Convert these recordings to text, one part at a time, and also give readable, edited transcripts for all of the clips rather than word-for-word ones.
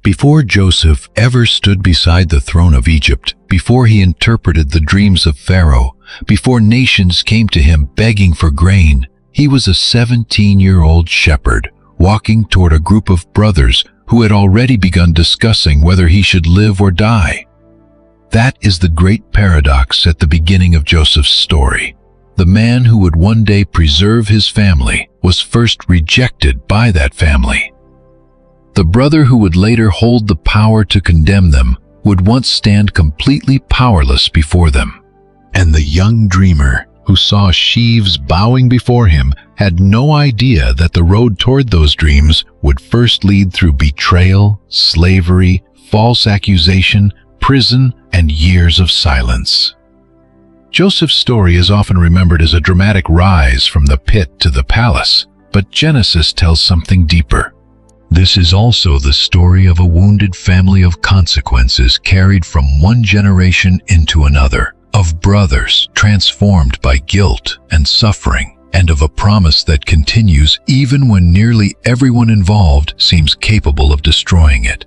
Before Joseph ever stood beside the throne of Egypt, before he interpreted the dreams of Pharaoh, before nations came to him begging for grain, he was a 17-year-old shepherd walking toward a group of brothers who had already begun discussing whether he should live or die. That is the great paradox at the beginning of Joseph's story. The man who would one day preserve his family was first rejected by that family. The brother who would later hold the power to condemn them would once stand completely powerless before them. And the young dreamer who saw sheaves bowing before him had no idea that the road toward those dreams would first lead through betrayal, slavery, false accusation, prison, and years of silence. Joseph's story is often remembered as a dramatic rise from the pit to the palace, but Genesis tells something deeper. This is also the story of a wounded family of consequences carried from one generation into another, of brothers transformed by guilt and suffering, and of a promise that continues even when nearly everyone involved seems capable of destroying it.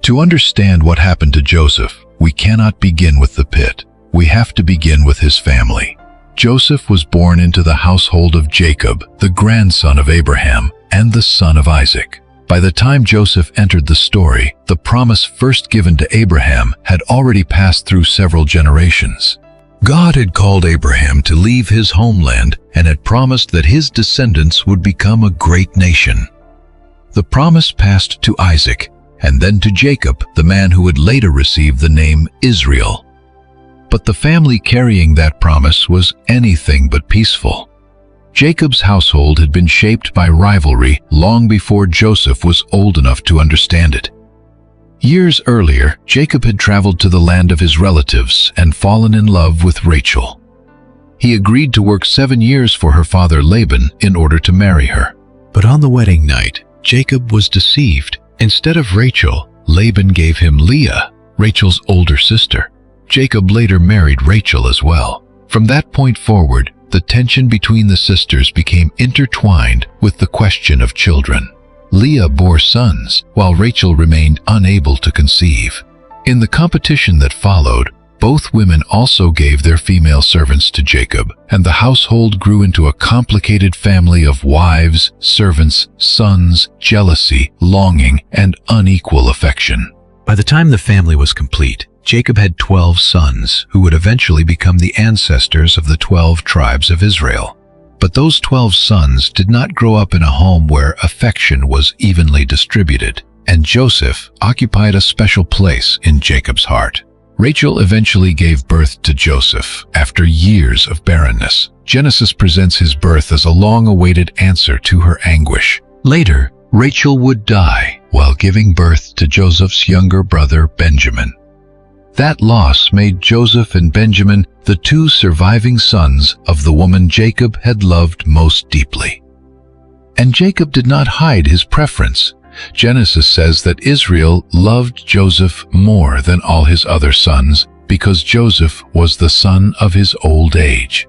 To understand what happened to Joseph, we cannot begin with the pit. We have to begin with his family. Joseph was born into the household of Jacob, the grandson of Abraham, and the son of Isaac. By the time Joseph entered the story, the promise first given to Abraham had already passed through several generations. God had called Abraham to leave his homeland and had promised that his descendants would become a great nation. The promise passed to Isaac, and then to Jacob, the man who would later receive the name Israel. But the family carrying that promise was anything but peaceful. Jacob's household had been shaped by rivalry long before Joseph was old enough to understand it. Years earlier, Jacob had traveled to the land of his relatives and fallen in love with Rachel. He agreed to work 7 years for her father Laban in order to marry her. But on the wedding night, Jacob was deceived. Instead of Rachel, Laban gave him Leah, Rachel's older sister. Jacob later married Rachel as well. From that point forward, the tension between the sisters became intertwined with the question of children. Leah bore sons, while Rachel remained unable to conceive. In the competition that followed, both women also gave their female servants to Jacob, and the household grew into a complicated family of wives, servants, sons, jealousy, longing, and unequal affection. By the time the family was complete, Jacob had 12 sons who would eventually become the ancestors of the 12 tribes of Israel. But those 12 sons did not grow up in a home where affection was evenly distributed, and Joseph occupied a special place in Jacob's heart. Rachel eventually gave birth to Joseph after years of barrenness. Genesis presents his birth as a long-awaited answer to her anguish. Later, Rachel would die while giving birth to Joseph's younger brother Benjamin. That loss made Joseph and Benjamin the 2 surviving sons of the woman Jacob had loved most deeply. And Jacob did not hide his preference. Genesis says that Israel loved Joseph more than all his other sons because Joseph was the son of his old age.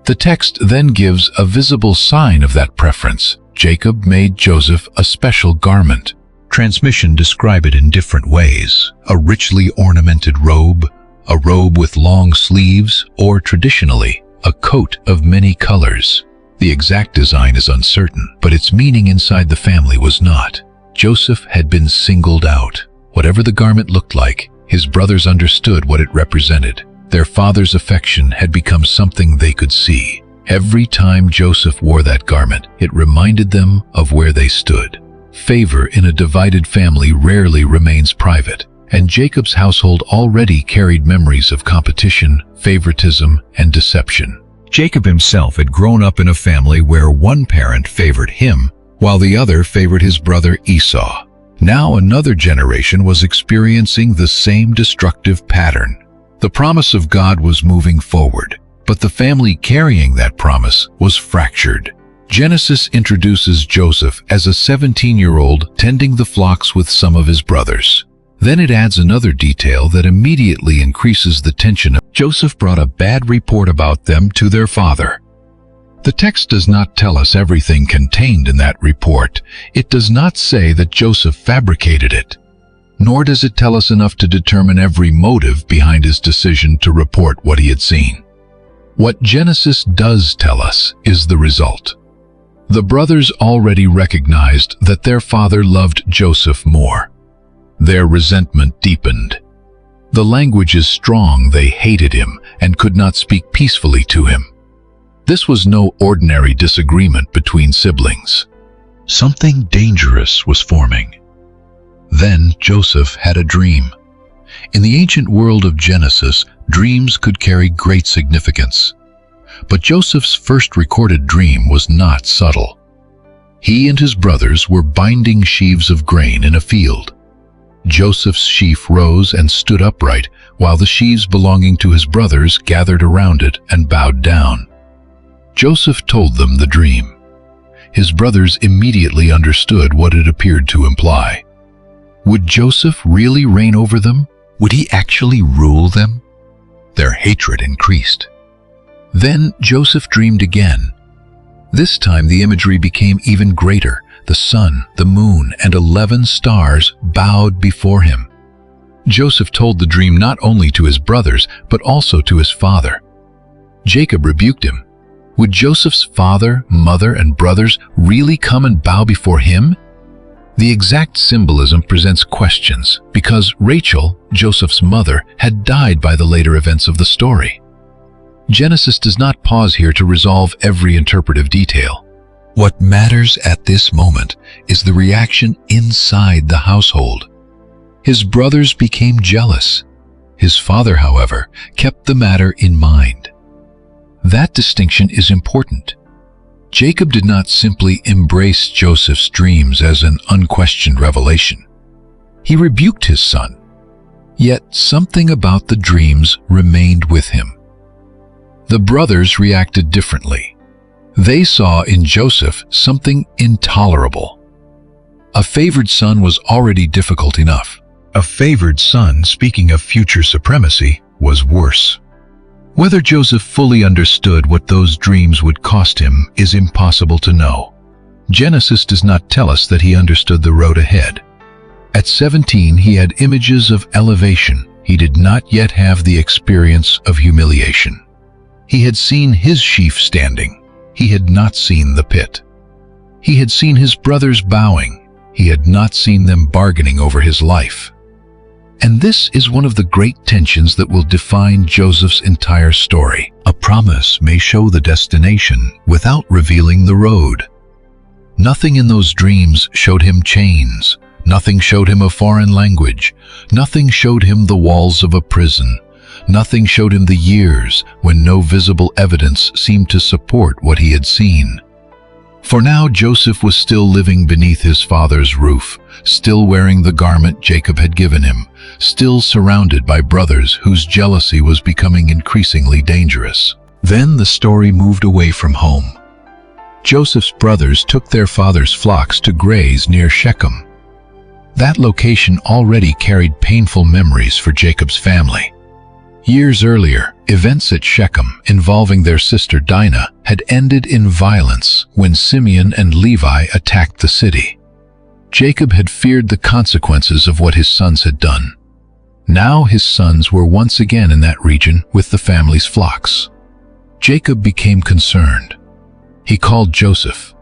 The text then gives a visible sign of that preference. Jacob made Joseph a special garment. Transmission describe it in different ways: a richly ornamented robe, a robe with long sleeves, or traditionally, a coat of many colors. The exact design is uncertain, but its meaning inside the family was not. Joseph had been singled out. Whatever the garment looked like, his brothers understood what it represented. Their father's affection had become something they could see. Every time Joseph wore that garment, it reminded them of where they stood. Favor in a divided family rarely remains private, and Jacob's household already carried memories of competition, favoritism, and deception. Jacob himself had grown up in a family where one parent favored him, while the other favored his brother Esau. Now another generation was experiencing the same destructive pattern. The promise of God was moving forward, but the family carrying that promise was fractured. Genesis introduces Joseph as a 17-year-old tending the flocks with some of his brothers. Then it adds another detail that immediately increases the tension. Joseph brought a bad report about them to their father. The text does not tell us everything contained in that report. It does not say that Joseph fabricated it. nor does it tell us enough to determine every motive behind his decision to report what he had seen. What Genesis does tell us is the result. The brothers already recognized that their father loved Joseph more. Their resentment deepened. The language is strong. They hated him and could not speak peacefully to him. This was no ordinary disagreement between siblings. Something dangerous was forming. Then Joseph had a dream. In the ancient world of Genesis, dreams could carry great significance. But Joseph's first recorded dream was not subtle. He and his brothers were binding sheaves of grain in a field. Joseph's sheaf rose and stood upright, while the sheaves belonging to his brothers gathered around it and bowed down. Joseph told them the dream. His brothers immediately understood what it appeared to imply. Would Joseph really reign over them? Would he actually rule them? Their hatred increased. Then Joseph dreamed again. This time the imagery became even greater. The sun, the moon, and 11 stars bowed before him. Joseph told the dream not only to his brothers, but also to his father. Jacob rebuked him. Would Joseph's father, mother, and brothers really come and bow before him? The exact symbolism presents questions, because Rachel, Joseph's mother, had died by the later events of the story. Genesis does not pause here to resolve every interpretive detail. What matters at this moment is the reaction inside the household. His brothers became jealous. His father, however, kept the matter in mind. That distinction is important. Jacob did not simply embrace Joseph's dreams as an unquestioned revelation. He rebuked his son. Yet something about the dreams remained with him. The brothers reacted differently. They saw in Joseph something intolerable. A favored son was already difficult enough. A favored son, speaking of future supremacy, was worse. Whether Joseph fully understood what those dreams would cost him is impossible to know. Genesis does not tell us that he understood the road ahead. At 17, he had images of elevation. He did not yet have the experience of humiliation. He had seen his sheaf standing. He had not seen the pit. He had seen his brothers bowing. He had not seen them bargaining over his life. And this is one of the great tensions that will define Joseph's entire story. A promise may show the destination without revealing the road. Nothing in those dreams showed him chains. Nothing showed him a foreign language. Nothing showed him the walls of a prison. Nothing showed him the years when no visible evidence seemed to support what he had seen. For now, Joseph was still living beneath his father's roof, still wearing the garment Jacob had given him, still surrounded by brothers whose jealousy was becoming increasingly dangerous. Then the story moved away from home. Joseph's brothers took their father's flocks to graze near Shechem. That location already carried painful memories for Jacob's family. Years earlier, events at Shechem involving their sister Dinah had ended in violence when Simeon and Levi attacked the city. Jacob had feared the consequences of what his sons had done. Now his sons were once again in that region with the family's flocks. Jacob became concerned. He called Joseph.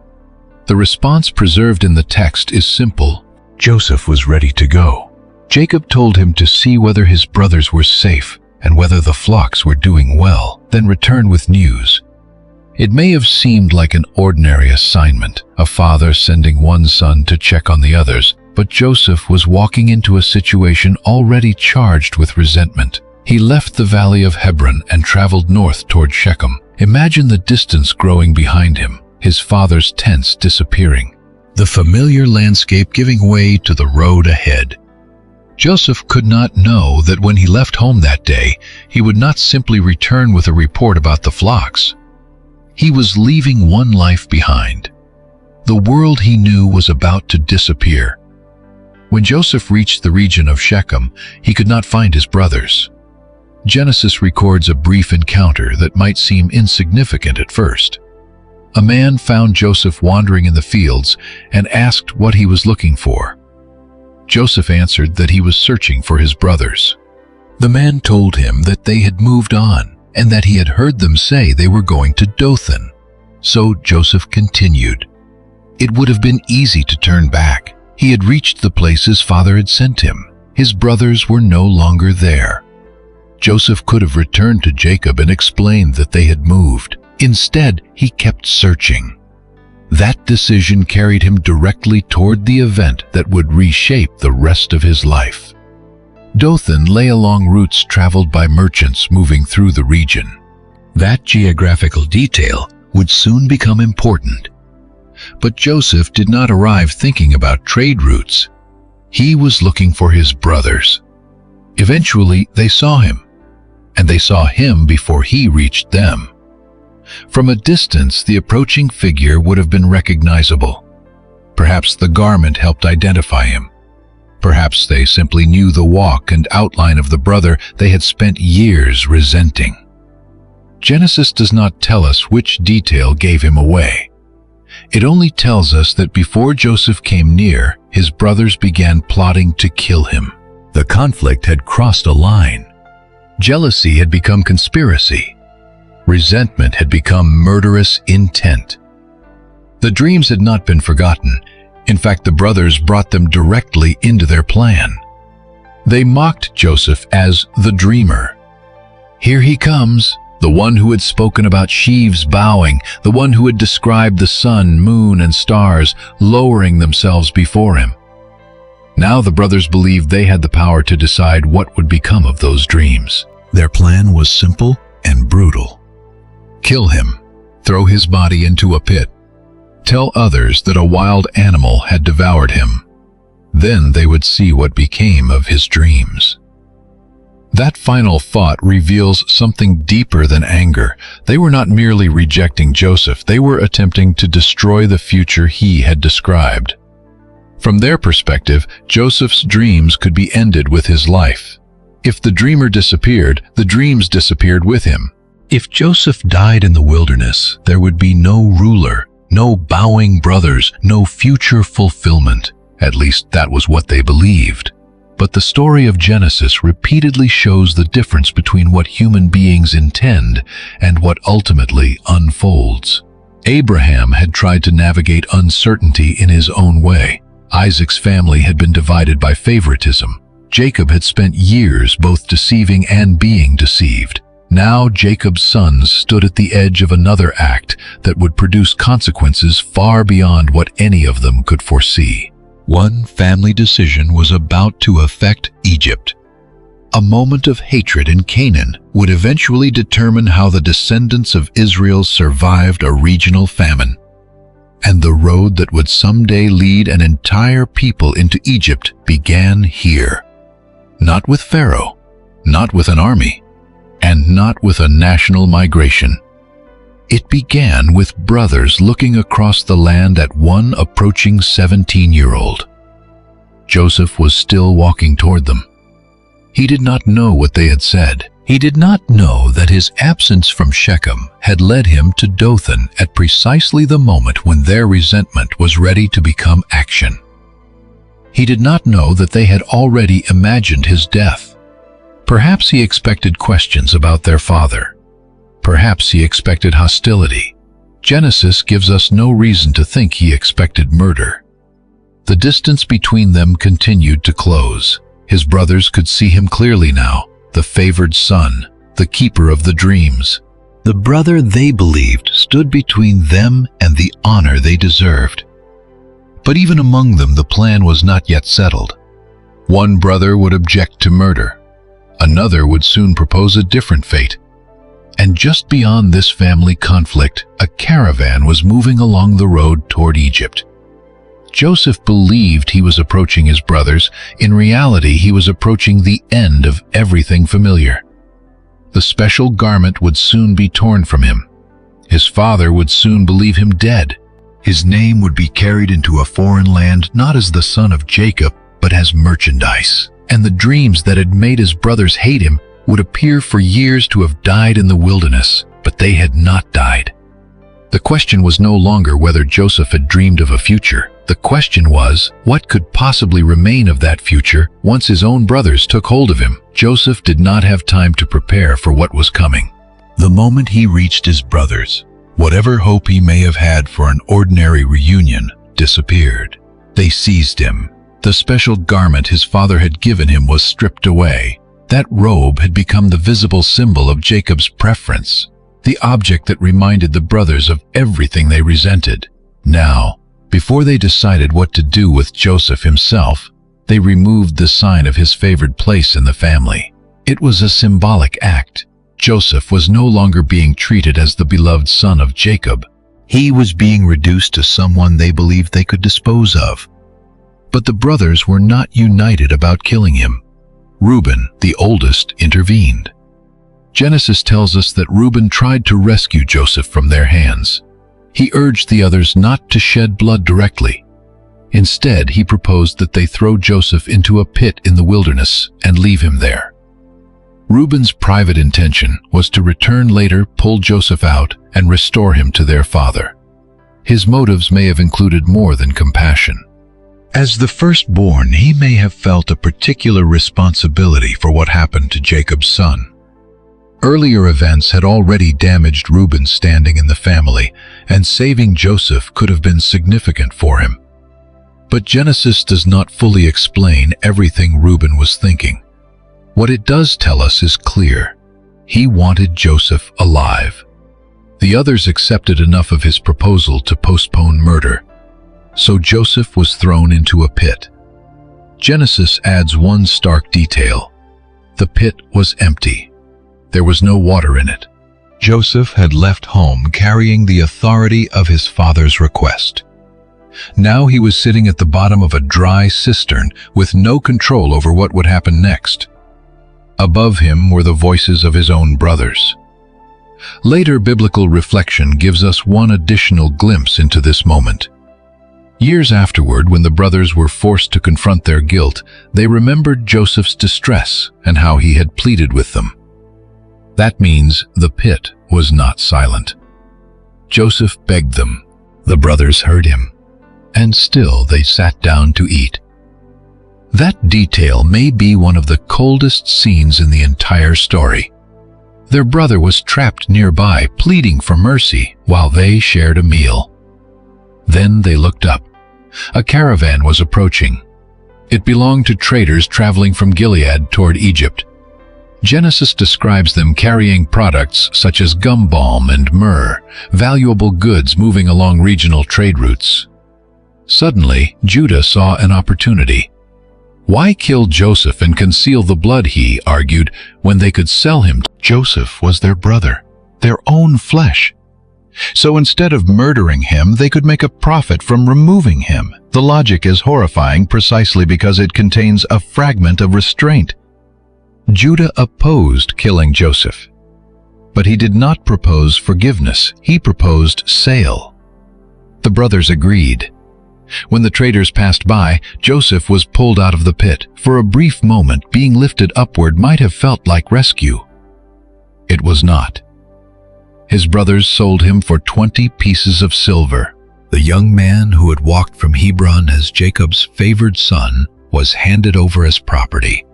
The response preserved in the text is simple. Joseph was ready to go. Jacob told him to see whether his brothers were safe and whether the flocks were doing well, then return with news. It may have seemed like an ordinary assignment, a father sending one son to check on the others, but Joseph was walking into a situation already charged with resentment. He left the valley of Hebron and traveled north toward Shechem. Imagine the distance growing behind him, his father's tents disappearing, the familiar landscape giving way to the road ahead. Joseph could not know that when he left home that day, he would not simply return with a report about the flocks. He was leaving one life behind. The world he knew was about to disappear. When Joseph reached the region of Shechem, he could not find his brothers. Genesis records a brief encounter that might seem insignificant at first. A man found Joseph wandering in the fields and asked what he was looking for. Joseph answered that he was searching for his brothers. The man told him that they had moved on and that he had heard them say they were going to Dothan. So Joseph continued. It would have been easy to turn back. He had reached the place his father had sent him. His brothers were no longer there. Joseph could have returned to Jacob and explained that they had moved. Instead, he kept searching. That decision carried him directly toward the event that would reshape the rest of his life. Dothan lay along routes traveled by merchants moving through the region. That geographical detail would soon become important. But Joseph did not arrive thinking about trade routes. He was looking for his brothers. Eventually, they saw him, and they saw him before he reached them. From a distance, the approaching figure would have been recognizable. Perhaps the garment helped identify him. Perhaps they simply knew the walk and outline of the brother they had spent years resenting. Genesis does not tell us which detail gave him away. It only tells us that before Joseph came near, his brothers began plotting to kill him. The conflict had crossed a line. Jealousy had become conspiracy. Resentment had become murderous intent. The dreams had not been forgotten. In fact, the brothers brought them directly into their plan. They mocked Joseph as the dreamer. Here he comes, the one who had spoken about sheaves bowing, the one who had described the sun, moon, and stars lowering themselves before him. Now the brothers believed they had the power to decide what would become of those dreams. Their plan was simple and brutal. Kill him, throw his body into a pit, tell others that a wild animal had devoured him. Then they would see what became of his dreams. That final thought reveals something deeper than anger. They were not merely rejecting Joseph, they were attempting to destroy the future he had described. From their perspective, Joseph's dreams could be ended with his life. If the dreamer disappeared, the dreams disappeared with him. If Joseph died in the wilderness, there would be no ruler, no bowing brothers, no future fulfillment. At least that was what they believed. But the story of Genesis repeatedly shows the difference between what human beings intend and what ultimately unfolds. Abraham had tried to navigate uncertainty in his own way. Isaac's family had been divided by favoritism. Jacob had spent years both deceiving and being deceived. Now Jacob's sons stood at the edge of another act that would produce consequences far beyond what any of them could foresee. One family decision was about to affect Egypt. A moment of hatred in Canaan would eventually determine how the descendants of Israel survived a regional famine. And the road that would someday lead an entire people into Egypt began here. Not with Pharaoh, not with an army, and not with a national migration. It began with brothers looking across the land at one approaching 17-year-old. Joseph was still walking toward them. He did not know what they had said. He did not know that his absence from Shechem had led him to Dothan at precisely the moment when their resentment was ready to become action. He did not know that they had already imagined his death. Perhaps he expected questions about their father. Perhaps he expected hostility. Genesis gives us no reason to think he expected murder. The distance between them continued to close. His brothers could see him clearly now, the favored son, the keeper of the dreams. The brother they believed stood between them and the honor they deserved. But even among them, the plan was not yet settled. One brother would object to murder. Another would soon propose a different fate. And just beyond this family conflict, a caravan was moving along the road toward Egypt. Joseph believed he was approaching his brothers. In reality, he was approaching the end of everything familiar. The special garment would soon be torn from him. His father would soon believe him dead. His name would be carried into a foreign land not as the son of Jacob, but as merchandise. And the dreams that had made his brothers hate him would appear for years to have died in the wilderness, but they had not died. The question was no longer whether Joseph had dreamed of a future. The question was, what could possibly remain of that future once his own brothers took hold of him? Joseph did not have time to prepare for what was coming. The moment he reached his brothers, whatever hope he may have had for an ordinary reunion disappeared. They seized him. The special garment his father had given him was stripped away. That robe had become the visible symbol of Jacob's preference, the object that reminded the brothers of everything they resented. Now, before they decided what to do with Joseph himself, they removed the sign of his favored place in the family. It was a symbolic act. Joseph was no longer being treated as the beloved son of Jacob. He was being reduced to someone they believed they could dispose of. But the brothers were not united about killing him. Reuben, the oldest, intervened. Genesis tells us that Reuben tried to rescue Joseph from their hands. He urged the others not to shed blood directly. Instead, he proposed that they throw Joseph into a pit in the wilderness and leave him there. Reuben's private intention was to return later, pull Joseph out, and restore him to their father. His motives may have included more than compassion. As the firstborn, he may have felt a particular responsibility for what happened to Jacob's son. Earlier events had already damaged Reuben's standing in the family, and saving Joseph could have been significant for him. But Genesis does not fully explain everything Reuben was thinking. What it does tell us is clear. He wanted Joseph alive. The others accepted enough of his proposal to postpone murder. So Joseph was thrown into a pit. Genesis adds one stark detail. The pit was empty. There was no water in it. Joseph had left home carrying the authority of his father's request. Now he was sitting at the bottom of a dry cistern with no control over what would happen next. Above him were the voices of his own brothers. Later biblical reflection gives us one additional glimpse into this moment. Years afterward, when the brothers were forced to confront their guilt, they remembered Joseph's distress and how he had pleaded with them. That means the pit was not silent. Joseph begged them. The brothers heard him, and still they sat down to eat. That detail may be one of the coldest scenes in the entire story. Their brother was trapped nearby, pleading for mercy, while they shared a meal. Then they looked up. A caravan was approaching. It belonged to traders traveling from Gilead toward Egypt. Genesis describes them carrying products such as gum balm and myrrh, valuable goods moving along regional trade routes. Suddenly, Judah saw an opportunity. Why kill Joseph and conceal the blood, he argued, when they could sell him? Joseph was their brother, their own flesh. So instead of murdering him, they could make a profit from removing him. The logic is horrifying precisely because it contains a fragment of restraint. Judah opposed killing Joseph. But he did not propose forgiveness. He proposed sale. The brothers agreed. When the traders passed by, Joseph was pulled out of the pit. For a brief moment, being lifted upward might have felt like rescue. It was not. His brothers sold him for 20 pieces of silver. The young man who had walked from Hebron as Jacob's favored son was handed over as property.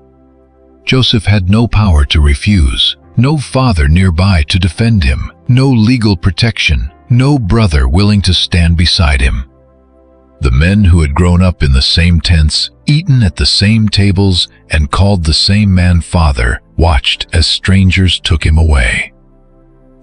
Joseph had no power to refuse, no father nearby to defend him, no legal protection, no brother willing to stand beside him. The men who had grown up in the same tents, eaten at the same tables, and called the same man father, watched as strangers took him away.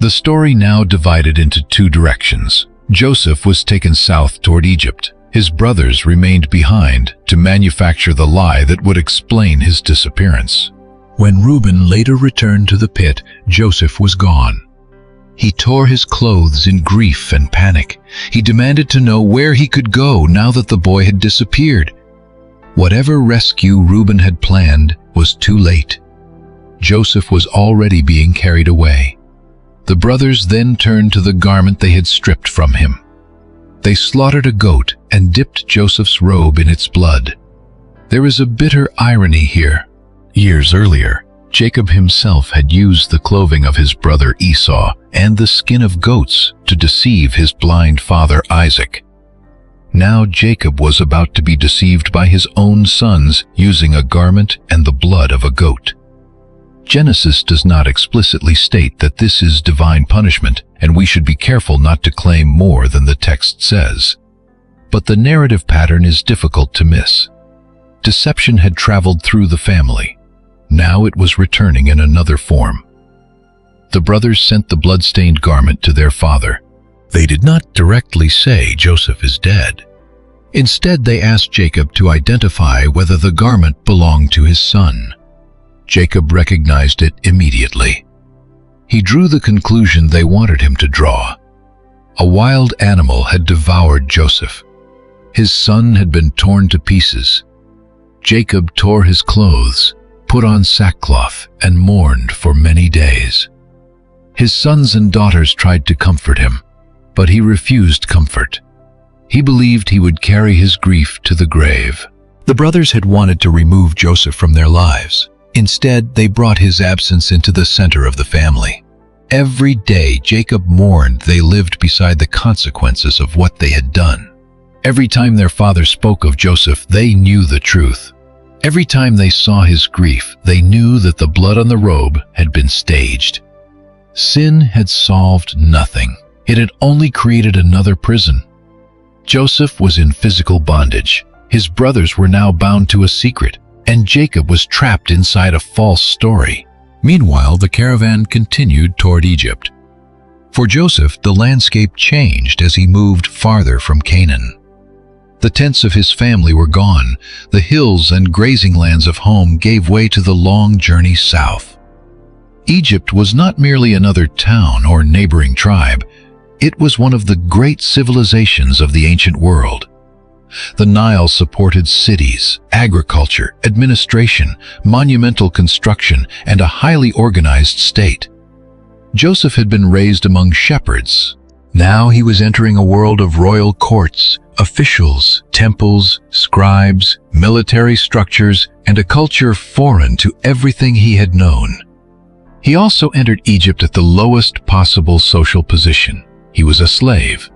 The story now divided into two directions. Joseph was taken south toward Egypt. His brothers remained behind to manufacture the lie that would explain his disappearance. When Reuben later returned to the pit, Joseph was gone. He tore his clothes in grief and panic. He demanded to know where he could go now that the boy had disappeared. Whatever rescue Reuben had planned was too late. Joseph was already being carried away. The brothers then turned to the garment they had stripped from him. They slaughtered a goat and dipped Joseph's robe in its blood. There is a bitter irony here. Years earlier, Jacob himself had used the clothing of his brother Esau and the skin of goats to deceive his blind father Isaac. Now Jacob was about to be deceived by his own sons using a garment and the blood of a goat. Genesis does not explicitly state that this is divine punishment, and we should be careful not to claim more than the text says. But the narrative pattern is difficult to miss. Deception had traveled through the family. Now it was returning in another form. The brothers sent the blood-stained garment to their father. They did not directly say Joseph is dead. Instead, they asked Jacob to identify whether the garment belonged to his son. Jacob recognized it immediately. He drew the conclusion they wanted him to draw. A wild animal had devoured Joseph. His son had been torn to pieces. Jacob tore his clothes, put on sackcloth, and mourned for many days. His sons and daughters tried to comfort him, but he refused comfort. He believed he would carry his grief to the grave. The brothers had wanted to remove Joseph from their lives. Instead, they brought his absence into the center of the family. Every day, Jacob mourned they lived beside the consequences of what they had done. Every time their father spoke of Joseph, they knew the truth. Every time they saw his grief, they knew that the blood on the robe had been staged. Sin had solved nothing. It had only created another prison. Joseph was in physical bondage. His brothers were now bound to a secret, and Jacob was trapped inside a false story. Meanwhile, the caravan continued toward Egypt. For Joseph, the landscape changed as he moved farther from Canaan. The tents of his family were gone. The hills and grazing lands of home gave way to the long journey south. Egypt was not merely another town or neighboring tribe. It was one of the great civilizations of the ancient world. The Nile supported cities, agriculture, administration, monumental construction, and a highly organized state. Joseph had been raised among shepherds. Now he was entering a world of royal courts, officials, temples, scribes, military structures, and a culture foreign to everything he had known. He also entered Egypt at the lowest possible social position. He was a slave.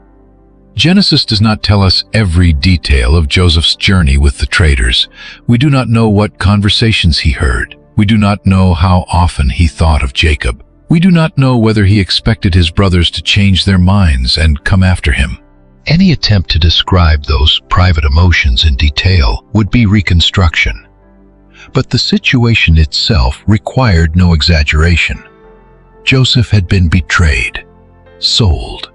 Genesis does not tell us every detail of Joseph's journey with the traders. We do not know what conversations he heard. We do not know how often he thought of Jacob. We do not know whether he expected his brothers to change their minds and come after him. Any attempt to describe those private emotions in detail would be reconstruction. But the situation itself required no exaggeration. Joseph had been betrayed, sold,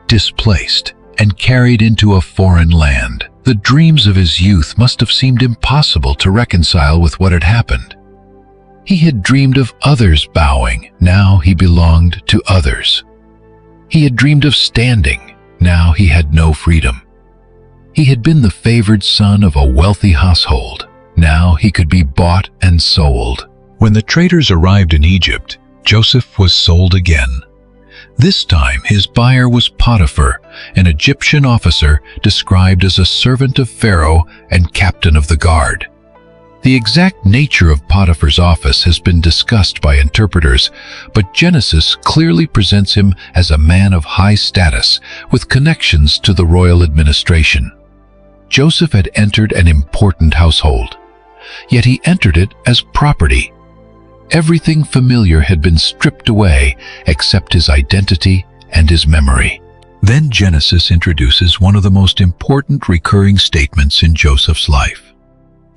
displaced, and carried into a foreign land. The dreams of his youth must have seemed impossible to reconcile with what had happened. He had dreamed of others bowing. Now he belonged to others. He had dreamed of standing. Now he had no freedom. He had been the favored son of a wealthy household. Now he could be bought and sold. When the traders arrived in Egypt, Joseph was sold again. This time his buyer was Potiphar, an Egyptian officer described as a servant of Pharaoh and captain of the guard. The exact nature of Potiphar's office has been discussed by interpreters, but Genesis clearly presents him as a man of high status with connections to the royal administration. Joseph had entered an important household, yet he entered it as property. Everything familiar had been stripped away except his identity and his memory. Then Genesis introduces one of the most important recurring statements in Joseph's life.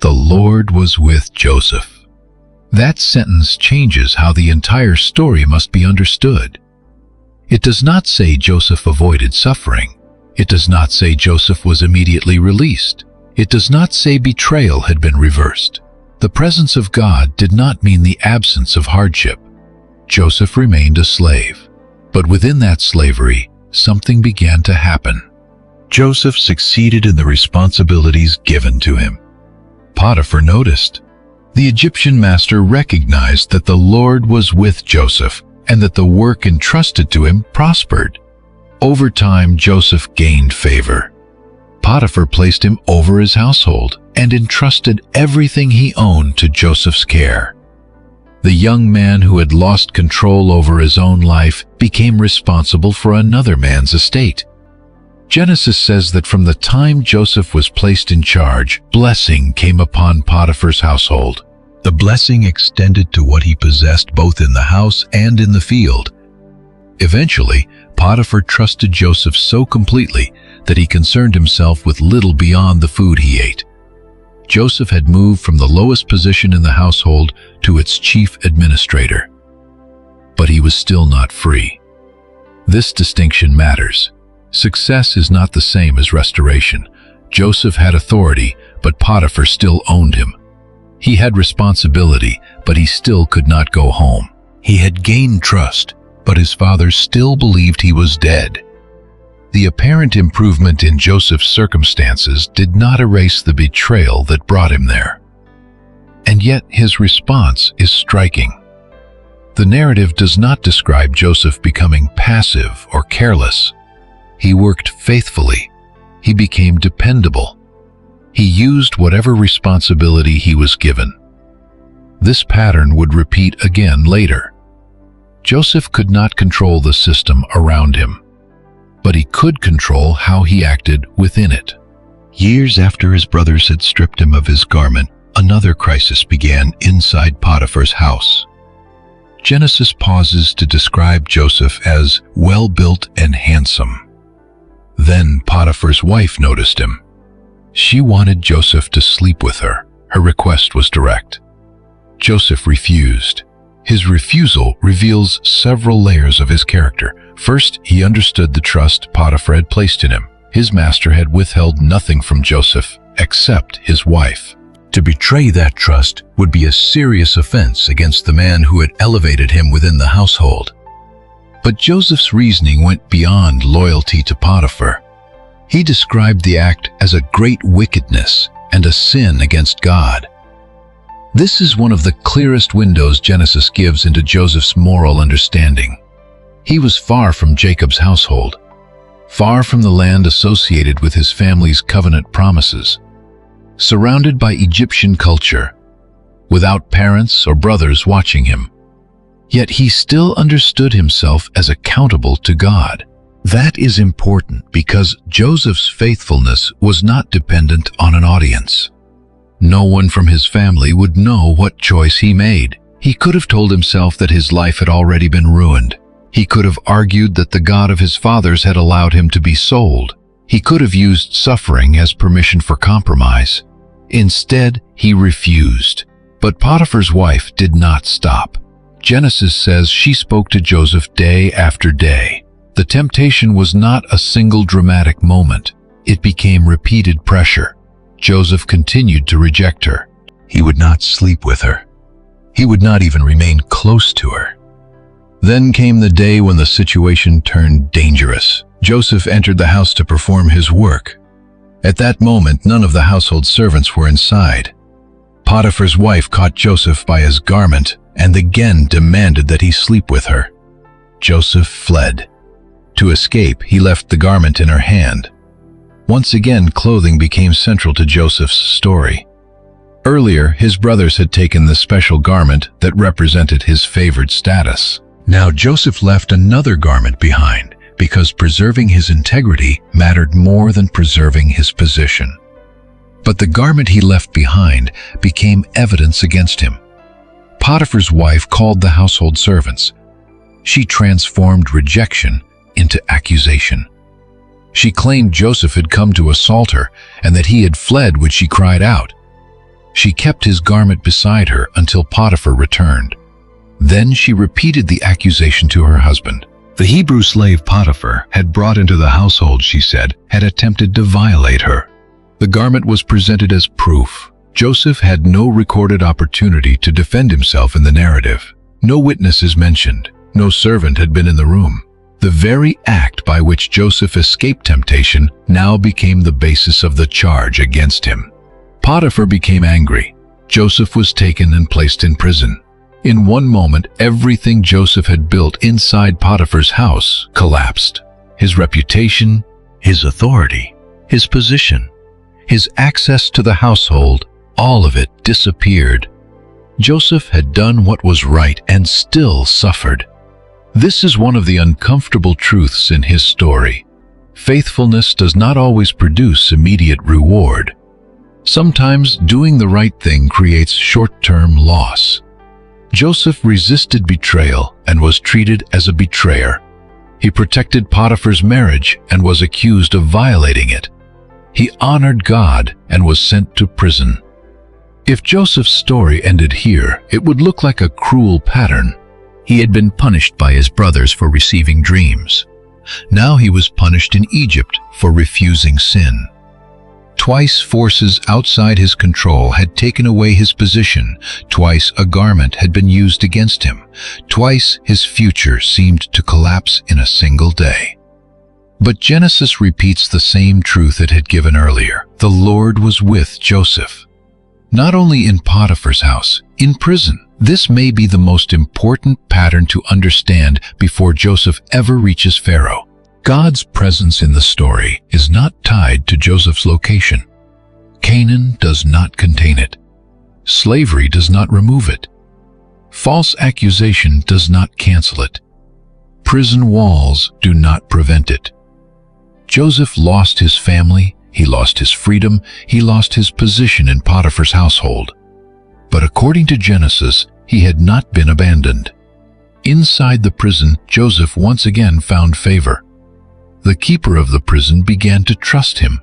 The Lord was with Joseph. That sentence changes how the entire story must be understood. It does not say Joseph avoided suffering. It does not say Joseph was immediately released. It does not say betrayal had been reversed. The presence of God did not mean the absence of hardship. Joseph remained a slave, but within that slavery, something began to happen. Joseph succeeded in the responsibilities given to him. Potiphar noticed. The Egyptian master recognized that the Lord was with Joseph and that the work entrusted to him prospered. Over time, Joseph gained favor. Potiphar placed him over his household and entrusted everything he owned to Joseph's care. The young man who had lost control over his own life became responsible for another man's estate. Genesis says that from the time Joseph was placed in charge, blessing came upon Potiphar's household. The blessing extended to what he possessed both in the house and in the field. Eventually, Potiphar trusted Joseph so completely that he concerned himself with little beyond the food he ate. Joseph had moved from the lowest position in the household to its chief administrator. But he was still not free. This distinction matters. Success is not the same as restoration. Joseph had authority, but Potiphar still owned him. He had responsibility, but he still could not go home. He had gained trust, but his father still believed he was dead. The apparent improvement in Joseph's circumstances did not erase the betrayal that brought him there. And yet his response is striking. The narrative does not describe Joseph becoming passive or careless. He worked faithfully. He became dependable. He used whatever responsibility he was given. This pattern would repeat again later. Joseph could not control the system around him, but he could control how he acted within it. Years after his brothers had stripped him of his garment, another crisis began inside Potiphar's house. Genesis pauses to describe Joseph as well-built and handsome. Then Potiphar's wife noticed him. She wanted Joseph to sleep with her. Her request was direct. Joseph refused. His refusal reveals several layers of his character. First, he understood the trust Potiphar had placed in him. His master had withheld nothing from Joseph except his wife. To betray that trust would be a serious offense against the man who had elevated him within the household. But Joseph's reasoning went beyond loyalty to Potiphar. He described the act as a great wickedness and a sin against God. This is one of the clearest windows Genesis gives into Joseph's moral understanding. He was far from Jacob's household, far from the land associated with his family's covenant promises, surrounded by Egyptian culture, without parents or brothers watching him. Yet he still understood himself as accountable to God. That is important because Joseph's faithfulness was not dependent on an audience. No one from his family would know what choice he made. He could have told himself that his life had already been ruined. He could have argued that the God of his fathers had allowed him to be sold. He could have used suffering as permission for compromise. Instead, he refused. But Potiphar's wife did not stop. Genesis says she spoke to Joseph day after day. The temptation was not a single dramatic moment. It became repeated pressure. Joseph continued to reject her. He would not sleep with her. He would not even remain close to her. Then came the day when the situation turned dangerous. Joseph entered the house to perform his work. At that moment, none of the household servants were inside. Potiphar's wife caught Joseph by his garment and again demanded that he sleep with her. Joseph fled. To escape, he left the garment in her hand. Once again, clothing became central to Joseph's story. Earlier, his brothers had taken the special garment that represented his favored status. Now Joseph left another garment behind because preserving his integrity mattered more than preserving his position. But the garment he left behind became evidence against him. Potiphar's wife called the household servants. She transformed rejection into accusation. She claimed Joseph had come to assault her and that he had fled when she cried out. She kept his garment beside her until Potiphar returned. Then she repeated the accusation to her husband. The Hebrew slave Potiphar had brought into the household, she said, had attempted to violate her. The garment was presented as proof. Joseph had no recorded opportunity to defend himself in the narrative. No witness is mentioned. No servant had been in the room. The very act by which Joseph escaped temptation now became the basis of the charge against him. Potiphar became angry. Joseph was taken and placed in prison. In one moment, everything Joseph had built inside Potiphar's house collapsed. His reputation, his authority, his position, his access to the household, all of it disappeared. Joseph had done what was right and still suffered. This is one of the uncomfortable truths in his story. Faithfulness does not always produce immediate reward. Sometimes doing the right thing creates short-term loss. Joseph resisted betrayal and was treated as a betrayer. He protected Potiphar's marriage and was accused of violating it. He honored God and was sent to prison. If Joseph's story ended here, it would look like a cruel pattern. He had been punished by his brothers for receiving dreams. Now he was punished in Egypt for refusing sin. Twice forces outside his control had taken away his position. Twice a garment had been used against him. Twice his future seemed to collapse in a single day. But Genesis repeats the same truth it had given earlier. The Lord was with Joseph. Not only in Potiphar's house, in prison. This may be the most important pattern to understand before Joseph ever reaches Pharaoh. God's presence in the story is not tied to Joseph's location. Canaan does not contain it. Slavery does not remove it. False accusation does not cancel it. Prison walls do not prevent it. Joseph lost his family, he lost his freedom, he lost his position in Potiphar's household. But according to Genesis, he had not been abandoned. Inside the prison, Joseph once again found favor. The keeper of the prison began to trust him.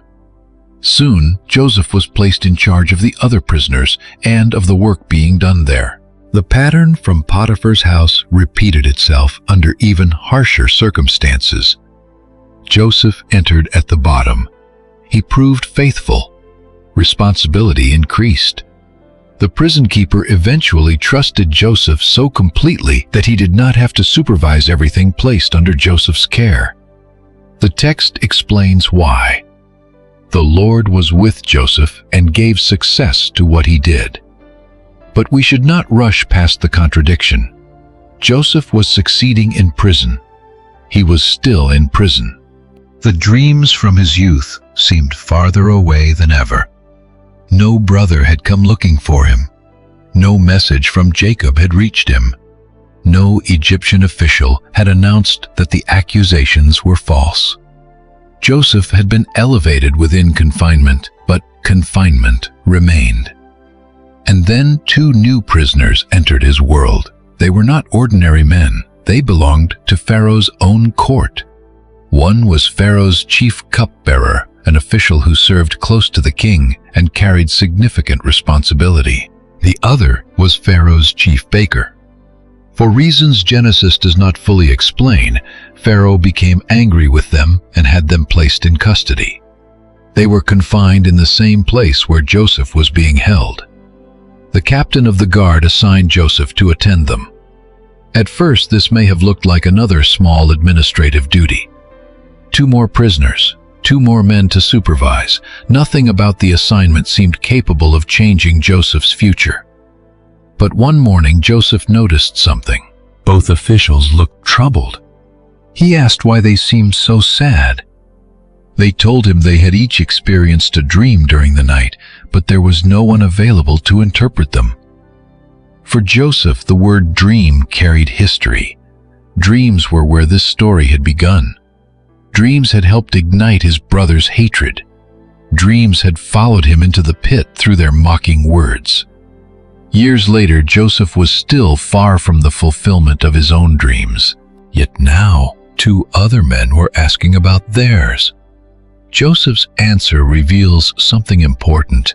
Soon, Joseph was placed in charge of the other prisoners and of the work being done there. The pattern from Potiphar's house repeated itself under even harsher circumstances. Joseph entered at the bottom. He proved faithful. Responsibility increased. The prison keeper eventually trusted Joseph so completely that he did not have to supervise everything placed under Joseph's care. The text explains why. The Lord was with Joseph and gave success to what he did. But we should not rush past the contradiction. Joseph was succeeding in prison. He was still in prison. The dreams from his youth seemed farther away than ever. No brother had come looking for him. No message from Jacob had reached him. No Egyptian official had announced that the accusations were false. Joseph had been elevated within confinement, but confinement remained. And then 2 new prisoners entered his world. They were not ordinary men. They belonged to Pharaoh's own court. One was Pharaoh's chief cupbearer, an official who served close to the king and carried significant responsibility. The other was Pharaoh's chief baker. For reasons Genesis does not fully explain, Pharaoh became angry with them and had them placed in custody. They were confined in the same place where Joseph was being held. The captain of the guard assigned Joseph to attend them. At first, this may have looked like another small administrative duty. 2 more prisoners, 2 more men to supervise. Nothing about the assignment seemed capable of changing Joseph's future. But one morning, Joseph noticed something. Both officials looked troubled. He asked why they seemed so sad. They told him they had each experienced a dream during the night, but there was no one available to interpret them. For Joseph, the word dream carried history. Dreams were where this story had begun. Dreams had helped ignite his brother's hatred. Dreams had followed him into the pit through their mocking words. Years later, Joseph was still far from the fulfillment of his own dreams. Yet now, 2 other men were asking about theirs. Joseph's answer reveals something important.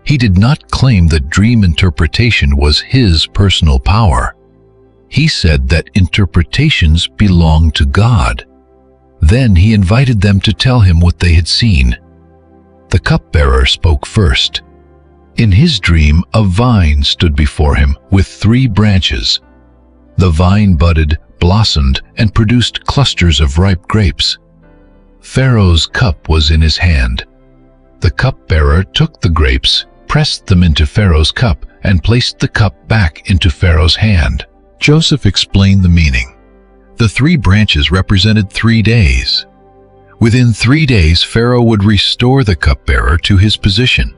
He did not claim that dream interpretation was his personal power. He said that interpretations belong to God. Then he invited them to tell him what they had seen. The cupbearer spoke first. In his dream, a vine stood before him with 3 branches. The vine budded, blossomed, and produced clusters of ripe grapes. Pharaoh's cup was in his hand. The cupbearer took the grapes, pressed them into Pharaoh's cup, and placed the cup back into Pharaoh's hand. Joseph explained the meaning. The 3 branches represented 3 days. Within 3 days, Pharaoh would restore the cupbearer to his position.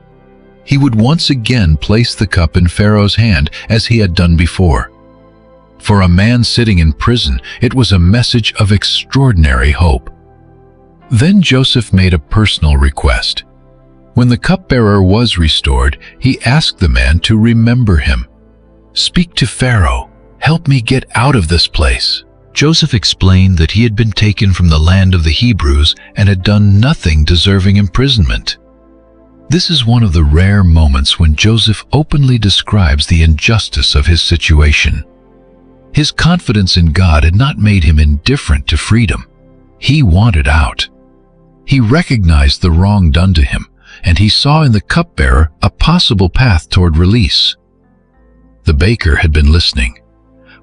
He would once again place the cup in Pharaoh's hand as he had done before. For a man sitting in prison, it was a message of extraordinary hope. Then Joseph made a personal request. When the cupbearer was restored, he asked the man to remember him. "Speak to Pharaoh. Help me get out of this place." Joseph explained that he had been taken from the land of the Hebrews and had done nothing deserving imprisonment. This is one of the rare moments when Joseph openly describes the injustice of his situation. His confidence in God had not made him indifferent to freedom. He wanted out. He recognized the wrong done to him, and he saw in the cupbearer a possible path toward release. The baker had been listening.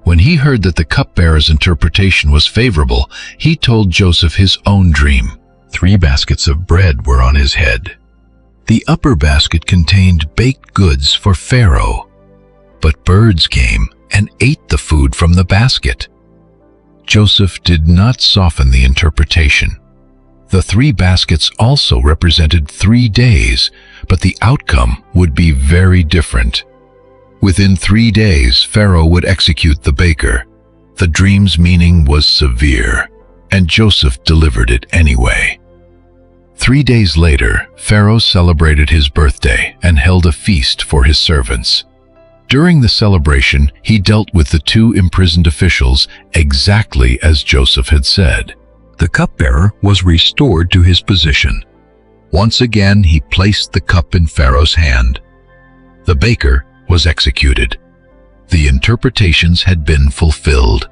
When he heard that the cupbearer's interpretation was favorable, he told Joseph his own dream. 3 baskets of bread were on his head. The upper basket contained baked goods for Pharaoh, but birds came and ate the food from the basket. Joseph did not soften the interpretation. The 3 baskets also represented 3 days, but the outcome would be very different. Within 3 days, Pharaoh would execute the baker. The dream's meaning was severe, and Joseph delivered it anyway. 3 days later, Pharaoh celebrated his birthday and held a feast for his servants. During the celebration, he dealt with the 2 imprisoned officials exactly as Joseph had said. The cupbearer was restored to his position. Once again, he placed the cup in Pharaoh's hand. The baker was executed. The interpretations had been fulfilled.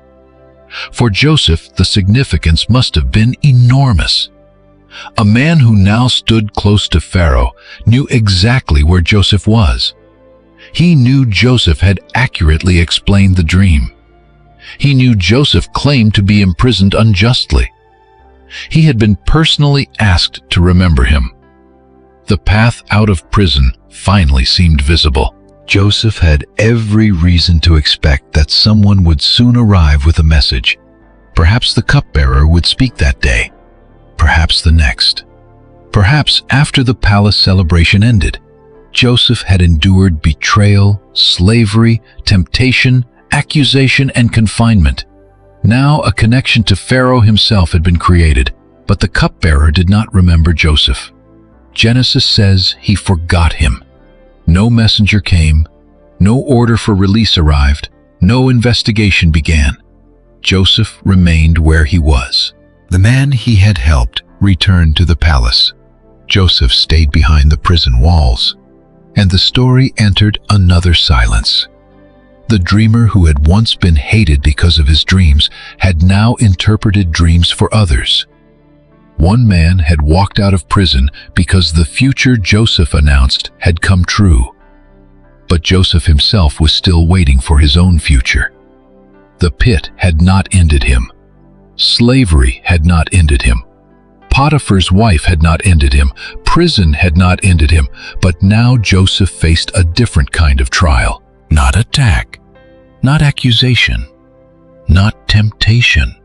For Joseph, the significance must have been enormous. A man who now stood close to Pharaoh knew exactly where Joseph was. He knew Joseph had accurately explained the dream. He knew Joseph claimed to be imprisoned unjustly. He had been personally asked to remember him. The path out of prison finally seemed visible. Joseph had every reason to expect that someone would soon arrive with a message. Perhaps the cupbearer would speak that day. Perhaps the next. Perhaps after the palace celebration ended. Joseph had endured betrayal, slavery, temptation, accusation, and confinement. Now a connection to Pharaoh himself had been created, but the cupbearer did not remember Joseph. Genesis says he forgot him. No messenger came, no order for release arrived, no investigation began. Joseph remained where he was. The man he had helped returned to the palace. Joseph stayed behind the prison walls. And the story entered another silence. The dreamer who had once been hated because of his dreams had now interpreted dreams for others. One man had walked out of prison because the future Joseph announced had come true. But Joseph himself was still waiting for his own future. The pit had not ended him. Slavery had not ended him. Potiphar's wife had not ended him. Prison had not ended him. But now Joseph faced a different kind of trial. Not attack, not accusation, not temptation.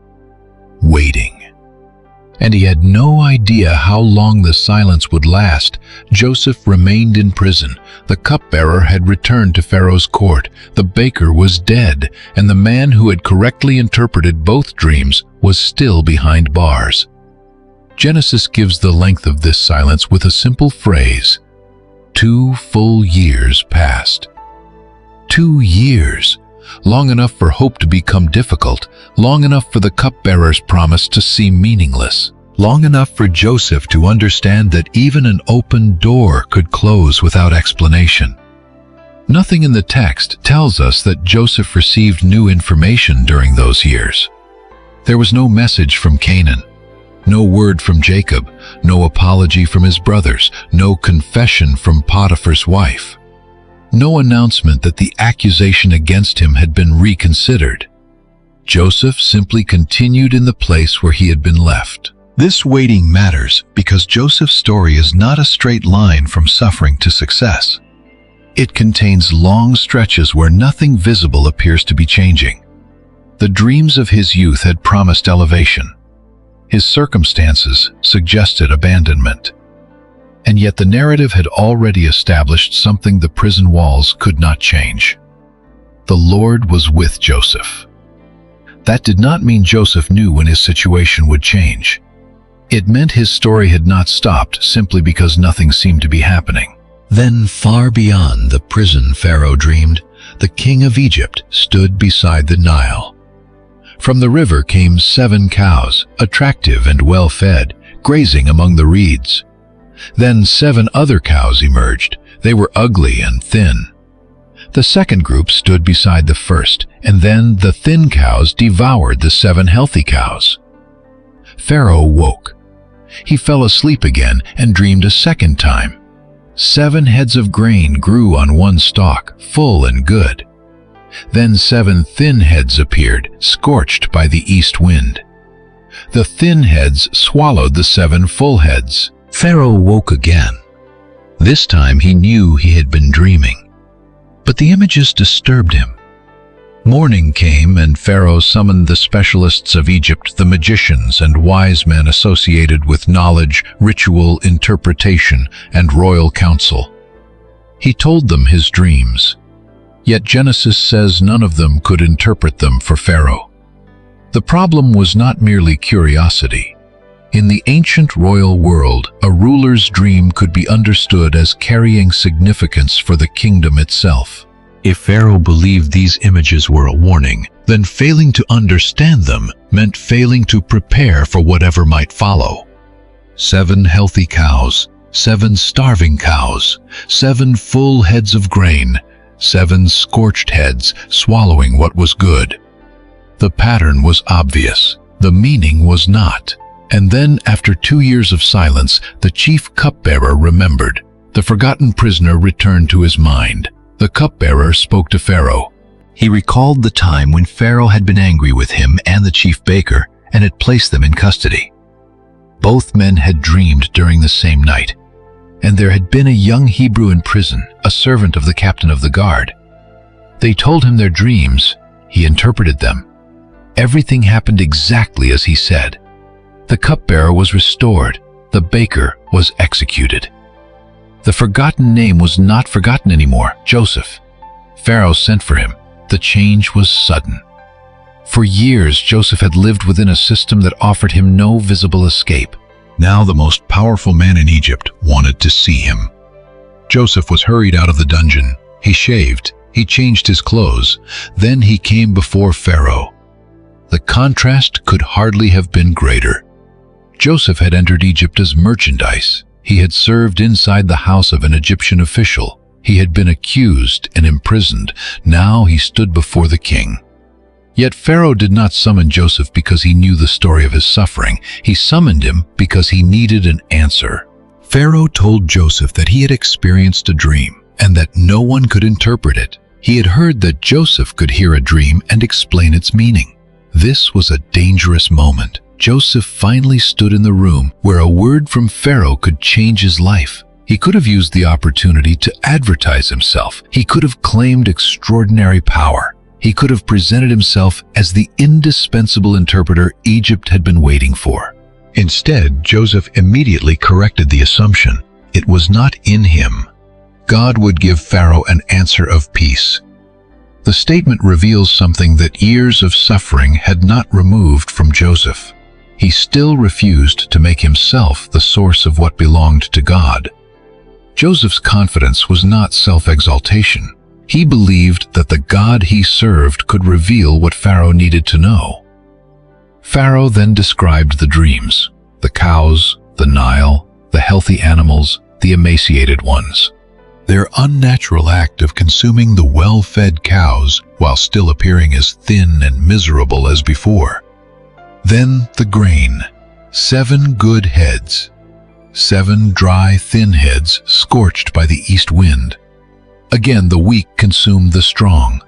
Waiting. And he had no idea how long the silence would last. Joseph remained in prison. The cupbearer had returned to Pharaoh's court. The baker was dead, and the man who had correctly interpreted both dreams was still behind bars. Genesis gives the length of this silence with a simple phrase. 2 full years passed. 2 years. Long enough for hope to become difficult, long enough for the cupbearer's promise to seem meaningless, long enough for Joseph to understand that even an open door could close without explanation. Nothing in the text tells us that Joseph received new information during those years. There was no message from Canaan, no word from Jacob, no apology from his brothers, no confession from Potiphar's wife. No announcement that the accusation against him had been reconsidered. Joseph simply continued in the place where he had been left. This waiting matters because Joseph's story is not a straight line from suffering to success. It contains long stretches where nothing visible appears to be changing. The dreams of his youth had promised elevation. His circumstances suggested abandonment. And yet the narrative had already established something the prison walls could not change. The Lord was with Joseph. That did not mean Joseph knew when his situation would change. It meant his story had not stopped simply because nothing seemed to be happening. Then, far beyond the prison Pharaoh dreamed, the king of Egypt stood beside the Nile. From the river came 7 cows, attractive and well-fed, grazing among the reeds. Then 7 other cows emerged. They were ugly and thin. The second group stood beside the first, and then the thin cows devoured the 7 healthy cows. Pharaoh woke. He fell asleep again and dreamed a second time. 7 heads of grain grew on one stalk, full and good. Then 7 thin heads appeared, scorched by the east wind. The thin heads swallowed the 7 full heads. Pharaoh woke again. This time he knew he had been dreaming. But the images disturbed him. Morning came, and Pharaoh summoned the specialists of Egypt, the magicians and wise men associated with knowledge, ritual, interpretation, and royal counsel. He told them his dreams. Yet Genesis says none of them could interpret them for Pharaoh. The problem was not merely curiosity. In the ancient royal world, a ruler's dream could be understood as carrying significance for the kingdom itself. If Pharaoh believed these images were a warning, then failing to understand them meant failing to prepare for whatever might follow. 7 healthy cows, 7 starving cows, 7 full heads of grain, 7 scorched heads swallowing what was good. The pattern was obvious. The meaning was not. And then, after 2 years of silence, the chief cupbearer remembered. The forgotten prisoner returned to his mind. The cupbearer spoke to Pharaoh. He recalled the time when Pharaoh had been angry with him and the chief baker and had placed them in custody. Both men had dreamed during the same night, and there had been a young Hebrew in prison, a servant of the captain of the guard. They told him their dreams. He interpreted them. Everything happened exactly as he said. The cupbearer was restored. The baker was executed. The forgotten name was not forgotten anymore, Joseph. Pharaoh sent for him. The change was sudden. For years, Joseph had lived within a system that offered him no visible escape. Now the most powerful man in Egypt wanted to see him. Joseph was hurried out of the dungeon. He shaved. He changed his clothes. Then he came before Pharaoh. The contrast could hardly have been greater. Joseph had entered Egypt as merchandise. He had served inside the house of an Egyptian official. He had been accused and imprisoned. Now he stood before the king. Yet Pharaoh did not summon Joseph because he knew the story of his suffering. He summoned him because he needed an answer. Pharaoh told Joseph that he had experienced a dream and that no one could interpret it. He had heard that Joseph could hear a dream and explain its meaning. This was a dangerous moment. Joseph finally stood in the room where a word from Pharaoh could change his life. He could have used the opportunity to advertise himself. He could have claimed extraordinary power. He could have presented himself as the indispensable interpreter Egypt had been waiting for. Instead, Joseph immediately corrected the assumption. It was not in him. God would give Pharaoh an answer of peace. The statement reveals something that years of suffering had not removed from Joseph. He still refused to make himself the source of what belonged to God. Joseph's confidence was not self-exaltation. He believed that the God he served could reveal what Pharaoh needed to know. Pharaoh then described the dreams: the cows, the Nile, the healthy animals, the emaciated ones. Their unnatural act of consuming the well-fed cows while still appearing as thin and miserable as before. Then the grain: 7 good heads, 7 dry, thin heads scorched by the east wind. Again the weak consumed the strong.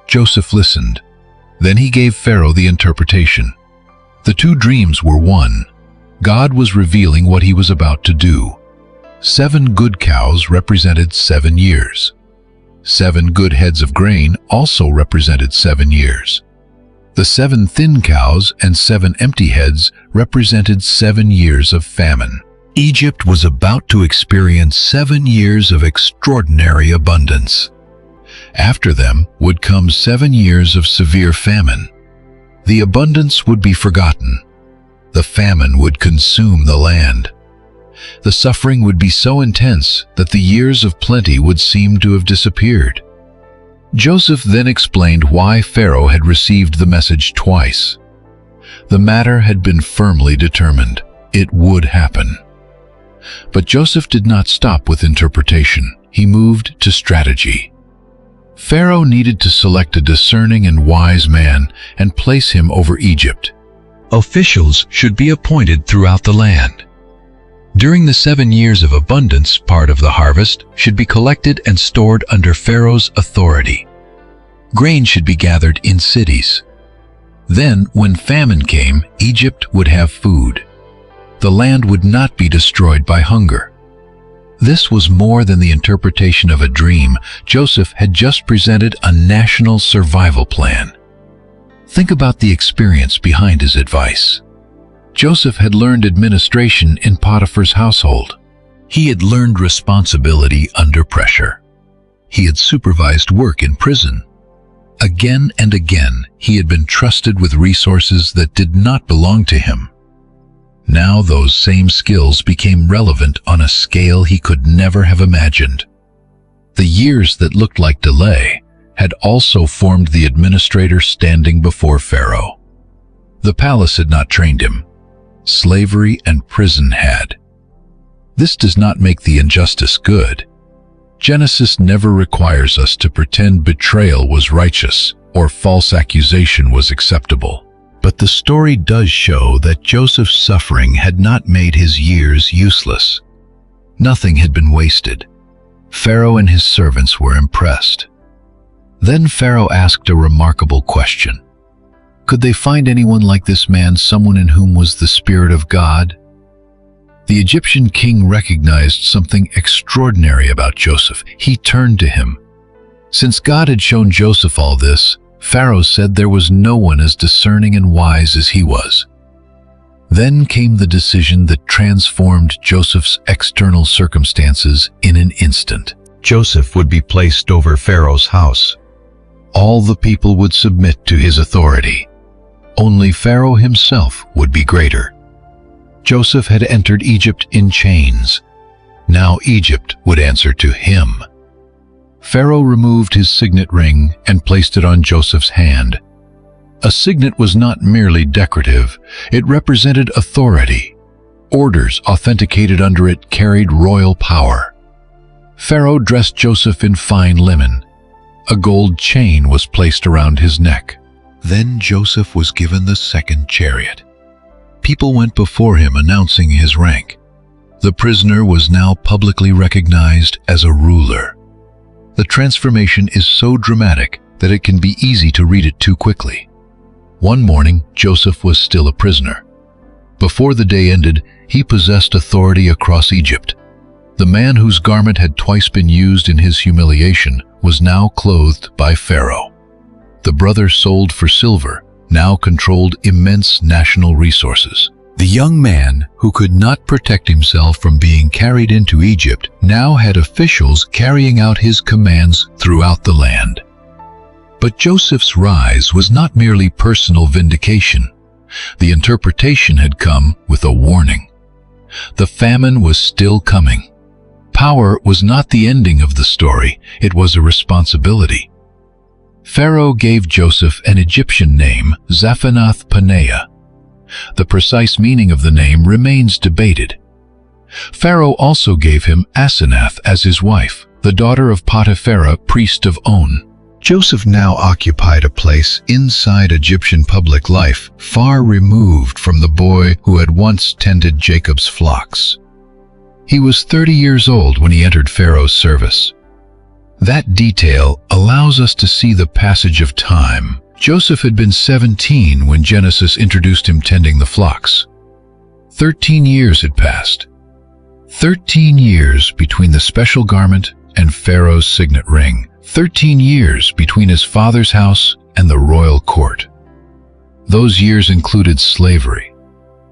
Joseph listened. Then he gave Pharaoh the interpretation. The 2 dreams were one. God was revealing what he was about to do. 7 good cows represented 7 years. 7 good heads of grain also represented 7 years. The 7 thin cows and 7 empty heads represented 7 years of famine. Egypt was about to experience 7 years of extraordinary abundance. After them would come 7 years of severe famine. The abundance would be forgotten. The famine would consume the land. The suffering would be so intense that the years of plenty would seem to have disappeared. Joseph then explained why Pharaoh had received the message twice. The matter had been firmly determined. It would happen. But Joseph did not stop with interpretation. He moved to strategy. Pharaoh needed to select a discerning and wise man and place him over Egypt. Officials should be appointed throughout the land. During the 7 years of abundance, part of the harvest should be collected and stored under Pharaoh's authority. Grain should be gathered in cities. Then, when famine came, Egypt would have food. The land would not be destroyed by hunger. This was more than the interpretation of a dream. Joseph had just presented a national survival plan. Think about the experience behind his advice. Joseph had learned administration in Potiphar's household. He had learned responsibility under pressure. He had supervised work in prison. Again and again, he had been trusted with resources that did not belong to him. Now those same skills became relevant on a scale he could never have imagined. The years that looked like delay had also formed the administrator standing before Pharaoh. The palace had not trained him. Slavery and prison had. This does not make the injustice good. Genesis never requires us to pretend betrayal was righteous or false accusation was acceptable. But the story does show that Joseph's suffering had not made his years useless. Nothing had been wasted. Pharaoh and his servants were impressed. Then Pharaoh asked a remarkable question. Could they find anyone like this man, someone in whom was the Spirit of God? The Egyptian king recognized something extraordinary about Joseph. He turned to him. Since God had shown Joseph all this, Pharaoh said there was no one as discerning and wise as he was. Then came the decision that transformed Joseph's external circumstances in an instant. Joseph would be placed over Pharaoh's house. All the people would submit to his authority. Only Pharaoh himself would be greater. Joseph had entered Egypt in chains. Now Egypt would answer to him. Pharaoh removed his signet ring and placed it on Joseph's hand. A signet was not merely decorative, it represented authority. Orders authenticated under it carried royal power. Pharaoh dressed Joseph in fine linen. A gold chain was placed around his neck. Then Joseph was given the second chariot. People went before him announcing his rank. The prisoner was now publicly recognized as a ruler. The transformation is so dramatic that it can be easy to read it too quickly. One morning, Joseph was still a prisoner. Before the day ended, he possessed authority across Egypt. The man whose garment had twice been used in his humiliation was now clothed by Pharaoh. The brother sold for silver now controlled immense national resources. The young man, who could not protect himself from being carried into Egypt, now had officials carrying out his commands throughout the land. But Joseph's rise was not merely personal vindication. The interpretation had come with a warning. The famine was still coming. Power was not the ending of the story, it was a responsibility. Pharaoh gave Joseph an Egyptian name, Zaphanath-Paneah. The precise meaning of the name remains debated. Pharaoh also gave him Asenath as his wife, the daughter of Potiphar, priest of On. Joseph now occupied a place inside Egyptian public life, far removed from the boy who had once tended Jacob's flocks. He was 30 years old when he entered Pharaoh's service. That detail allows us to see the passage of time. Joseph had been 17 when Genesis introduced him tending the flocks. 13 years had passed. 13 years between the special garment and Pharaoh's signet ring. 13 years between his father's house and the royal court. Those years included slavery,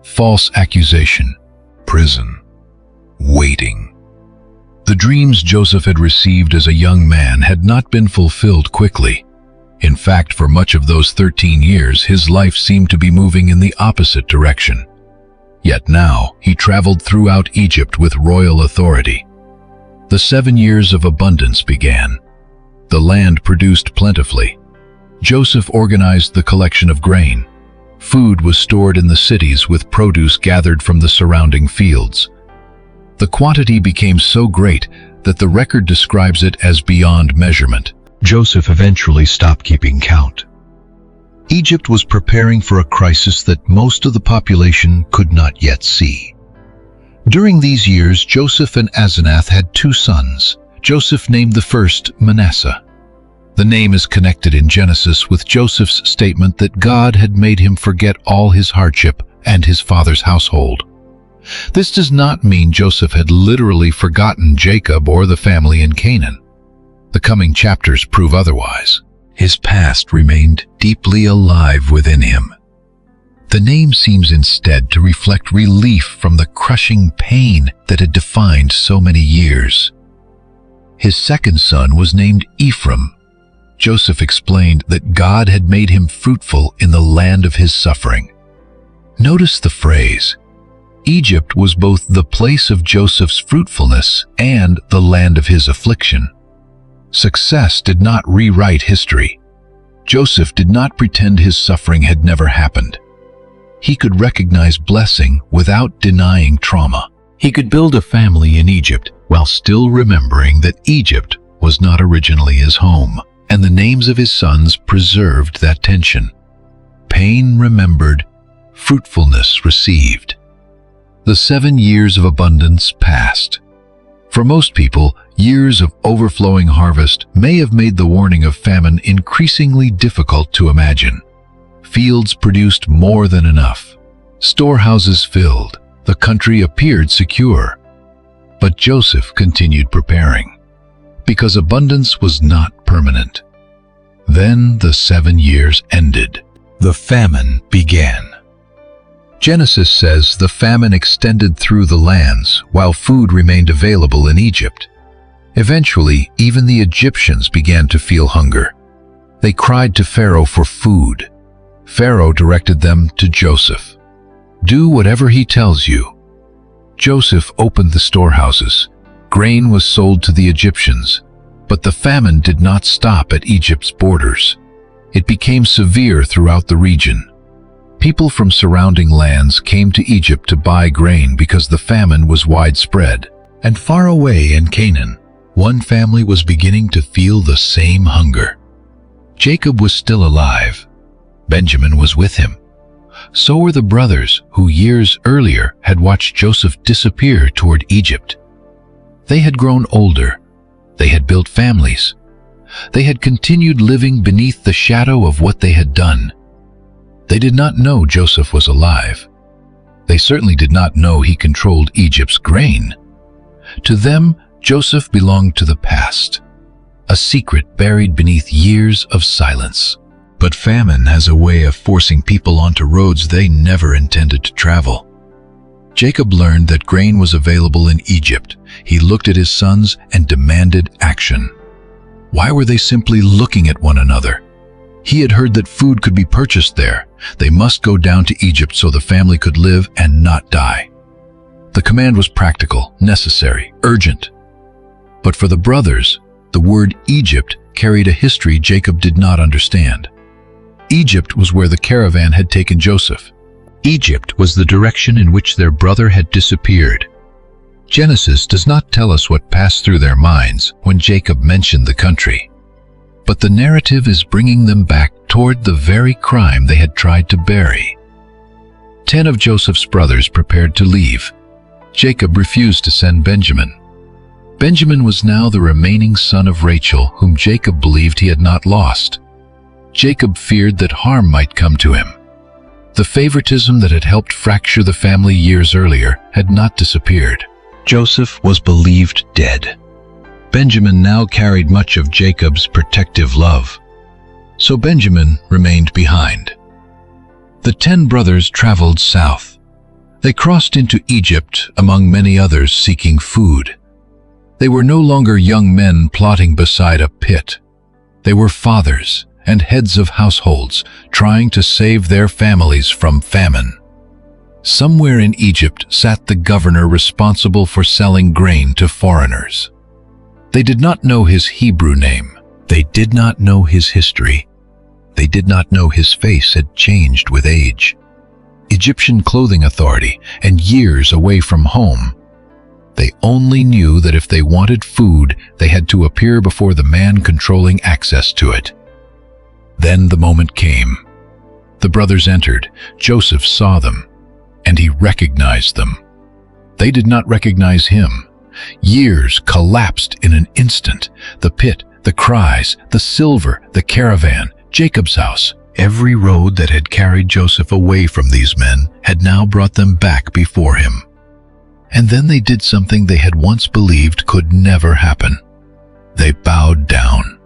false accusation, prison, waiting. The dreams Joseph had received as a young man had not been fulfilled quickly. In fact, for much of those 13 years, his life seemed to be moving in the opposite direction. Yet now, he traveled throughout Egypt with royal authority. The 7 years of abundance began. The land produced plentifully. Joseph organized the collection of grain. Food was stored in the cities with produce gathered from the surrounding fields. The quantity became so great that the record describes it as beyond measurement. Joseph eventually stopped keeping count. Egypt was preparing for a crisis that most of the population could not yet see. During these years, Joseph and Asenath had 2 sons. Joseph named the first Manasseh. The name is connected in Genesis with Joseph's statement that God had made him forget all his hardship and his father's household. This does not mean Joseph had literally forgotten Jacob or the family in Canaan. The coming chapters prove otherwise. His past remained deeply alive within him. The name seems instead to reflect relief from the crushing pain that had defined so many years. His second son was named Ephraim. Joseph explained that God had made him fruitful in the land of his suffering. Notice the phrase, Egypt was both the place of Joseph's fruitfulness and the land of his affliction. Success did not rewrite history. Joseph did not pretend his suffering had never happened. He could recognize blessing without denying trauma. He could build a family in Egypt while still remembering that Egypt was not originally his home, and the names of his sons preserved that tension. Pain remembered, fruitfulness received. The 7 years of abundance passed. For most people, years of overflowing harvest may have made the warning of famine increasingly difficult to imagine. Fields produced more than enough. Storehouses filled. The country appeared secure. But Joseph continued preparing, because abundance was not permanent. Then the 7 years ended. The famine began. Genesis says the famine extended through the lands while food remained available in Egypt. Eventually, even the Egyptians began to feel hunger. They cried to Pharaoh for food. Pharaoh directed them to Joseph. Do whatever he tells you. Joseph opened the storehouses. Grain was sold to the Egyptians, but the famine did not stop at Egypt's borders. It became severe throughout the region. People from surrounding lands came to Egypt to buy grain because the famine was widespread. And far away in Canaan, one family was beginning to feel the same hunger. Jacob was still alive. Benjamin was with him. So were the brothers who years earlier had watched Joseph disappear toward Egypt. They had grown older. They had built families. They had continued living beneath the shadow of what they had done. They did not know Joseph was alive. They certainly did not know he controlled Egypt's grain. To them, Joseph belonged to the past, a secret buried beneath years of silence. But famine has a way of forcing people onto roads they never intended to travel. Jacob learned that grain was available in Egypt. He looked at his sons and demanded action. Why were they simply looking at one another? He had heard that food could be purchased there. They must go down to Egypt so the family could live and not die. The command was practical, necessary, urgent. But for the brothers, the word Egypt carried a history Jacob did not understand. Egypt was where the caravan had taken Joseph. Egypt was the direction in which their brother had disappeared. Genesis does not tell us what passed through their minds when Jacob mentioned the country. But the narrative is bringing them back toward the very crime they had tried to bury. 10 of Joseph's brothers prepared to leave. Jacob refused to send Benjamin. Benjamin was now the remaining son of Rachel, whom Jacob believed he had not lost. Jacob feared that harm might come to him. The favoritism that had helped fracture the family years earlier had not disappeared. Joseph was believed dead. Benjamin now carried much of Jacob's protective love. So Benjamin remained behind. The 10 brothers traveled south. They crossed into Egypt among many others seeking food. They were no longer young men plotting beside a pit. They were fathers and heads of households trying to save their families from famine. Somewhere in Egypt sat the governor responsible for selling grain to foreigners. They did not know his Hebrew name. They did not know his history. They did not know his face had changed with age. Egyptian clothing authority and years away from home. They only knew that if they wanted food, they had to appear before the man controlling access to it. Then the moment came. The brothers entered. Joseph saw them, and he recognized them. They did not recognize him. Years collapsed in an instant. The pit, the cries, the silver, the caravan, Jacob's house. Every road that had carried Joseph away from these men had now brought them back before him. And then they did something they had once believed could never happen. They bowed down.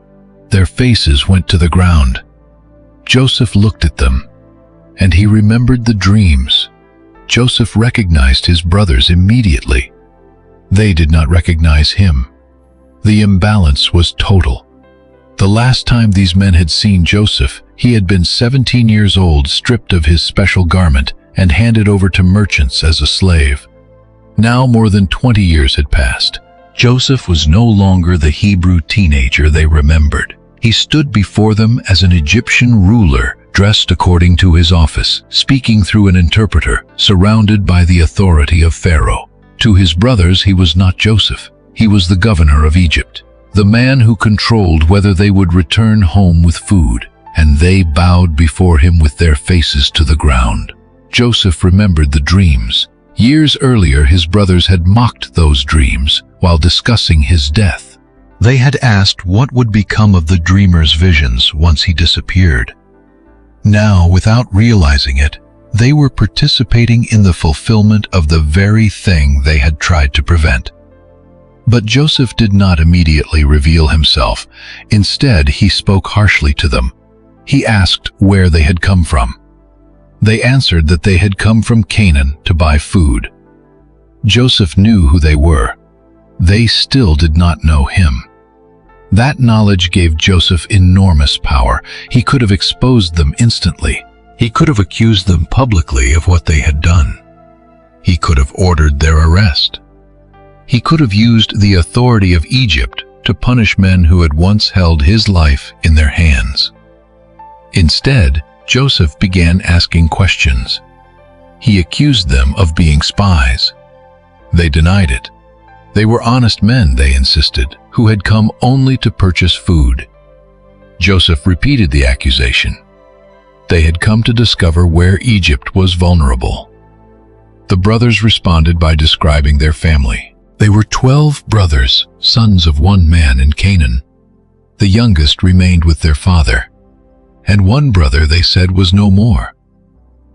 Their faces went to the ground. Joseph looked at them, and he remembered the dreams. Joseph recognized his brothers immediately. They did not recognize him. The imbalance was total. The last time these men had seen Joseph, he had been 17 years old, stripped of his special garment, and handed over to merchants as a slave. Now more than 20 years had passed. Joseph was no longer the Hebrew teenager they remembered. He stood before them as an Egyptian ruler, dressed according to his office, speaking through an interpreter, surrounded by the authority of Pharaoh. To his brothers, he was not Joseph. He was the governor of Egypt, the man who controlled whether they would return home with food, and they bowed before him with their faces to the ground. Joseph remembered the dreams. Years earlier, his brothers had mocked those dreams while discussing his death. They had asked what would become of the dreamer's visions once he disappeared. Now, without realizing it, they were participating in the fulfillment of the very thing they had tried to prevent. But Joseph did not immediately reveal himself. Instead, he spoke harshly to them. He asked where they had come from. They answered that they had come from Canaan to buy food. Joseph knew who they were. They still did not know him. That knowledge gave Joseph enormous power. He could have exposed them instantly. He could have accused them publicly of what they had done. He could have ordered their arrest. He could have used the authority of Egypt to punish men who had once held his life in their hands. Instead, Joseph began asking questions. He accused them of being spies. They denied it. They were honest men, they insisted, who had come only to purchase food. Joseph repeated the accusation. They had come to discover where Egypt was vulnerable. The brothers responded by describing their family. They were 12 brothers, sons of one man in Canaan. The youngest remained with their father, and one brother, they said, was no more.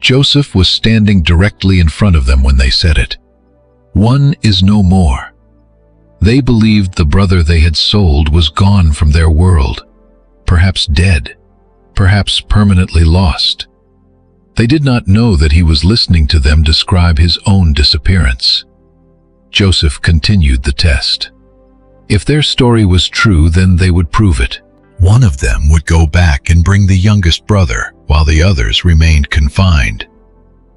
Joseph was standing directly in front of them when they said it. One is no more. They believed the brother they had sold was gone from their world, perhaps dead, perhaps permanently lost. They did not know that he was listening to them describe his own disappearance. Joseph continued the test. If their story was true, then they would prove it. One of them would go back and bring the youngest brother, while the others remained confined.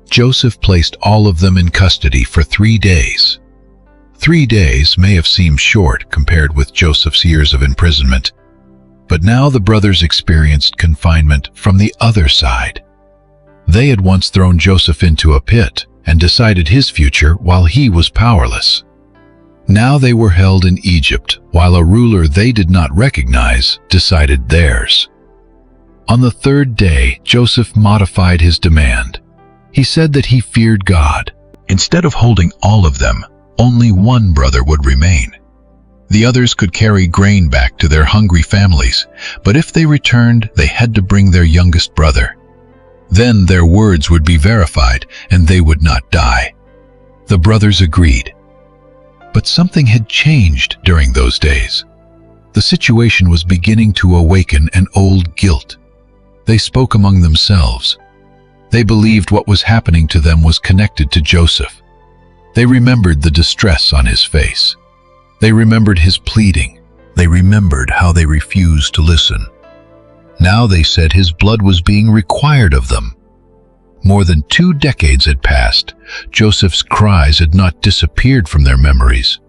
Joseph placed all of them in custody for 3 days. 3 days may have seemed short compared with Joseph's years of imprisonment, but now the brothers experienced confinement from the other side. They had once thrown Joseph into a pit and decided his future while he was powerless. Now they were held in Egypt, while a ruler they did not recognize decided theirs. On the 3rd day, Joseph modified his demand. He said that he feared God. Instead of holding all of them, only one brother would remain. The others could carry grain back to their hungry families, but if they returned, they had to bring their youngest brother. Then their words would be verified, and they would not die. The brothers agreed. But something had changed during those days. The situation was beginning to awaken an old guilt. They spoke among themselves. They believed what was happening to them was connected to Joseph. They remembered the distress on his face. They remembered his pleading. They remembered how they refused to listen. Now they said his blood was being required of them. More than 2 decades had passed. Joseph's cries had not disappeared from their memories.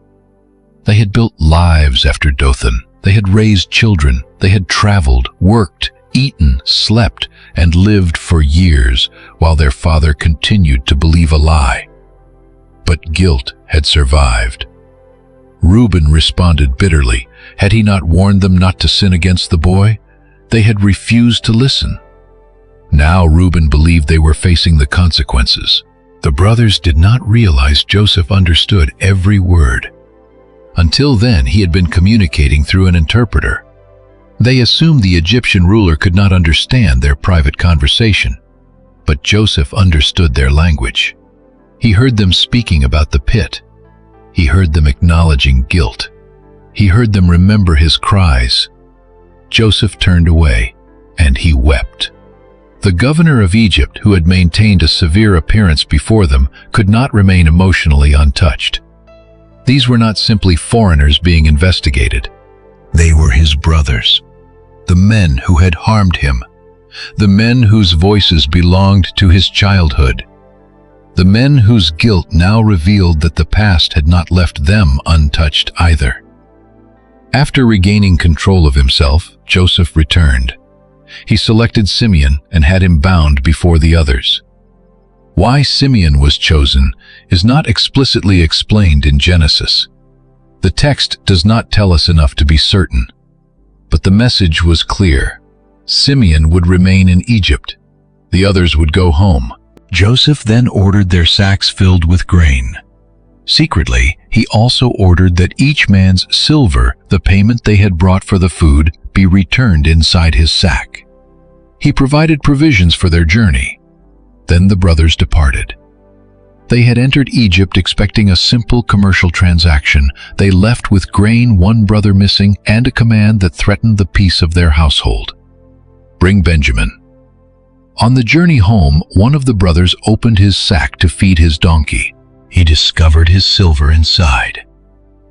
They had built lives after Dothan. They had raised children. They had traveled, worked, eaten, slept, and lived for years while their father continued to believe a lie. But guilt had survived. Reuben responded bitterly. Had he not warned them not to sin against the boy? They had refused to listen. Now Reuben believed they were facing the consequences. The brothers did not realize Joseph understood every word. Until then, he had been communicating through an interpreter. They assumed the Egyptian ruler could not understand their private conversation, but Joseph understood their language. He heard them speaking about the pit. He heard them acknowledging guilt. He heard them remember his cries. Joseph turned away, and he wept. The governor of Egypt, who had maintained a severe appearance before them, could not remain emotionally untouched. These were not simply foreigners being investigated. They were his brothers, the men who had harmed him, the men whose voices belonged to his childhood, the men whose guilt now revealed that the past had not left them untouched either. After regaining control of himself, Joseph returned. He selected Simeon and had him bound before the others. Why Simeon was chosen is not explicitly explained in Genesis. The text does not tell us enough to be certain, but the message was clear. Simeon would remain in Egypt. The others would go home. Joseph then ordered their sacks filled with grain. Secretly, he also ordered that each man's silver, the payment they had brought for the food, be returned inside his sack. He provided provisions for their journey. Then the brothers departed. They had entered Egypt expecting a simple commercial transaction. They left with grain, one brother missing, and a command that threatened the peace of their household. Bring Benjamin. On the journey home, one of the brothers opened his sack to feed his donkey. He discovered his silver inside.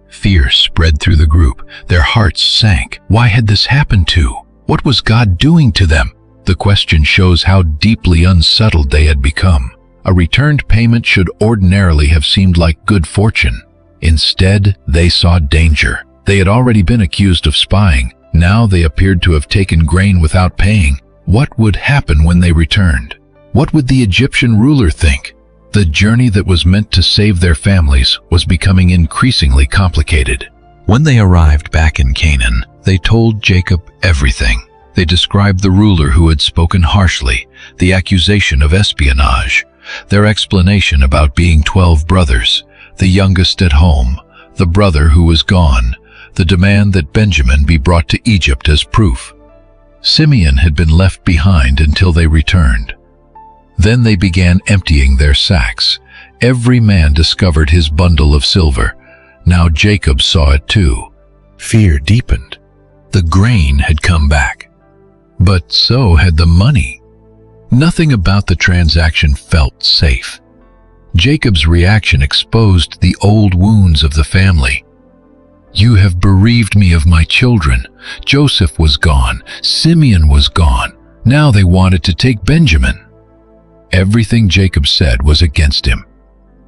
Fear spread through the group. Their hearts sank. Why had this happened to? What was God doing to them? The question shows how deeply unsettled they had become. A returned payment should ordinarily have seemed like good fortune. Instead, they saw danger. They had already been accused of spying. Now they appeared to have taken grain without paying. What would happen when they returned? What would the Egyptian ruler think? The journey that was meant to save their families was becoming increasingly complicated. When they arrived back in Canaan, they told Jacob everything. They described the ruler who had spoken harshly, the accusation of espionage, their explanation about being 12 brothers, the youngest at home, the brother who was gone, the demand that Benjamin be brought to Egypt as proof. Simeon had been left behind until they returned. Then they began emptying their sacks. Every man discovered his bundle of silver. Now Jacob saw it too. Fear deepened. The grain had come back. But so had the money. Nothing about the transaction felt safe. Jacob's reaction exposed the old wounds of the family. You have bereaved me of my children. Joseph was gone. Simeon was gone. Now they wanted to take Benjamin. Everything Jacob said was against him.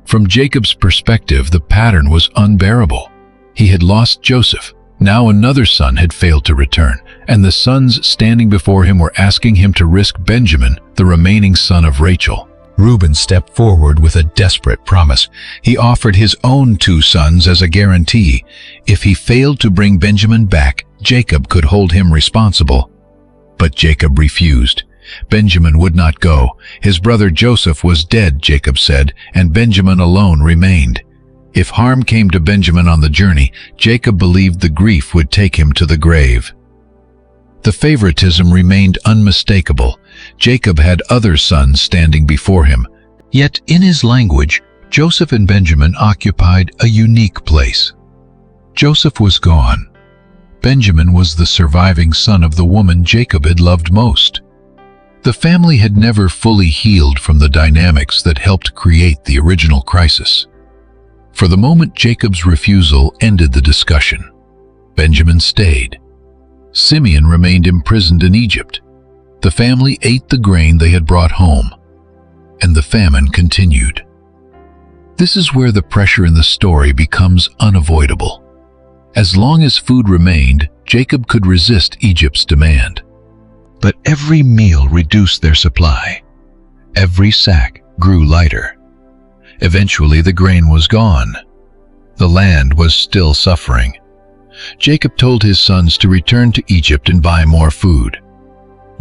From Jacob's perspective, the pattern was unbearable. He had lost Joseph. Now another son had failed to return, and the sons standing before him were asking him to risk Benjamin, the remaining son of Rachel. Reuben stepped forward with a desperate promise. He offered his own 2 sons as a guarantee. If he failed to bring Benjamin back, Jacob could hold him responsible. But Jacob refused. Benjamin would not go. His brother Joseph was dead, Jacob said, and Benjamin alone remained. If harm came to Benjamin on the journey, Jacob believed the grief would take him to the grave. The favoritism remained unmistakable. Jacob had other sons standing before him. Yet in his language, Joseph and Benjamin occupied a unique place. Joseph was gone. Benjamin was the surviving son of the woman Jacob had loved most. The family had never fully healed from the dynamics that helped create the original crisis. For the moment, Jacob's refusal ended the discussion. Benjamin stayed. Simeon remained imprisoned in Egypt. The family ate the grain they had brought home, and the famine continued. This is where the pressure in the story becomes unavoidable. As long as food remained, Jacob could resist Egypt's demand. But every meal reduced their supply. Every sack grew lighter. Eventually, the grain was gone. The land was still suffering. Jacob told his sons to return to Egypt and buy more food.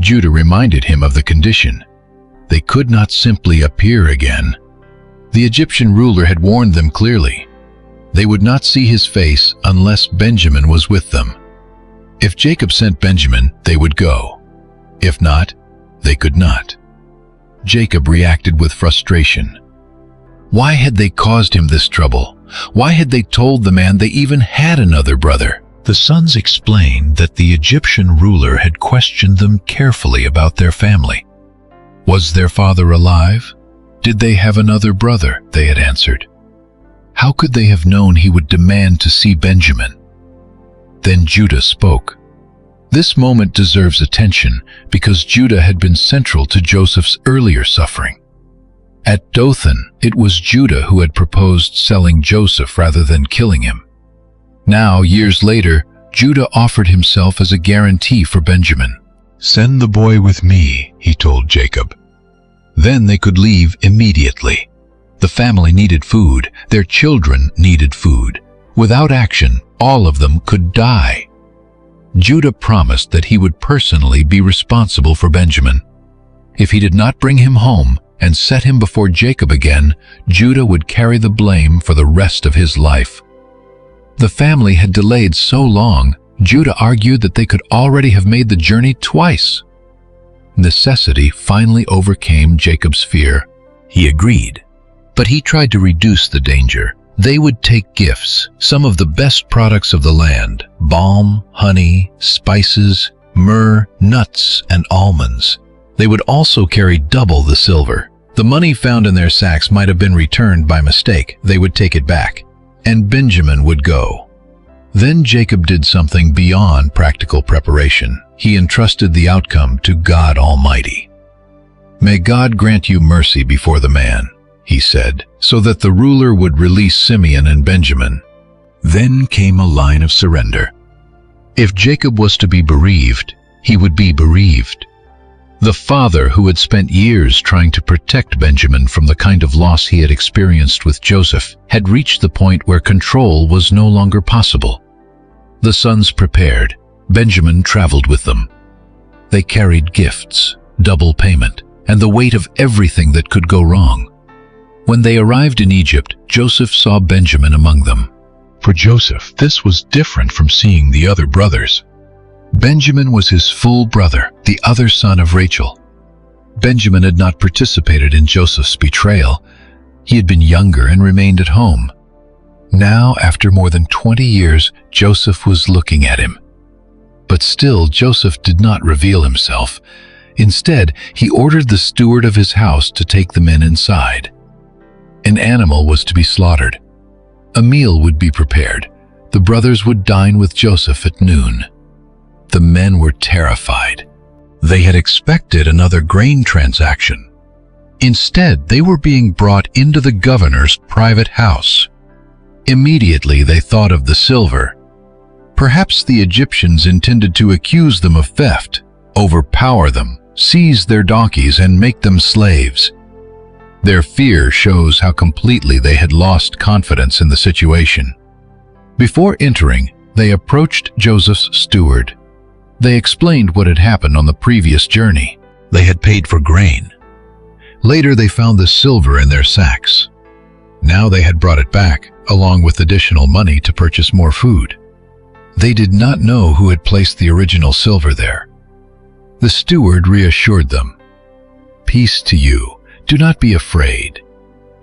Judah reminded him of the condition. They could not simply appear again. The Egyptian ruler had warned them clearly. They would not see his face unless Benjamin was with them. If Jacob sent Benjamin, they would go. If not, they could not. Jacob reacted with frustration. Why had they caused him this trouble? Why had they told the man they even had another brother? The sons explained that the Egyptian ruler had questioned them carefully about their family. Was their father alive? Did they have another brother? They had answered. How could they have known he would demand to see Benjamin? Then Judah spoke. This moment deserves attention because Judah had been central to Joseph's earlier suffering. At Dothan, it was Judah who had proposed selling Joseph rather than killing him. Now, years later, Judah offered himself as a guarantee for Benjamin. "Send the boy with me," he told Jacob. Then they could leave immediately. The family needed food. Their children needed food. Without action, all of them could die. Judah promised that he would personally be responsible for Benjamin. If he did not bring him home and set him before Jacob again, Judah would carry the blame for the rest of his life. The family had delayed so long, Judah argued that they could already have made the journey twice. Necessity finally overcame Jacob's fear. He agreed, but he tried to reduce the danger. They would take gifts, some of the best products of the land: balm, honey, spices, myrrh, nuts, and almonds. They would also carry double the silver. The money found in their sacks might have been returned by mistake. They would take it back, and Benjamin would go. Then Jacob did something beyond practical preparation. He entrusted the outcome to God Almighty. "May God grant you mercy before the man," he said, so that the ruler would release Simeon and Benjamin. Then came a line of surrender. If Jacob was to be bereaved, he would be bereaved. The father, who had spent years trying to protect Benjamin from the kind of loss he had experienced with Joseph, had reached the point where control was no longer possible. The sons prepared. Benjamin traveled with them. They carried gifts, double payment, and the weight of everything that could go wrong. When they arrived in Egypt, Joseph saw Benjamin among them. For Joseph, this was different from seeing the other brothers. Benjamin was his full brother, the other son of Rachel. Benjamin had not participated in Joseph's betrayal. He had been younger and remained at home. Now, after more than 20 years, Joseph was looking at him. But still, Joseph did not reveal himself. Instead, he ordered the steward of his house to take the men inside. An animal was to be slaughtered. A meal would be prepared. The brothers would dine with Joseph at noon. The men were terrified. They had expected another grain transaction. Instead, they were being brought into the governor's private house. Immediately, they thought of the silver. Perhaps the Egyptians intended to accuse them of theft, overpower them, seize their donkeys, and make them slaves. Their fear shows how completely they had lost confidence in the situation. Before entering, they approached Joseph's steward. They explained what had happened on the previous journey. They had paid for grain. Later, they found the silver in their sacks. Now they had brought it back, along with additional money to purchase more food. They did not know who had placed the original silver there. The steward reassured them. "Peace to you. Do not be afraid."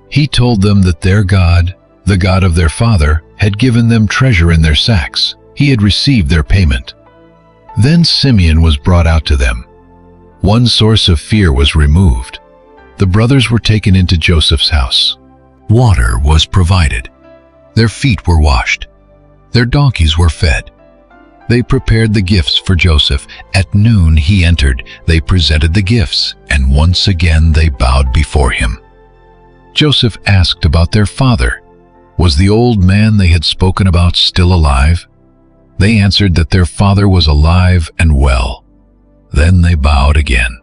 He told them that their God, the God of their father, had given them treasure in their sacks. He had received their payment. Then Simeon was brought out to them. One source of fear was removed. The brothers were taken into Joseph's house. Water was provided. Their feet were washed. Their donkeys were fed. They prepared the gifts for Joseph. At noon he entered. They presented the gifts, and once again they bowed before him. Joseph asked about their father. Was the old man they had spoken about still alive? They answered that their father was alive and well. Then they bowed again.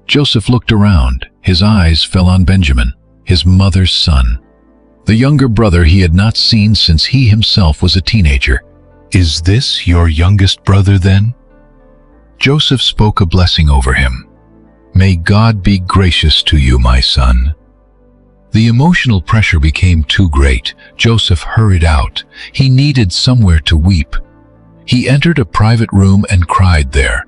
Joseph looked around. His eyes fell on Benjamin, his mother's son, the younger brother he had not seen since he himself was a teenager. "Is this your youngest brother then?" Joseph spoke a blessing over him. "May God be gracious to you, my son." The emotional pressure became too great. Joseph hurried out. He needed somewhere to weep. He entered a private room and cried there.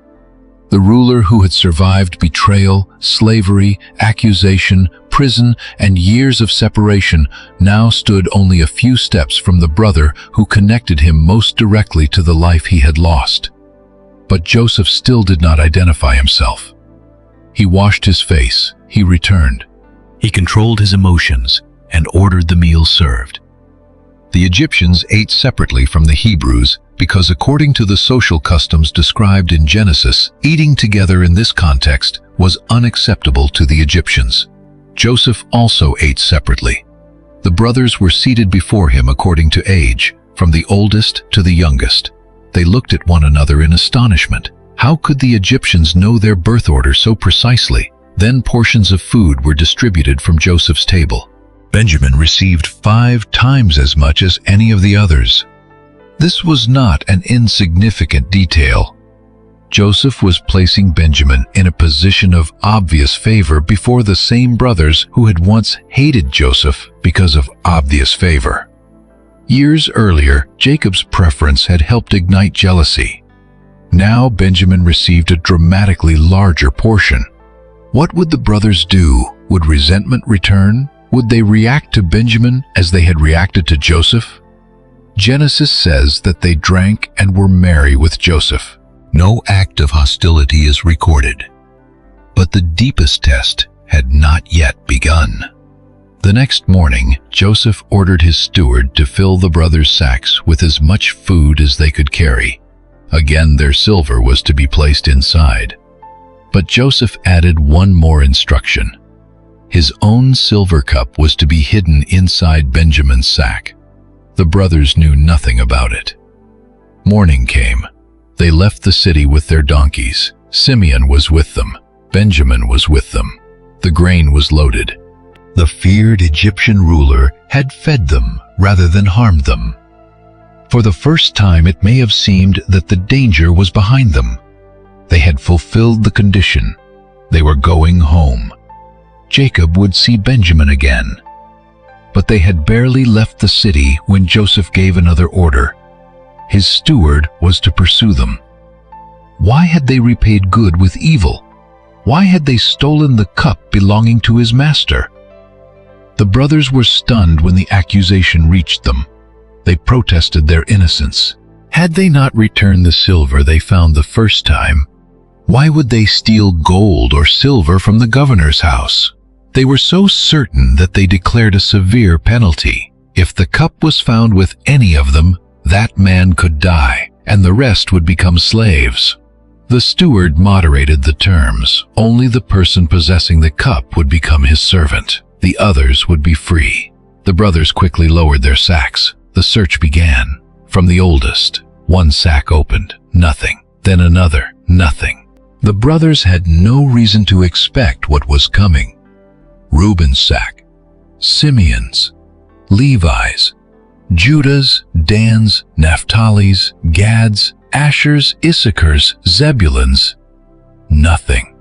The ruler who had survived betrayal, slavery, accusation, prison, and years of separation now stood only a few steps from the brother who connected him most directly to the life he had lost. But Joseph still did not identify himself. He washed his face. He returned. He controlled his emotions and ordered the meal served. The Egyptians ate separately from the Hebrews because, according to the social customs described in Genesis, eating together in this context was unacceptable to the Egyptians. Joseph also ate separately. The brothers were seated before him according to age, from the oldest to the youngest. They looked at one another in astonishment. How could the Egyptians know their birth order so precisely? Then portions of food were distributed from Joseph's table. Benjamin received 5 times as much as any of the others. This was not an insignificant detail. Joseph was placing Benjamin in a position of obvious favor before the same brothers who had once hated Joseph because of obvious favor. Years earlier, Jacob's preference had helped ignite jealousy. Now Benjamin received a dramatically larger portion. What would the brothers do? Would resentment return? Would they react to Benjamin as they had reacted to Joseph? Genesis says that they drank and were merry with Joseph. No act of hostility is recorded. But the deepest test had not yet begun. The next morning, Joseph ordered his steward to fill the brothers' sacks with as much food as they could carry. Again, their silver was to be placed inside. But Joseph added one more instruction. His own silver cup was to be hidden inside Benjamin's sack. The brothers knew nothing about it. Morning came. They left the city with their donkeys. Simeon was with them. Benjamin was with them. The grain was loaded. The feared Egyptian ruler had fed them rather than harmed them. For the first time, it may have seemed that the danger was behind them. They had fulfilled the condition. They were going home. Jacob would see Benjamin again. But they had barely left the city when Joseph gave another order. His steward was to pursue them. Why had they repaid good with evil? Why had they stolen the cup belonging to his master? The brothers were stunned when the accusation reached them. They protested their innocence. Had they not returned the silver they found the first time, why would they steal gold or silver from the governor's house? They were so certain that they declared a severe penalty. If the cup was found with any of them, that man could die, and the rest would become slaves. The steward moderated the terms. Only the person possessing the cup would become his servant. The others would be free. The brothers quickly lowered their sacks. The search began. From the oldest, one sack opened. Nothing. Then another. Nothing. The brothers had no reason to expect what was coming. Reuben's sack, Simeon's, Levi's, Judah's, Dan's, Naphtali's, Gad's, Asher's, Issachar's, Zebulun's. Nothing.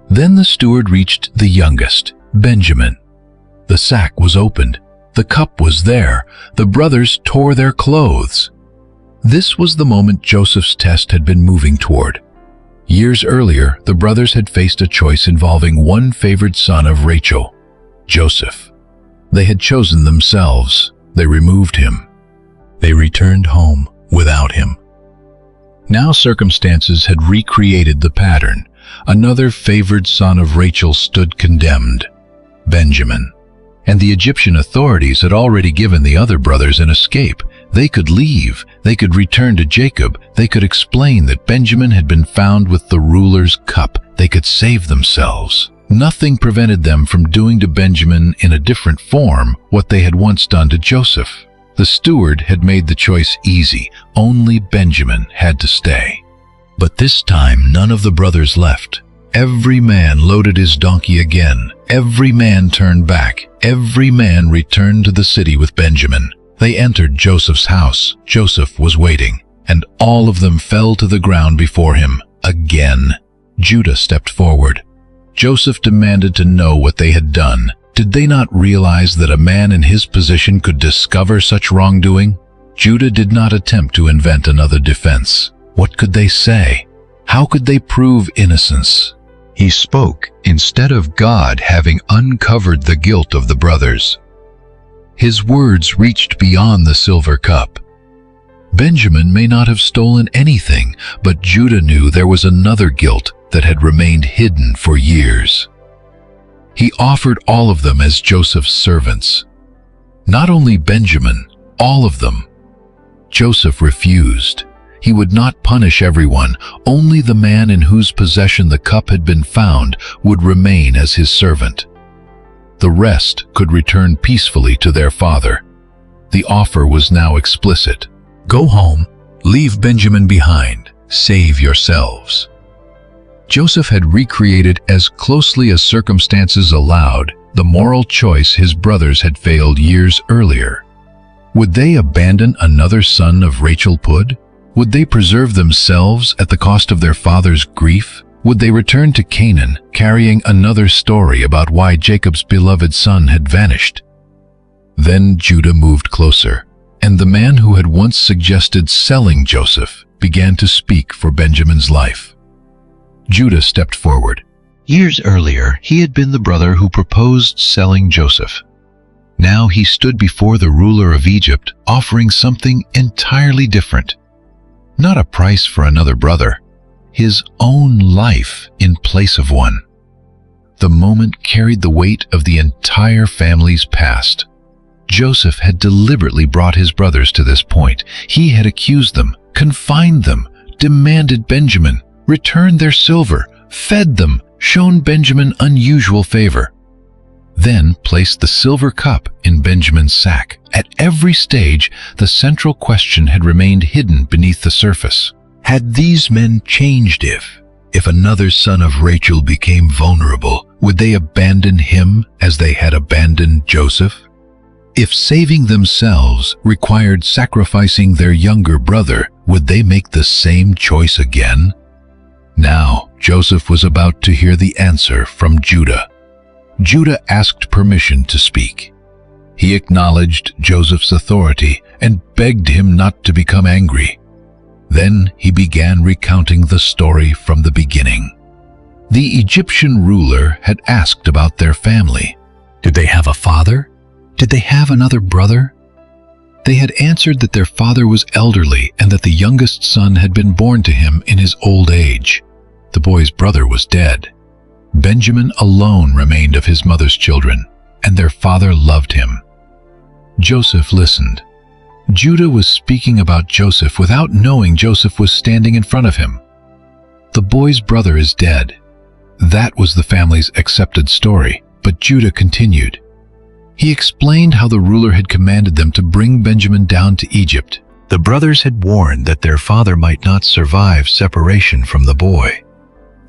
Then the steward reached the youngest, Benjamin. The sack was opened. The cup was there. The brothers tore their clothes. This was the moment Joseph's test had been moving toward. Years earlier, the brothers had faced a choice involving one favored son of Rachel, Joseph. They had chosen themselves. They removed him. They returned home without him. Now circumstances had recreated the pattern. another favored son of Rachel stood condemned, Benjamin. And the Egyptian authorities had already given the other brothers an escape. They could leave, they could return to Jacob, they could explain that Benjamin had been found with the ruler's cup, they could save themselves. Nothing prevented them from doing to Benjamin in a different form what they had once done to Joseph. The steward had made the choice easy. Only Benjamin had to stay. But this time none of the brothers left. Every man loaded his donkey again. Every man turned back. Every man returned to the city with Benjamin. They entered Joseph's house. Joseph was waiting, and all of them fell to the ground before him. Again, Judah stepped forward. Joseph demanded to know what they had done. Did they not realize that a man in his position could discover such wrongdoing? Judah did not attempt to invent another defense. What could they say? How could they prove innocence? He spoke instead of God having uncovered the guilt of the brothers. His words reached beyond the silver cup. Benjamin may not have stolen anything, but Judah knew there was another guilt that had remained hidden for years. He offered all of them as Joseph's servants. Not only Benjamin, all of them. Joseph refused. He would not punish everyone. Only the man in whose possession the cup had been found would remain as his servant. The rest could return peacefully to their father. The offer was now explicit. Go home, leave Benjamin behind, save yourselves. Joseph had recreated as closely as circumstances allowed the moral choice his brothers had failed years earlier. Would they abandon another son of Rachel Pud? Would they preserve themselves at the cost of their father's grief? Would they return to Canaan, carrying another story about why Jacob's beloved son had vanished? Then Judah moved closer, and the man who had once suggested selling Joseph began to speak for Benjamin's life. Judah stepped forward. Years earlier, he had been the brother who proposed selling Joseph. Now he stood before the ruler of Egypt, offering something entirely different. Not a price for another brother, his own life in place of one. The moment carried the weight of the entire family's past. Joseph had deliberately brought his brothers to this point. He had accused them, confined them, demanded Benjamin, returned their silver, fed them, shown Benjamin unusual favor. Then placed the silver cup in Benjamin's sack. At every stage, the central question had remained hidden beneath the surface. Had these men changed if another son of Rachel became vulnerable, would they abandon him as they had abandoned Joseph? If saving themselves required sacrificing their younger brother, would they make the same choice again? Now, Joseph was about to hear the answer from Judah. Judah asked permission to speak. He acknowledged Joseph's authority and begged him not to become angry. Then he began recounting the story from the beginning. The Egyptian ruler had asked about their family. Did they have a father? Did they have another brother? They had answered that their father was elderly and that the youngest son had been born to him in his old age. The boy's brother was dead. Benjamin alone remained of his mother's children, and their father loved him. Joseph listened. Judah was speaking about Joseph without knowing Joseph was standing in front of him. The boy's brother is dead. That was the family's accepted story, but Judah continued. He explained how the ruler had commanded them to bring Benjamin down to Egypt. The brothers had warned that their father might not survive separation from the boy.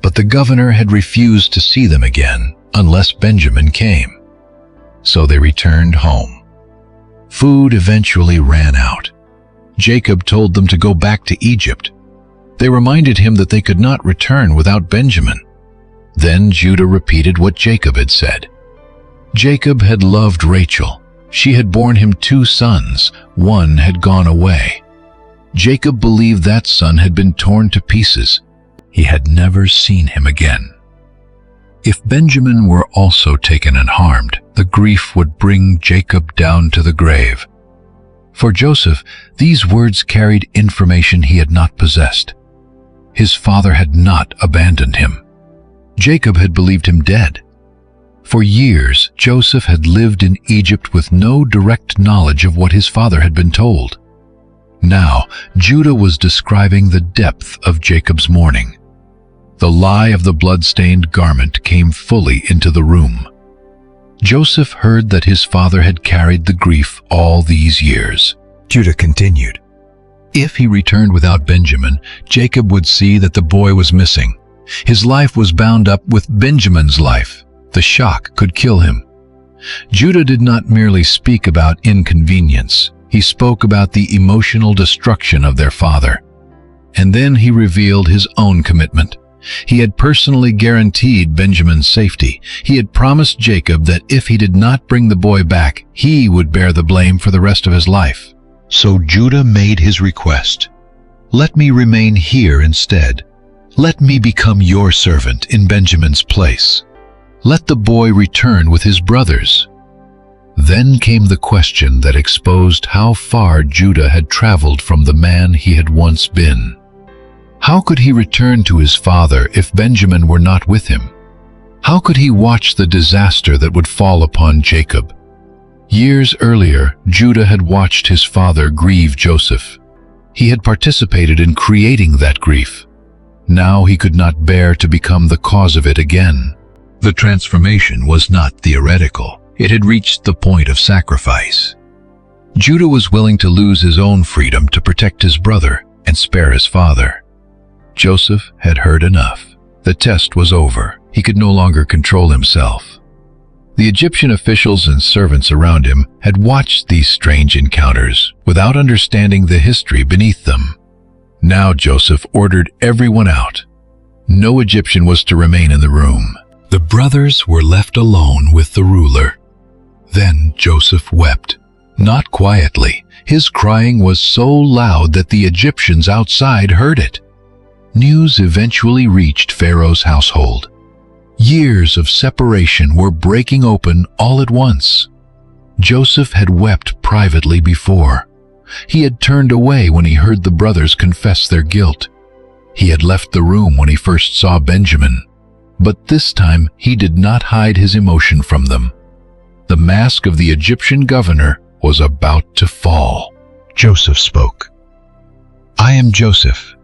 But the governor had refused to see them again unless Benjamin came. So they returned home. Food eventually ran out. Jacob told them to go back to Egypt. They reminded him that they could not return without Benjamin. Then Judah repeated what Jacob had said. Jacob had loved Rachel. She had borne him 2 sons. One had gone away. Jacob believed that son had been torn to pieces. He had never seen him again. If Benjamin were also taken and harmed, the grief would bring Jacob down to the grave. For Joseph, these words carried information he had not possessed. His father had not abandoned him. Jacob had believed him dead. For years, Joseph had lived in Egypt with no direct knowledge of what his father had been told. Now, Judah was describing the depth of Jacob's mourning. The lie of the blood-stained garment came fully into the room. Joseph heard that his father had carried the grief all these years. Judah continued. If he returned without Benjamin, Jacob would see that the boy was missing. His life was bound up with Benjamin's life. The shock could kill him. Judah did not merely speak about inconvenience. He spoke about the emotional destruction of their father. And then he revealed his own commitment. He had personally guaranteed Benjamin's safety. He had promised Jacob that if he did not bring the boy back, he would bear the blame for the rest of his life. So Judah made his request. Let me remain here instead. Let me become your servant in Benjamin's place. Let the boy return with his brothers. Then came the question that exposed how far Judah had traveled from the man he had once been. How could he return to his father if Benjamin were not with him? How could he watch the disaster that would fall upon Jacob? Years earlier, Judah had watched his father grieve Joseph. He had participated in creating that grief. Now he could not bear to become the cause of it again. The transformation was not theoretical. It had reached the point of sacrifice. Judah was willing to lose his own freedom to protect his brother and spare his father. Joseph had heard enough. The test was over. He could no longer control himself. The Egyptian officials and servants around him had watched these strange encounters without understanding the history beneath them. Now Joseph ordered everyone out. No Egyptian was to remain in the room. The brothers were left alone with the ruler. Then Joseph wept, not quietly. His crying was so loud that the Egyptians outside heard it. News eventually reached Pharaoh's household. Years of separation were breaking open all at once. Joseph had wept privately before. He had turned away when he heard the brothers confess their guilt. He had left the room when he first saw Benjamin. But this time he did not hide his emotion from them. The mask of the Egyptian governor was about to fall. Joseph spoke. I am Joseph.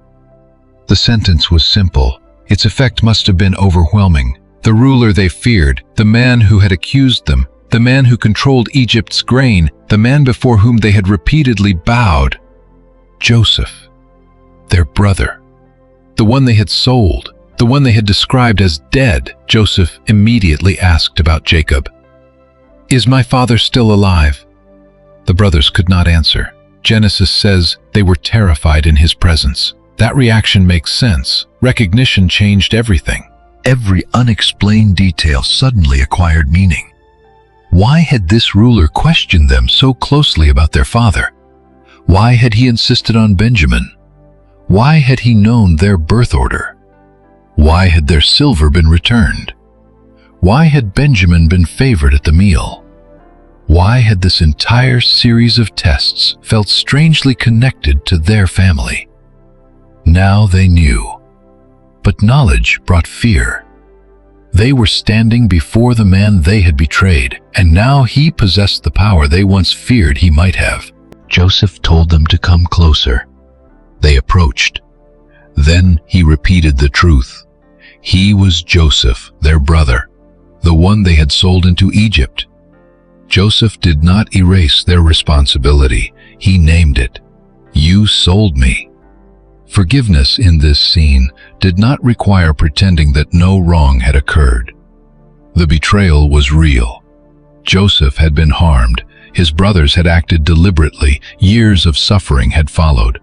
The sentence was simple. Its effect must have been overwhelming. The ruler they feared, the man who had accused them, the man who controlled Egypt's grain, the man before whom they had repeatedly bowed. Joseph, their brother, the one they had sold, the one they had described as dead. Joseph immediately asked about Jacob. Is my father still alive? The brothers could not answer. Genesis says they were terrified in his presence. That reaction makes sense. Recognition changed everything. Every unexplained detail suddenly acquired meaning. Why had this ruler questioned them so closely about their father? Why had he insisted on Benjamin? Why had he known their birth order? Why had their silver been returned? Why had Benjamin been favored at the meal? Why had this entire series of tests felt strangely connected to their family? Now they knew. But knowledge brought fear. They were standing before the man they had betrayed, and now he possessed the power they once feared he might have. Joseph told them to come closer. They approached. Then he repeated the truth. He was Joseph, their brother, the one they had sold into Egypt. Joseph did not erase their responsibility. He named it. You sold me. Forgiveness in this scene did not require pretending that no wrong had occurred. The betrayal was real. Joseph had been harmed. His brothers had acted deliberately. Years of suffering had followed.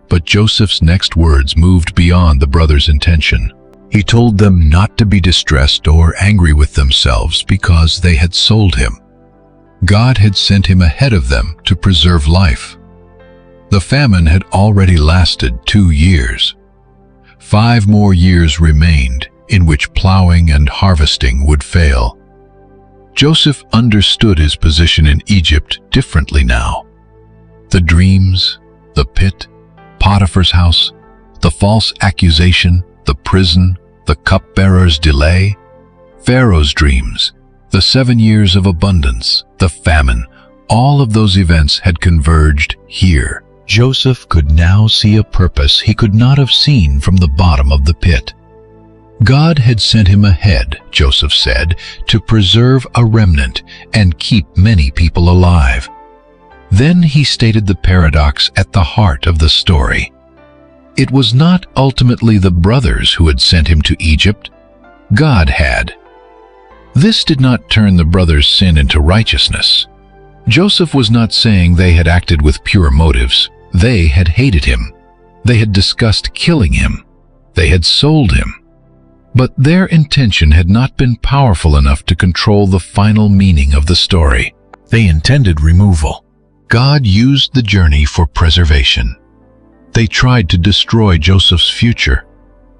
But Joseph's next words moved beyond the brothers' intention. He told them not to be distressed or angry with themselves because they had sold him. God had sent him ahead of them to preserve life. The famine had already lasted 2 years. 5 more years remained in which plowing and harvesting would fail. Joseph understood his position in Egypt differently now. The dreams, the pit, Potiphar's house, the false accusation, the prison, the cupbearer's delay, Pharaoh's dreams, the 7 years of abundance, the famine, all of those events had converged here. Joseph could now see a purpose he could not have seen from the bottom of the pit. God had sent him ahead, Joseph said, to preserve a remnant and keep many people alive. Then he stated the paradox at the heart of the story. It was not ultimately the brothers who had sent him to Egypt. God had. This did not turn the brothers' sin into righteousness. Joseph was not saying they had acted with pure motives. They had hated him. They had discussed killing him. They had sold him. But their intention had not been powerful enough to control the final meaning of the story. They intended removal. God used the journey for preservation. They tried to destroy Joseph's future.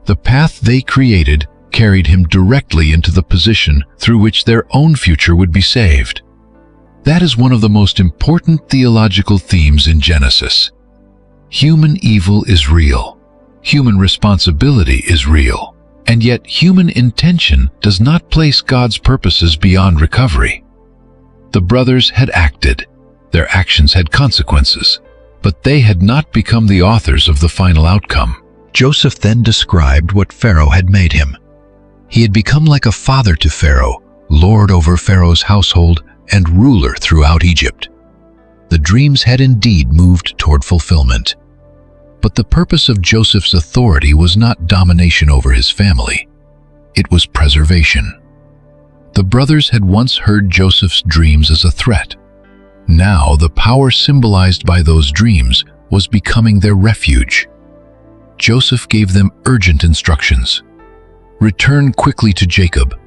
The path they created carried him directly into the position through which their own future would be saved. That is one of the most important theological themes in Genesis. Human evil is real. Human responsibility is real. And yet human intention does not place God's purposes beyond recovery. The brothers had acted. Their actions had consequences, but they had not become the authors of the final outcome. Joseph then described what Pharaoh had made him. He had become like a father to Pharaoh, lord over Pharaoh's household, and ruler throughout Egypt. The dreams had indeed moved toward fulfillment. But the purpose of Joseph's authority was not domination over his family. It was preservation. The brothers had once heard Joseph's dreams as a threat. Now the power symbolized by those dreams was becoming their refuge. Joseph gave them urgent instructions. Return quickly to Jacob.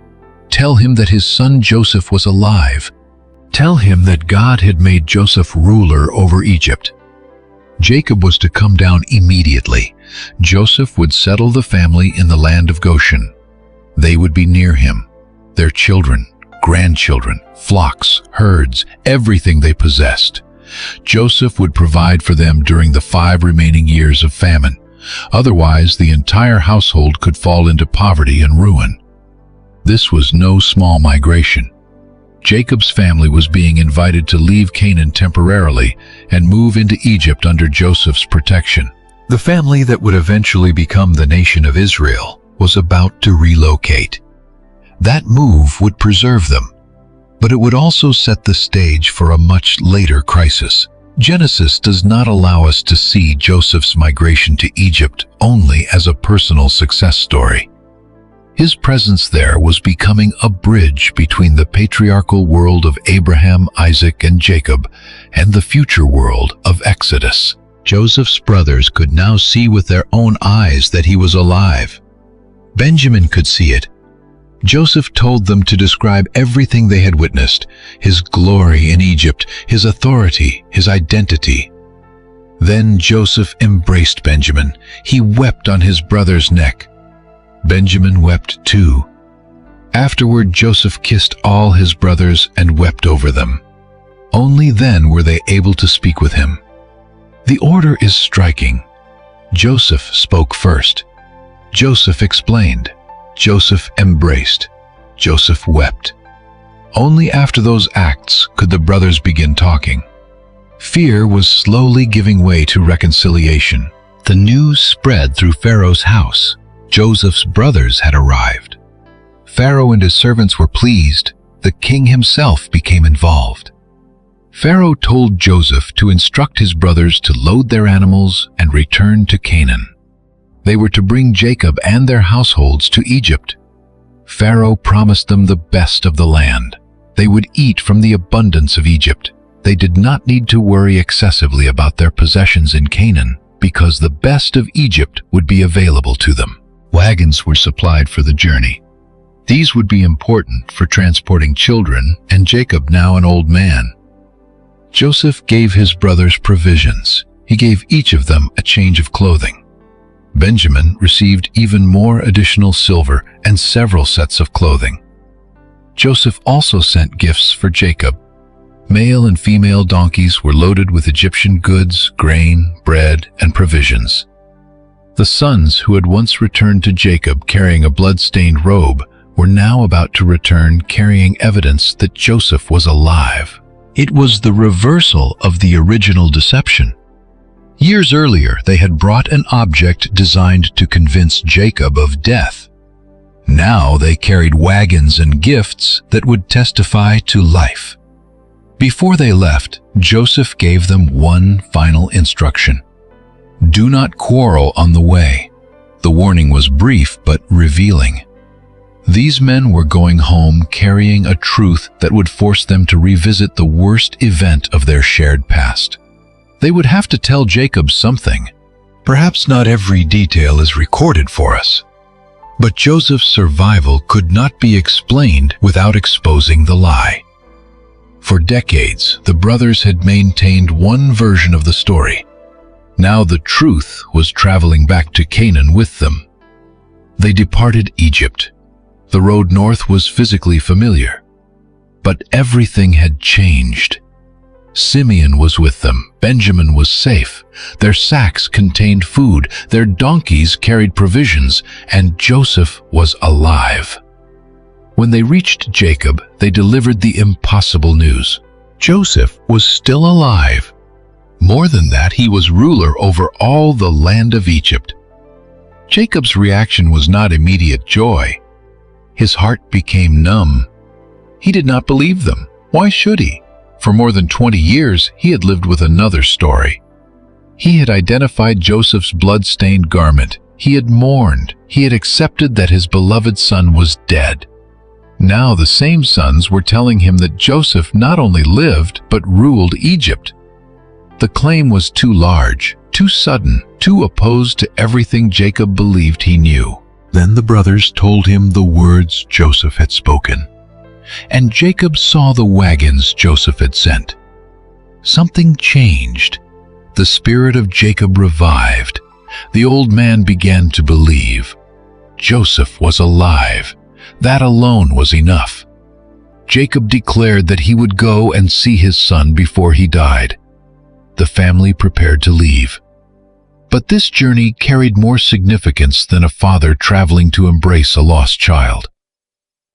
Tell him that his son Joseph was alive. Tell him that God had made Joseph ruler over Egypt. Jacob was to come down immediately. Joseph would settle the family in the land of Goshen. They would be near him, their children, grandchildren, flocks, herds, everything they possessed. Joseph would provide for them during the 5 remaining years of famine. Otherwise, the entire household could fall into poverty and ruin. This was no small migration. Jacob's family was being invited to leave Canaan temporarily and move into Egypt under Joseph's protection. The family that would eventually become the nation of Israel was about to relocate. That move would preserve them, but it would also set the stage for a much later crisis. Genesis does not allow us to see Joseph's migration to Egypt only as a personal success story. His presence there was becoming a bridge between the patriarchal world of Abraham, Isaac, and Jacob and the future world of Exodus. Joseph's brothers could now see with their own eyes that he was alive. Benjamin could see it. Joseph told them to describe everything they had witnessed, his glory in Egypt, his authority, his identity. Then Joseph embraced Benjamin. He wept on his brother's neck. Benjamin wept too. Afterward, Joseph kissed all his brothers and wept over them. Only then were they able to speak with him. The order is striking. Joseph spoke first. Joseph explained. Joseph embraced. Joseph wept. Only after those acts could the brothers begin talking. Fear was slowly giving way to reconciliation. The news spread through Pharaoh's house. Joseph's brothers had arrived. Pharaoh and his servants were pleased. The king himself became involved. Pharaoh told Joseph to instruct his brothers to load their animals and return to Canaan. They were to bring Jacob and their households to Egypt. Pharaoh promised them the best of the land. They would eat from the abundance of Egypt. They did not need to worry excessively about their possessions in Canaan because the best of Egypt would be available to them. Wagons were supplied for the journey. These would be important for transporting children and Jacob, now an old man. Joseph gave his brothers provisions. He gave each of them a change of clothing. Benjamin received even more additional silver and several sets of clothing. Joseph also sent gifts for Jacob. Male and female donkeys were loaded with Egyptian goods, grain, bread, and provisions. The sons who had once returned to Jacob carrying a blood-stained robe were now about to return carrying evidence that Joseph was alive. It was the reversal of the original deception. Years earlier, they had brought an object designed to convince Jacob of death. Now they carried wagons and gifts that would testify to life. Before they left, Joseph gave them one final instruction. Do not quarrel on the way. The warning was brief but revealing. These men were going home carrying a truth that would force them to revisit the worst event of their shared past. They would have to tell Jacob something. Perhaps not every detail is recorded for us, but Joseph's survival could not be explained without exposing the lie. For decades, the brothers had maintained one version of the story. Now the truth was traveling back to Canaan with them. They departed Egypt. The road north was physically familiar, but everything had changed. Simeon was with them, Benjamin was safe, their sacks contained food, their donkeys carried provisions, and Joseph was alive. When they reached Jacob, they delivered the impossible news. Joseph was still alive. More than that, he was ruler over all the land of Egypt. Jacob's reaction was not immediate joy. His heart became numb. He did not believe them. Why should he? For more than 20 years, he had lived with another story. He had identified Joseph's blood-stained garment. He had mourned. He had accepted that his beloved son was dead. Now the same sons were telling him that Joseph not only lived, but ruled Egypt. The claim was too large, too sudden, too opposed to everything Jacob believed he knew. Then the brothers told him the words Joseph had spoken. And Jacob saw the wagons Joseph had sent. Something changed. The spirit of Jacob revived. The old man began to believe. Joseph was alive. That alone was enough. Jacob declared that he would go and see his son before he died. The family prepared to leave. But this journey carried more significance than a father traveling to embrace a lost child.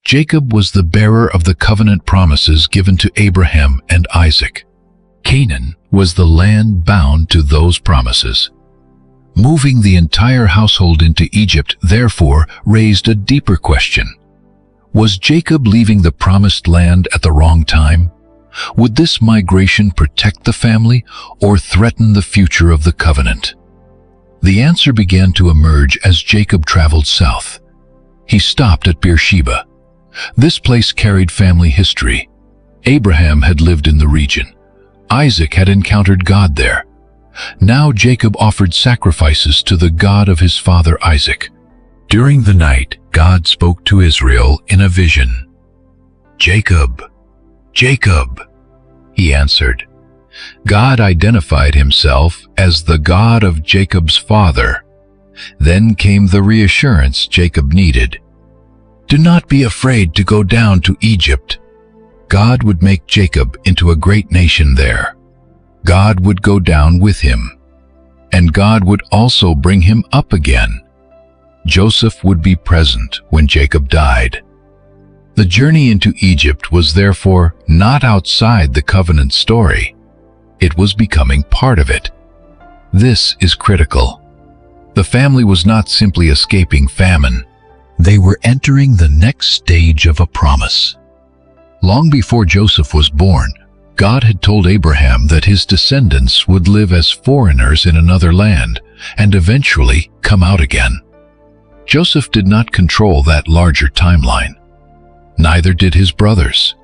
Jacob was the bearer of the covenant promises given to Abraham and Isaac. Canaan was the land bound to those promises. Moving the entire household into Egypt, therefore, raised a deeper question. Was Jacob leaving the promised land at the wrong time? Would this migration protect the family or threaten the future of the covenant? The answer began to emerge as Jacob traveled south. He stopped at Beersheba. This place carried family history. Abraham had lived in the region. Isaac had encountered God there. Now Jacob offered sacrifices to the God of his father Isaac. During the night, God spoke to Israel in a vision. "Jacob, Jacob," he answered. God identified himself as the God of Jacob's father. Then came the reassurance Jacob needed. Do not be afraid to go down to Egypt. God would make Jacob into a great nation there. God would go down with him, and God would also bring him up again. Joseph would be present when Jacob died. The journey into Egypt was therefore not outside the covenant story. It was becoming part of it. This is critical. The family was not simply escaping famine. They were entering the next stage of a promise. Long before Joseph was born, God had told Abraham that his descendants would live as foreigners in another land and eventually come out again. Joseph did not control that larger timeline. Neither did his brothers.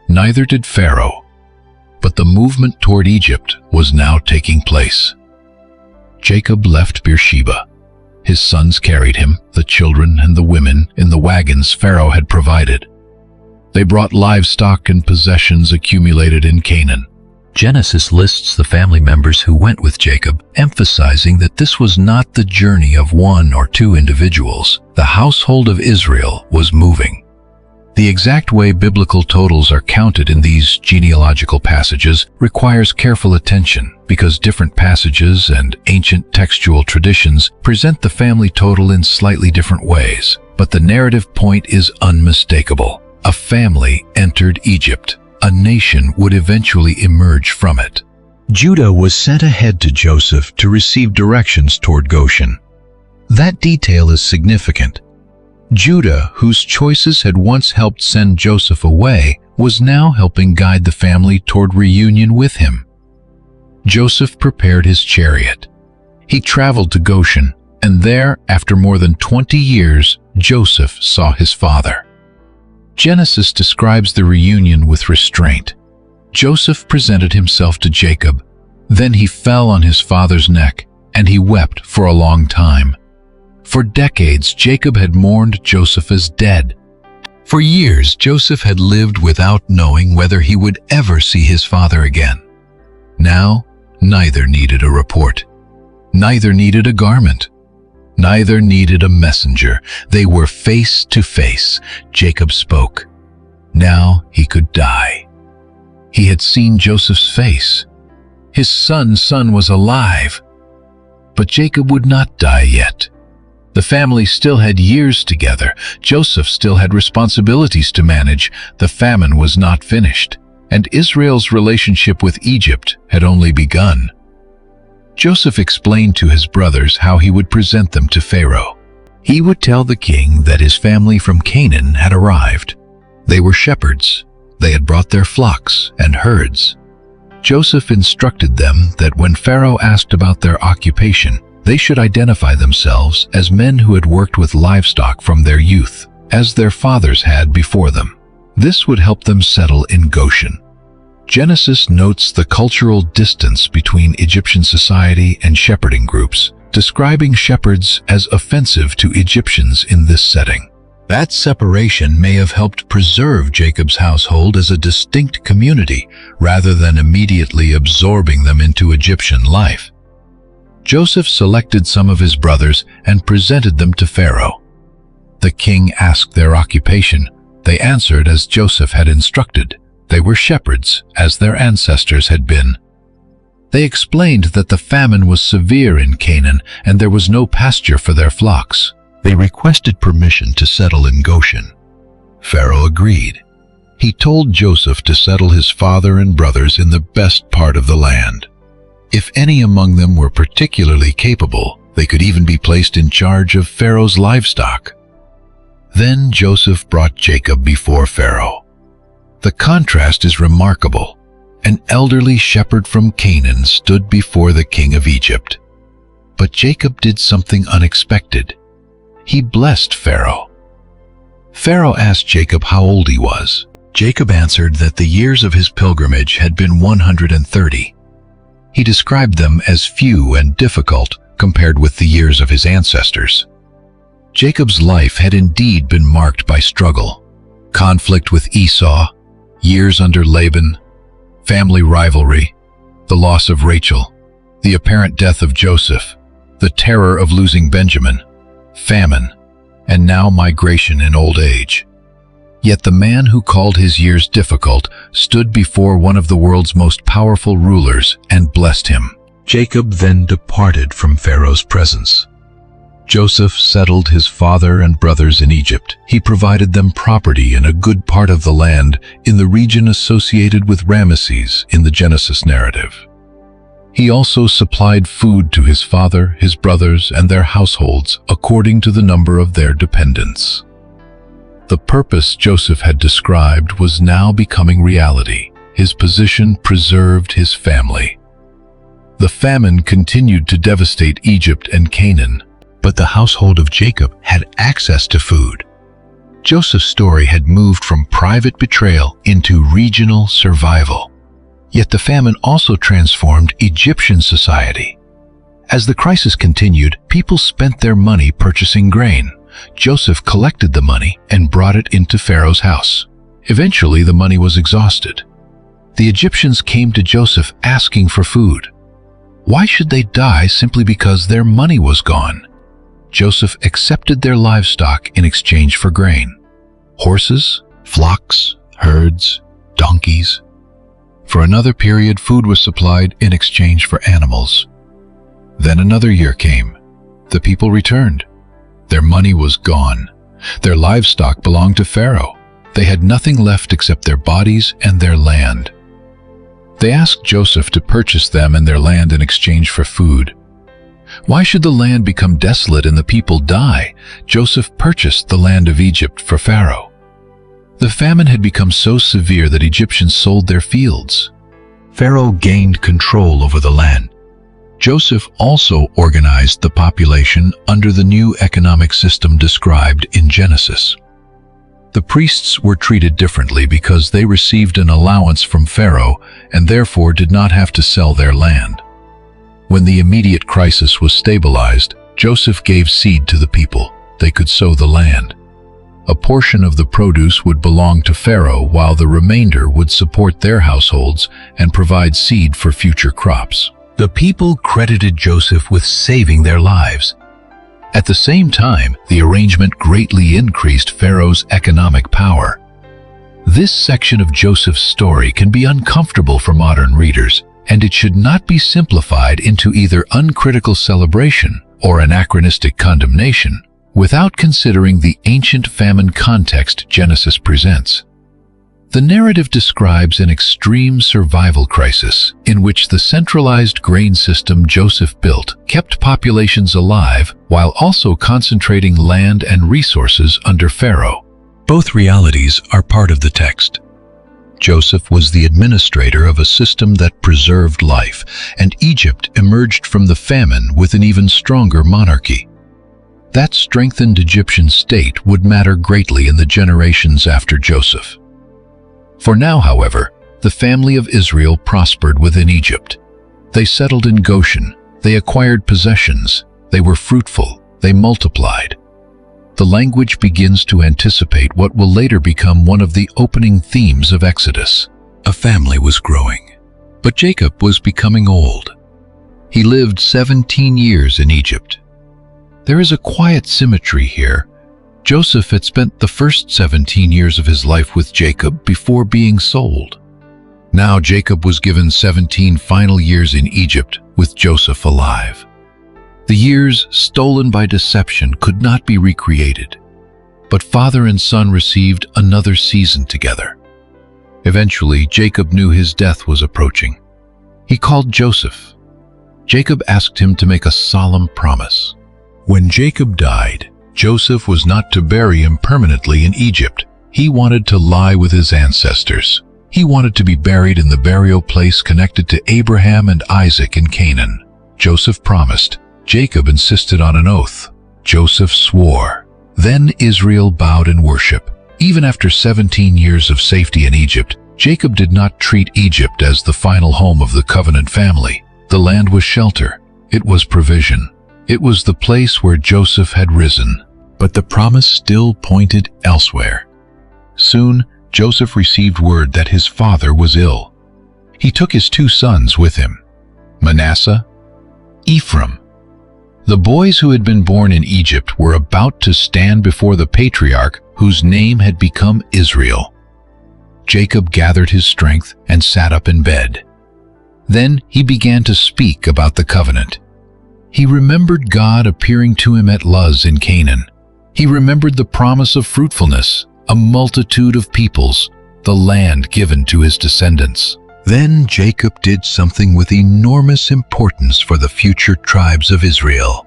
Neither did Pharaoh. But the movement toward Egypt was now taking place. Jacob left Beersheba. His sons carried him, the children and the women, in the wagons Pharaoh had provided. They brought livestock and possessions accumulated in Canaan. Genesis lists the family members who went with Jacob, emphasizing that this was not the journey of one or two individuals. The household of Israel was moving. The exact way biblical totals are counted in these genealogical passages requires careful attention because different passages and ancient textual traditions present the family total in slightly different ways. But the narrative point is unmistakable. A family entered Egypt. A nation would eventually emerge from it. Judah was sent ahead to Joseph to receive directions toward Goshen. That detail is significant. Judah, whose choices had once helped send Joseph away, was now helping guide the family toward reunion with him. Joseph prepared his chariot. He traveled to Goshen, and there, after more than 20 years, Joseph saw his father. Genesis describes the reunion with restraint. Joseph presented himself to Jacob. Then he fell on his father's neck, and he wept for a long time. For decades, Jacob had mourned Joseph as dead. For years, Joseph had lived without knowing whether he would ever see his father again. Now, neither needed a report. Neither needed a garment. Neither needed a messenger. They were face to face. Jacob spoke. Now he could die. He had seen Joseph's face. His son's son was alive. But Jacob would not die yet. The family still had years together. Joseph still had responsibilities to manage. The famine was not finished, and Israel's relationship with Egypt had only begun. Joseph explained to his brothers how he would present them to Pharaoh. He would tell the king that his family from Canaan had arrived. They were shepherds. They had brought their flocks and herds. Joseph instructed them that when Pharaoh asked about their occupation, they should identify themselves as men who had worked with livestock from their youth, as their fathers had before them. This would help them settle in Goshen. Genesis notes the cultural distance between Egyptian society and shepherding groups, describing shepherds as offensive to Egyptians in this setting. That separation may have helped preserve Jacob's household as a distinct community, rather than immediately absorbing them into Egyptian life. Joseph selected some of his brothers and presented them to Pharaoh. The king asked their occupation. They answered as Joseph had instructed. They were shepherds, as their ancestors had been. They explained that the famine was severe in Canaan and there was no pasture for their flocks. They requested permission to settle in Goshen. Pharaoh agreed. He told Joseph to settle his father and brothers in the best part of the land. If any among them were particularly capable, they could even be placed in charge of Pharaoh's livestock. Then Joseph brought Jacob before Pharaoh. The contrast is remarkable. An elderly shepherd from Canaan stood before the king of Egypt. But Jacob did something unexpected. He blessed Pharaoh. Pharaoh asked Jacob how old he was. Jacob answered that the years of his pilgrimage had been 130. He described them as few and difficult compared with the years of his ancestors. Jacob's life had indeed been marked by struggle, conflict with Esau, years under Laban, family rivalry, the loss of Rachel, the apparent death of Joseph, the terror of losing Benjamin, famine, and now migration in old age. Yet the man who called his years difficult stood before one of the world's most powerful rulers and blessed him. Jacob then departed from Pharaoh's presence. Joseph settled his father and brothers in Egypt. He provided them property in a good part of the land in the region associated with Ramesses in the Genesis narrative. He also supplied food to his father, his brothers, and their households according to the number of their dependents. The purpose Joseph had described was now becoming reality. His position preserved his family. The famine continued to devastate Egypt and Canaan, but the household of Jacob had access to food. Joseph's story had moved from private betrayal into regional survival. Yet the famine also transformed Egyptian society. As the crisis continued, people spent their money purchasing grain. Joseph collected the money and brought it into Pharaoh's house. Eventually, the money was exhausted. The Egyptians came to Joseph asking for food. Why should they die simply because their money was gone? Joseph accepted their livestock in exchange for grain. Horses, flocks, herds, donkeys. For another period, food was supplied in exchange for animals. Then another year came. The people returned. Their money was gone. Their livestock belonged to Pharaoh. They had nothing left except their bodies and their land. They asked Joseph to purchase them and their land in exchange for food. Why should the land become desolate and the people die? Joseph purchased the land of Egypt for Pharaoh. The famine had become so severe that Egyptians sold their fields. Pharaoh gained control over the land. Joseph also organized the population under the new economic system described in Genesis. The priests were treated differently because they received an allowance from Pharaoh and therefore did not have to sell their land. When the immediate crisis was stabilized, Joseph gave seed to the people. They could sow the land. A portion of the produce would belong to Pharaoh, while the remainder would support their households and provide seed for future crops. The people credited Joseph with saving their lives. At the same time, the arrangement greatly increased Pharaoh's economic power. This section of Joseph's story can be uncomfortable for modern readers, and it should not be simplified into either uncritical celebration or anachronistic condemnation without considering the ancient famine context Genesis presents. The narrative describes an extreme survival crisis in which the centralized grain system Joseph built kept populations alive while also concentrating land and resources under Pharaoh. Both realities are part of the text. Joseph was the administrator of a system that preserved life, and Egypt emerged from the famine with an even stronger monarchy. That strengthened Egyptian state would matter greatly in the generations after Joseph. For now, however, the family of Israel prospered within Egypt. They settled in Goshen, they acquired possessions, they were fruitful, they multiplied. The language begins to anticipate what will later become one of the opening themes of Exodus. A family was growing, but Jacob was becoming old. He lived 17 years in Egypt. There is a quiet symmetry here. Joseph had spent the first 17 years of his life with Jacob before being sold. Now Jacob was given 17 final years in Egypt with Joseph alive. The years stolen by deception could not be recreated, but father and son received another season together. Eventually, Jacob knew his death was approaching. He called Joseph. Jacob asked him to make a solemn promise. When Jacob died, Joseph was not to bury him permanently in Egypt. He wanted to lie with his ancestors. He wanted to be buried in the burial place connected to Abraham and Isaac in Canaan. Joseph promised. Jacob insisted on an oath. Joseph swore. Then Israel bowed in worship. Even after 17 years of safety in Egypt, Jacob did not treat Egypt as the final home of the covenant family. The land was shelter. It was provision. It was the place where Joseph had risen. But the promise still pointed elsewhere. Soon, Joseph received word that his father was ill. He took his 2 sons with him, Manasseh, Ephraim. The boys who had been born in Egypt were about to stand before the patriarch whose name had become Israel. Jacob gathered his strength and sat up in bed. Then he began to speak about the covenant. He remembered God appearing to him at Luz in Canaan. He remembered the promise of fruitfulness, a multitude of peoples, the land given to his descendants. Then Jacob did something with enormous importance for the future tribes of Israel.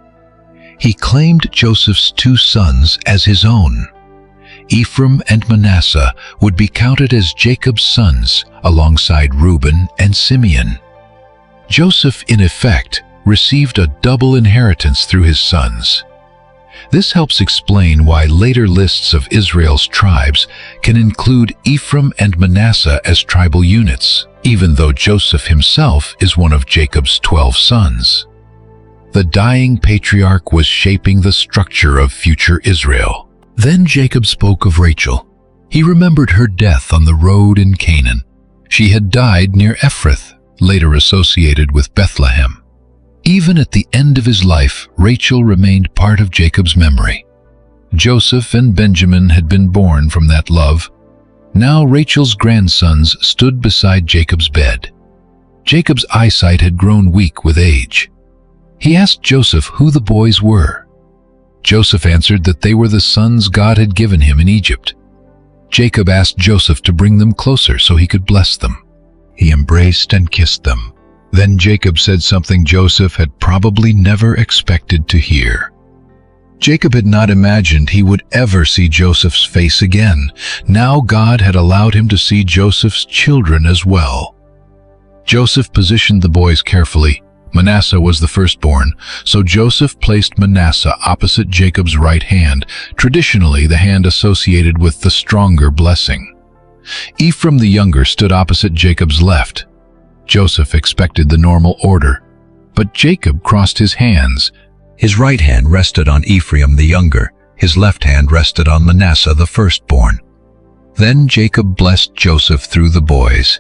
He claimed Joseph's 2 sons as his own. Ephraim and Manasseh would be counted as Jacob's sons alongside Reuben and Simeon. Joseph, in effect, received a double inheritance through his sons. This helps explain why later lists of Israel's tribes can include Ephraim and Manasseh as tribal units, even though Joseph himself is one of Jacob's 12 sons. The dying patriarch was shaping the structure of future Israel. Then Jacob spoke of Rachel. He remembered her death on the road in Canaan. She had died near Ephraim, later associated with Bethlehem. Even at the end of his life, Rachel remained part of Jacob's memory. Joseph and Benjamin had been born from that love. Now Rachel's grandsons stood beside Jacob's bed. Jacob's eyesight had grown weak with age. He asked Joseph who the boys were. Joseph answered that they were the sons God had given him in Egypt. Jacob asked Joseph to bring them closer so he could bless them. He embraced and kissed them. Then Jacob said something Joseph had probably never expected to hear. Jacob had not imagined he would ever see Joseph's face again. Now God had allowed him to see Joseph's children as well. Joseph positioned the boys carefully. Manasseh was the firstborn, so Joseph placed Manasseh opposite Jacob's right hand, traditionally the hand associated with the stronger blessing. Ephraim the younger stood opposite Jacob's left. Joseph expected the normal order, but Jacob crossed his hands. His right hand rested on Ephraim the younger, his left hand rested on Manasseh the firstborn. Then Jacob blessed Joseph through the boys.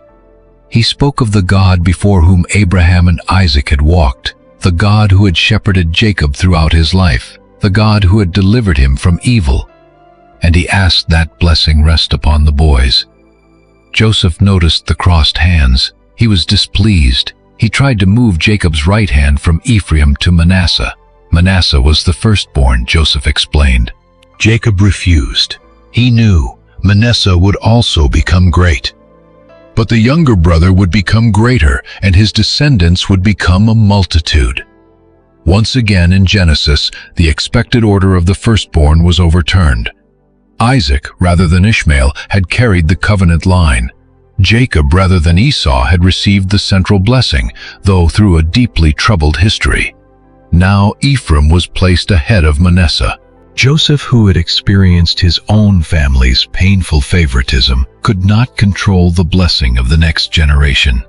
He spoke of the God before whom Abraham and Isaac had walked, the God who had shepherded Jacob throughout his life, the God who had delivered him from evil. And he asked that blessing rest upon the boys. Joseph noticed the crossed hands. He was displeased. He tried to move Jacob's right hand from Ephraim to Manasseh. Manasseh was the firstborn, Joseph explained. Jacob refused. He knew Manasseh would also become great. But the younger brother would become greater, and his descendants would become a multitude. Once again in Genesis, the expected order of the firstborn was overturned. Isaac, rather than Ishmael, had carried the covenant line. Jacob, rather than Esau, had received the central blessing, though through a deeply troubled history. Now Ephraim was placed ahead of Manasseh. Joseph, who had experienced his own family's painful favoritism, could not control the blessing of the next generation.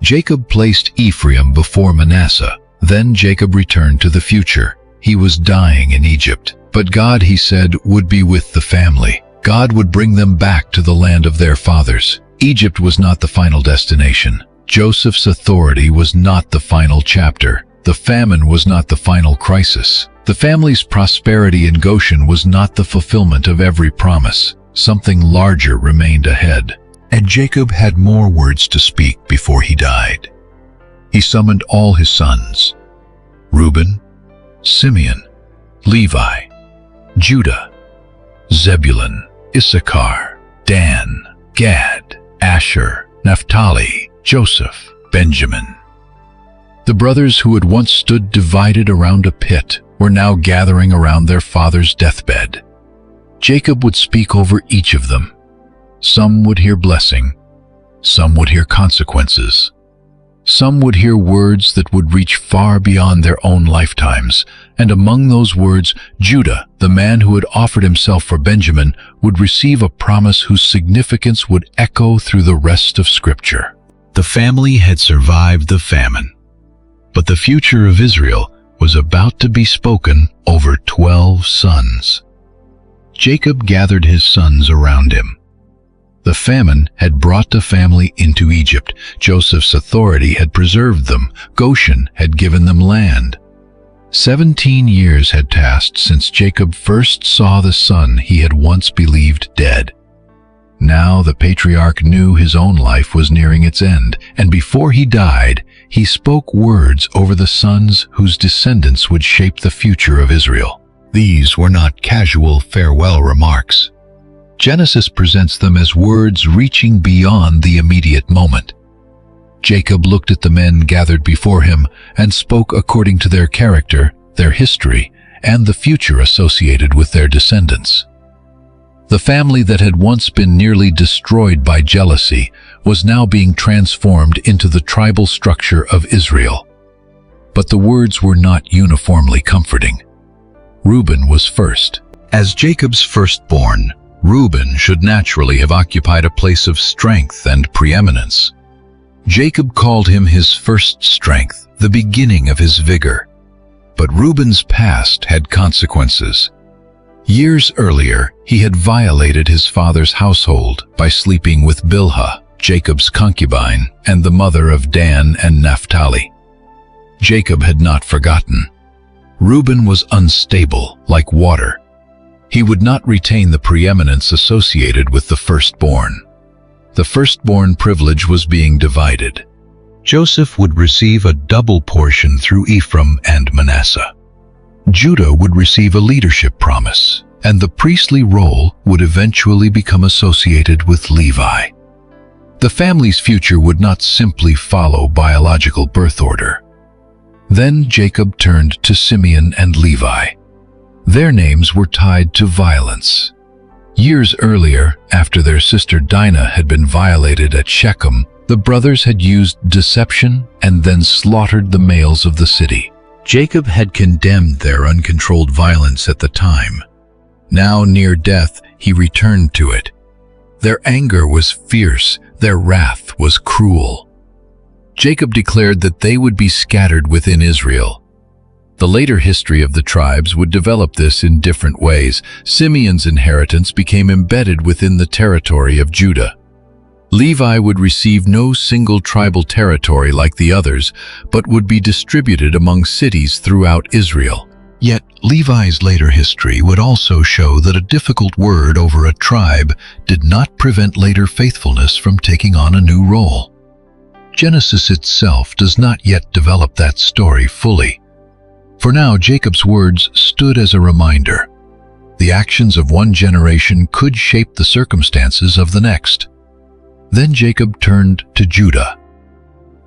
Jacob placed Ephraim before Manasseh. Then Jacob returned to the future. He was dying in Egypt, but God, he said, would be with the family. God would bring them back to the land of their fathers. Egypt was not the final destination. Joseph's authority was not the final chapter. The famine was not the final crisis. The family's prosperity in Goshen was not the fulfillment of every promise. Something larger remained ahead. And Jacob had more words to speak before he died. He summoned all his sons: Reuben, Simeon, Levi, Judah, Zebulun, Issachar, Dan, Gad, Asher, Naphtali, Joseph, Benjamin. The brothers who had once stood divided around a pit were now gathering around their father's deathbed. Jacob would speak over each of them. Some would hear blessing, some would hear consequences. Some would hear words that would reach far beyond their own lifetimes, and among those words, Judah, the man who had offered himself for Benjamin, would receive a promise whose significance would echo through the rest of Scripture. The family had survived the famine, but the future of Israel was about to be spoken over 12 sons. Jacob gathered his sons around him. The famine had brought the family into Egypt. Joseph's authority had preserved them. Goshen had given them land. 17 years had passed since Jacob first saw the son he had once believed dead. Now the patriarch knew his own life was nearing its end, and before he died, he spoke words over the sons whose descendants would shape the future of Israel. These were not casual farewell remarks. Genesis presents them as words reaching beyond the immediate moment. Jacob looked at the men gathered before him and spoke according to their character, their history, and the future associated with their descendants. The family that had once been nearly destroyed by jealousy was now being transformed into the tribal structure of Israel. But the words were not uniformly comforting. Reuben was first. As Jacob's firstborn, Reuben should naturally have occupied a place of strength and preeminence. Jacob called him his first strength, the beginning of his vigor. But Reuben's past had consequences. Years earlier, he had violated his father's household by sleeping with Bilhah, Jacob's concubine, and the mother of Dan and Naphtali. Jacob had not forgotten. Reuben was unstable like water. He would not retain the preeminence associated with the firstborn. The firstborn privilege was being divided. Joseph would receive a double portion through Ephraim and Manasseh. Judah would receive a leadership promise, and the priestly role would eventually become associated with Levi. The family's future would not simply follow biological birth order. Then Jacob turned to Simeon and Levi. Their names were tied to violence. Years earlier, after their sister Dinah had been violated at Shechem, the brothers had used deception and then slaughtered the males of the city. Jacob had condemned their uncontrolled violence at the time. Now, near death, he returned to it. Their anger was fierce, their wrath was cruel. Jacob declared that they would be scattered within Israel. The later history of the tribes would develop this in different ways. Simeon's inheritance became embedded within the territory of Judah. Levi would receive no single tribal territory like the others, but would be distributed among cities throughout Israel. Yet, Levi's later history would also show that a difficult word over a tribe did not prevent later faithfulness from taking on a new role. Genesis itself does not yet develop that story fully. For now, Jacob's words stood as a reminder. The actions of one generation could shape the circumstances of the next. Then Jacob turned to Judah.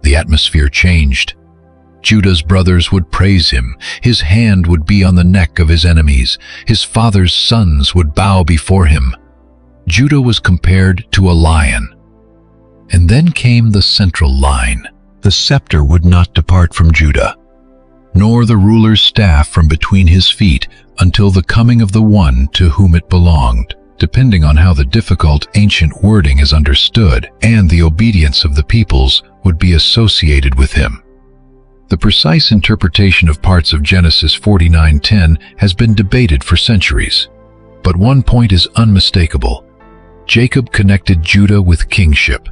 The atmosphere changed. Judah's brothers would praise him. His hand would be on the neck of his enemies. His father's sons would bow before him. Judah was compared to a lion. And then came the central line. The scepter would not depart from Judah, nor the ruler's staff from between his feet, until the coming of the one to whom it belonged, depending on how the difficult ancient wording is understood, and the obedience of the peoples would be associated with him. The precise interpretation of parts of Genesis 49:10 has been debated for centuries. But one point is unmistakable. Jacob connected Judah with kingship.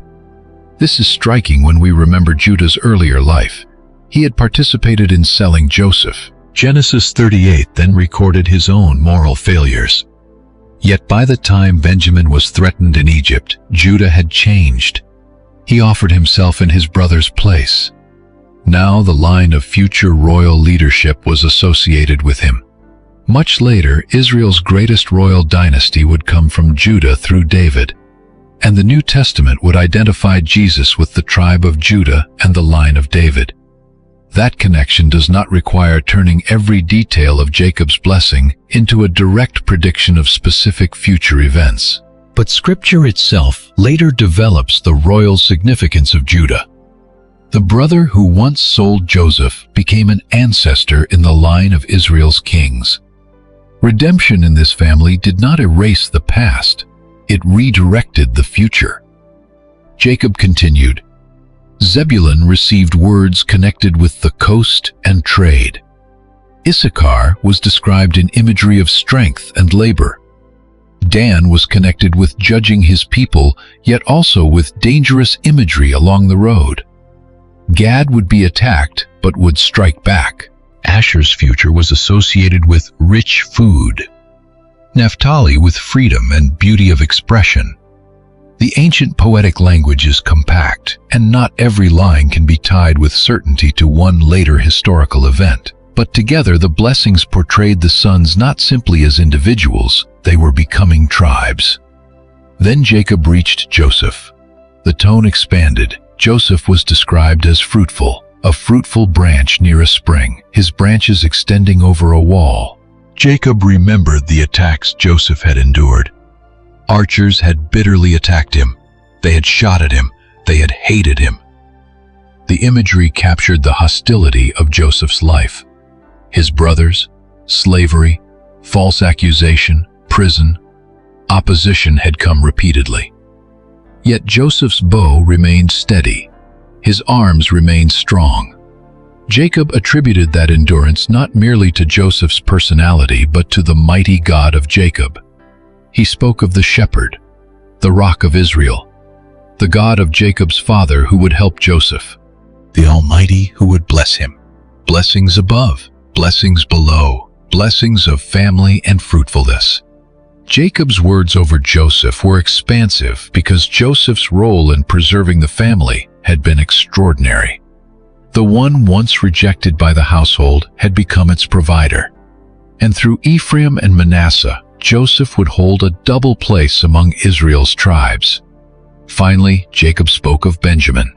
This is striking when we remember Judah's earlier life. He had participated in selling Joseph. Genesis 38 then recorded his own moral failures. Yet by the time Benjamin was threatened in Egypt, Judah had changed. He offered himself in his brother's place. Now the line of future royal leadership was associated with him. Much later, Israel's greatest royal dynasty would come from Judah through David, and the New Testament would identify Jesus with the tribe of Judah and the line of David. That connection does not require turning every detail of Jacob's blessing into a direct prediction of specific future events. But Scripture itself later develops the royal significance of Judah. The brother who once sold Joseph became an ancestor in the line of Israel's kings. Redemption in this family did not erase the past, it redirected the future. Jacob continued, Zebulun received words connected with the coast and trade. Issachar was described in imagery of strength and labor. Dan was connected with judging his people, yet also with dangerous imagery along the road. Gad would be attacked, but would strike back. Asher's future was associated with rich food. Naphtali with freedom and beauty of expression. The ancient poetic language is compact, and not every line can be tied with certainty to one later historical event. But together the blessings portrayed the sons not simply as individuals, they were becoming tribes. Then Jacob reached Joseph. The tone expanded. Joseph was described as fruitful, a fruitful branch near a spring, his branches extending over a wall. Jacob remembered the attacks Joseph had endured. Archers had bitterly attacked him. They had shot at him. They had hated him. The imagery captured the hostility of Joseph's life. His brothers, slavery, false accusation, prison, opposition had come repeatedly. Yet Joseph's bow remained steady. His arms remained strong. Jacob attributed that endurance not merely to Joseph's personality, but to the mighty God of Jacob. He spoke of the shepherd, the rock of Israel, the God of Jacob's father who would help Joseph, the Almighty who would bless him. Blessings above, blessings below, blessings of family and fruitfulness. Jacob's words over Joseph were expansive because Joseph's role in preserving the family had been extraordinary. The one once rejected by the household had become its provider. And through Ephraim and Manasseh, Joseph would hold a double place among Israel's tribes. Finally, Jacob spoke of Benjamin.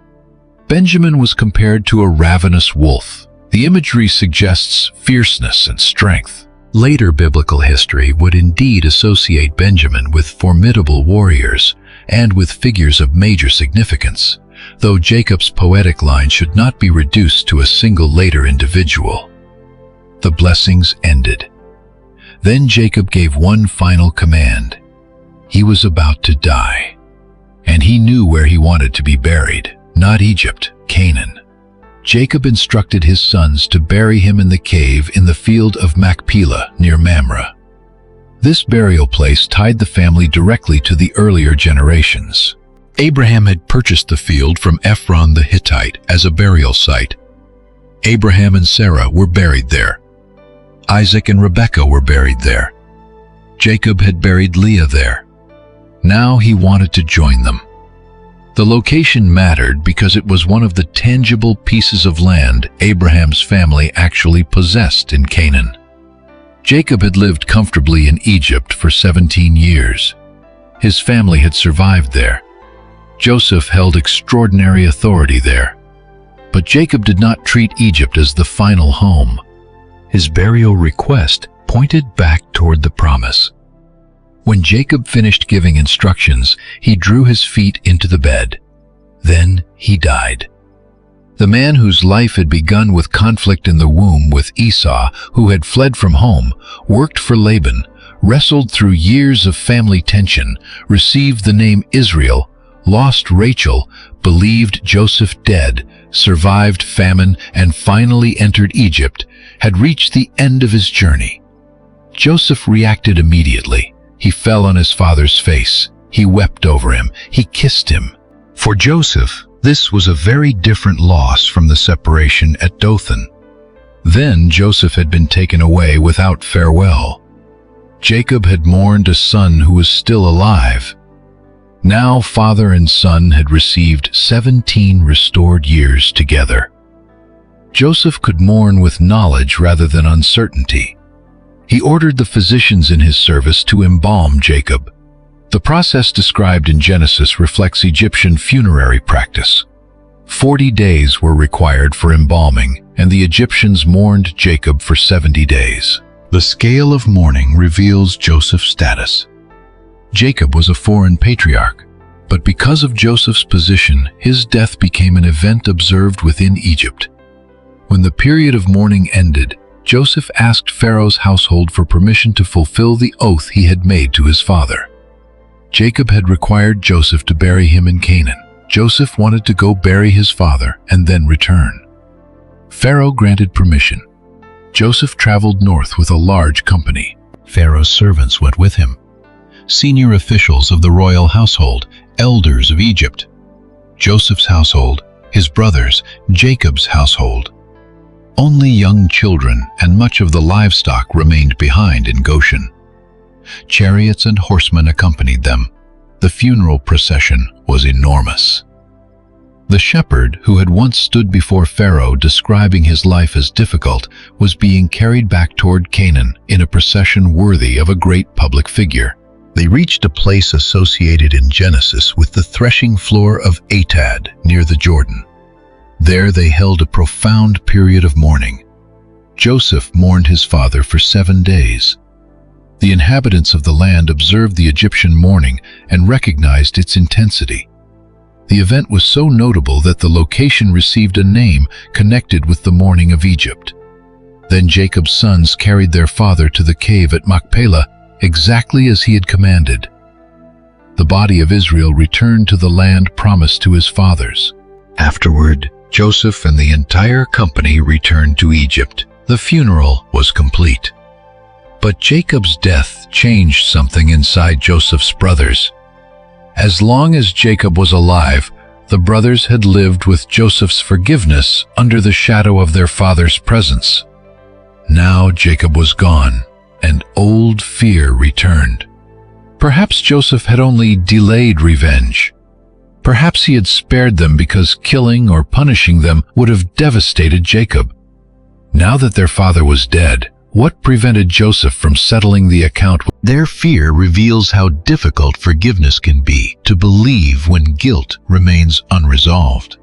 Benjamin was compared to a ravenous wolf. The imagery suggests fierceness and strength. Later biblical history would indeed associate Benjamin with formidable warriors and with figures of major significance, though Jacob's poetic line should not be reduced to a single later individual. The blessings ended. Then Jacob gave one final command. He was about to die, and he knew where he wanted to be buried, not Egypt, Canaan. Jacob instructed his sons to bury him in the cave in the field of Machpelah near Mamre. This burial place tied the family directly to the earlier generations. Abraham had purchased the field from Ephraim the Hittite as a burial site. Abraham and Sarah were buried there. Isaac and Rebekah were buried there. Jacob had buried Leah there. Now he wanted to join them. The location mattered because it was one of the tangible pieces of land Abraham's family actually possessed in Canaan. Jacob had lived comfortably in Egypt for 17 years. His family had survived there. Joseph held extraordinary authority there. But Jacob did not treat Egypt as the final home. His burial request pointed back toward the promise. When Jacob finished giving instructions, he drew his feet into the bed. Then he died. The man whose life had begun with conflict in the womb with Esau, who had fled from home, worked for Laban, wrestled through years of family tension, received the name Israel, lost Rachel, believed Joseph dead, survived famine, and finally entered Egypt, had reached the end of his journey. Joseph reacted immediately. He fell on his father's face. He wept over him. He kissed him. For Joseph, this was a very different loss from the separation at Dothan. Then Joseph had been taken away without farewell. Jacob had mourned a son who was still alive. Now father and son had received 17 restored years together. Joseph could mourn with knowledge rather than uncertainty. He ordered the physicians in his service to embalm Jacob. The process described in Genesis reflects Egyptian funerary practice. 40 days were required for embalming, and the Egyptians mourned Jacob for 70 days. The scale of mourning reveals Joseph's status. Jacob was a foreign patriarch, but because of Joseph's position, his death became an event observed within Egypt. When the period of mourning ended, Joseph asked Pharaoh's household for permission to fulfill the oath he had made to his father. Jacob had required Joseph to bury him in Canaan. Joseph wanted to go bury his father and then return. Pharaoh granted permission. Joseph traveled north with a large company. Pharaoh's servants went with him. Senior officials of the royal household, elders of Egypt. Joseph's household, his brothers, Jacob's household. Only young children and much of the livestock remained behind in Goshen. Chariots and horsemen accompanied them. The funeral procession was enormous. The shepherd, who had once stood before Pharaoh describing his life as difficult, was being carried back toward Canaan in a procession worthy of a great public figure. They reached a place associated in Genesis with the threshing floor of Atad near the Jordan. There they held a profound period of mourning. Joseph mourned his father for 7 days. The inhabitants of the land observed the Egyptian mourning and recognized its intensity. The event was so notable that the location received a name connected with the mourning of Egypt. Then Jacob's sons carried their father to the cave at Machpelah, exactly as he had commanded. The body of Israel returned to the land promised to his fathers. Afterward, Joseph and the entire company returned to Egypt. The funeral was complete. But Jacob's death changed something inside Joseph's brothers. As long as Jacob was alive, the brothers had lived with Joseph's forgiveness under the shadow of their father's presence. Now Jacob was gone, and old fear returned. Perhaps Joseph had only delayed revenge. Perhaps he had spared them because killing or punishing them would have devastated Jacob. Now that their father was dead, what prevented Joseph from settling the account? Their fear reveals how difficult forgiveness can be to believe when guilt remains unresolved.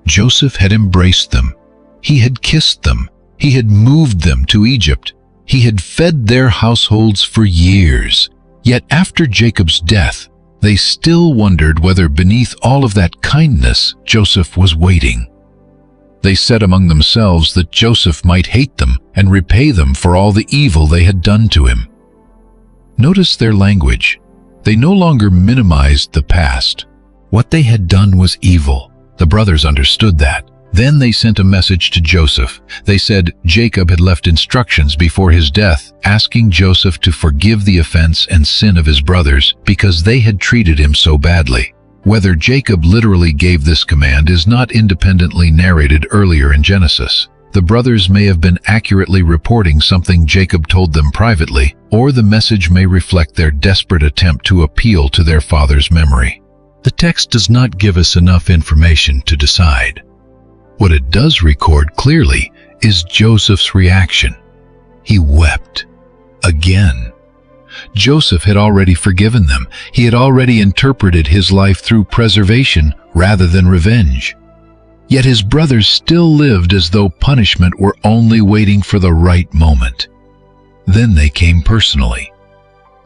Joseph had embraced them. He had kissed them. He had moved them to Egypt. He had fed their households for years. Yet after Jacob's death, they still wondered whether beneath all of that kindness, Joseph was waiting. They said among themselves that Joseph might hate them and repay them for all the evil they had done to him. Notice their language. They no longer minimized the past. What they had done was evil. The brothers understood that. Then they sent a message to Joseph. They said Jacob had left instructions before his death, asking Joseph to forgive the offense and sin of his brothers because they had treated him so badly. Whether Jacob literally gave this command is not independently narrated earlier in Genesis. The brothers may have been accurately reporting something Jacob told them privately, or the message may reflect their desperate attempt to appeal to their father's memory. The text does not give us enough information to decide. What it does record clearly is Joseph's reaction. He wept again. Joseph had already forgiven them. He had already interpreted his life through preservation rather than revenge. Yet his brothers still lived as though punishment were only waiting for the right moment. Then they came personally.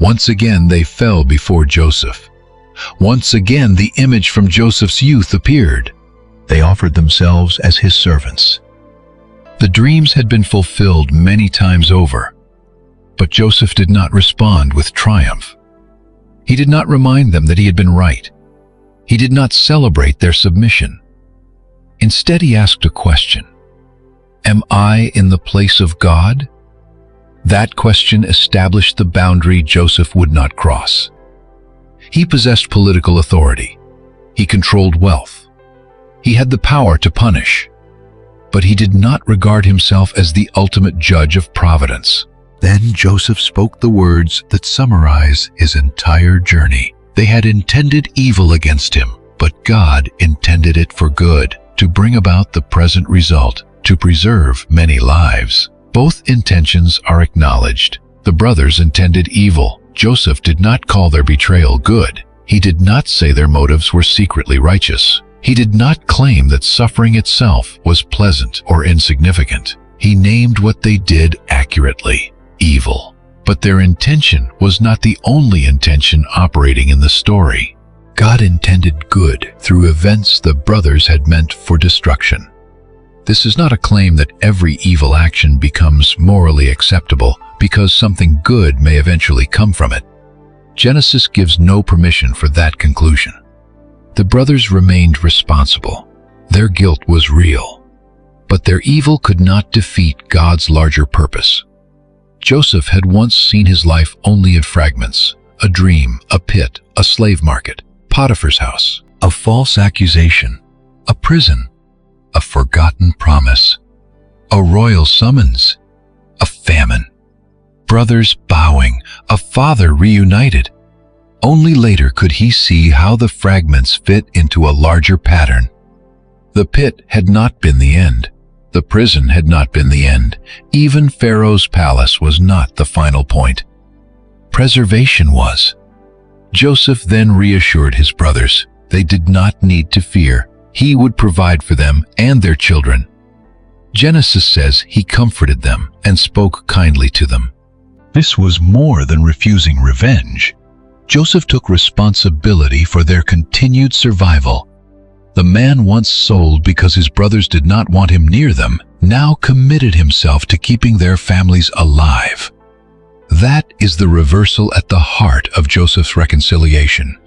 Once again they fell before Joseph. Once again the image from Joseph's youth appeared. They offered themselves as his servants. The dreams had been fulfilled many times over, but Joseph did not respond with triumph. He did not remind them that he had been right. He did not celebrate their submission. Instead, he asked a question. Am I in the place of God? That question established the boundary Joseph would not cross. He possessed political authority. He controlled wealth. He had the power to punish, but he did not regard himself as the ultimate judge of Providence. Then Joseph spoke the words that summarize his entire journey. They had intended evil against him, but God intended it for good, to bring about the present result, to preserve many lives. Both intentions are acknowledged. The brothers intended evil. Joseph did not call their betrayal good. He did not say their motives were secretly righteous. He did not claim that suffering itself was pleasant or insignificant. He named what they did accurately, evil. But their intention was not the only intention operating in the story. God intended good through events the brothers had meant for destruction. This is not a claim that every evil action becomes morally acceptable because something good may eventually come from it. Genesis gives no permission for that conclusion. The brothers remained responsible. Their guilt was real, but their evil could not defeat God's larger purpose. Joseph had once seen his life only in fragments: a dream, a pit, a slave market, Potiphar's house, a false accusation, a prison, a forgotten promise, a royal summons, a famine, brothers bowing, a father reunited. Only later could he see how the fragments fit into a larger pattern. The pit had not been the end. The prison had not been the end. Even Pharaoh's palace was not the final point. Preservation was. Joseph then reassured his brothers. They did not need to fear. He would provide for them and their children. Genesis says he comforted them and spoke kindly to them. This was more than refusing revenge. Joseph took responsibility for their continued survival. The man once sold because his brothers did not want him near them, now committed himself to keeping their families alive. That is the reversal at the heart of Joseph's reconciliation.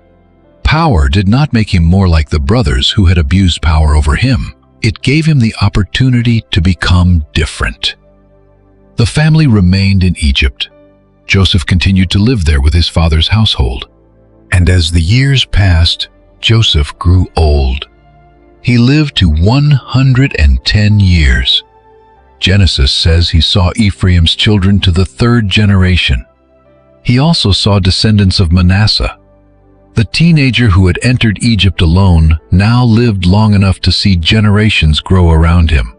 Power did not make him more like the brothers who had abused power over him. It gave him the opportunity to become different. The family remained in Egypt. Joseph continued to live there with his father's household. And as the years passed, Joseph grew old. He lived to 110 years. Genesis says he saw Ephraim's children to the 3rd generation. He also saw descendants of Manasseh. The teenager who had entered Egypt alone now lived long enough to see generations grow around him.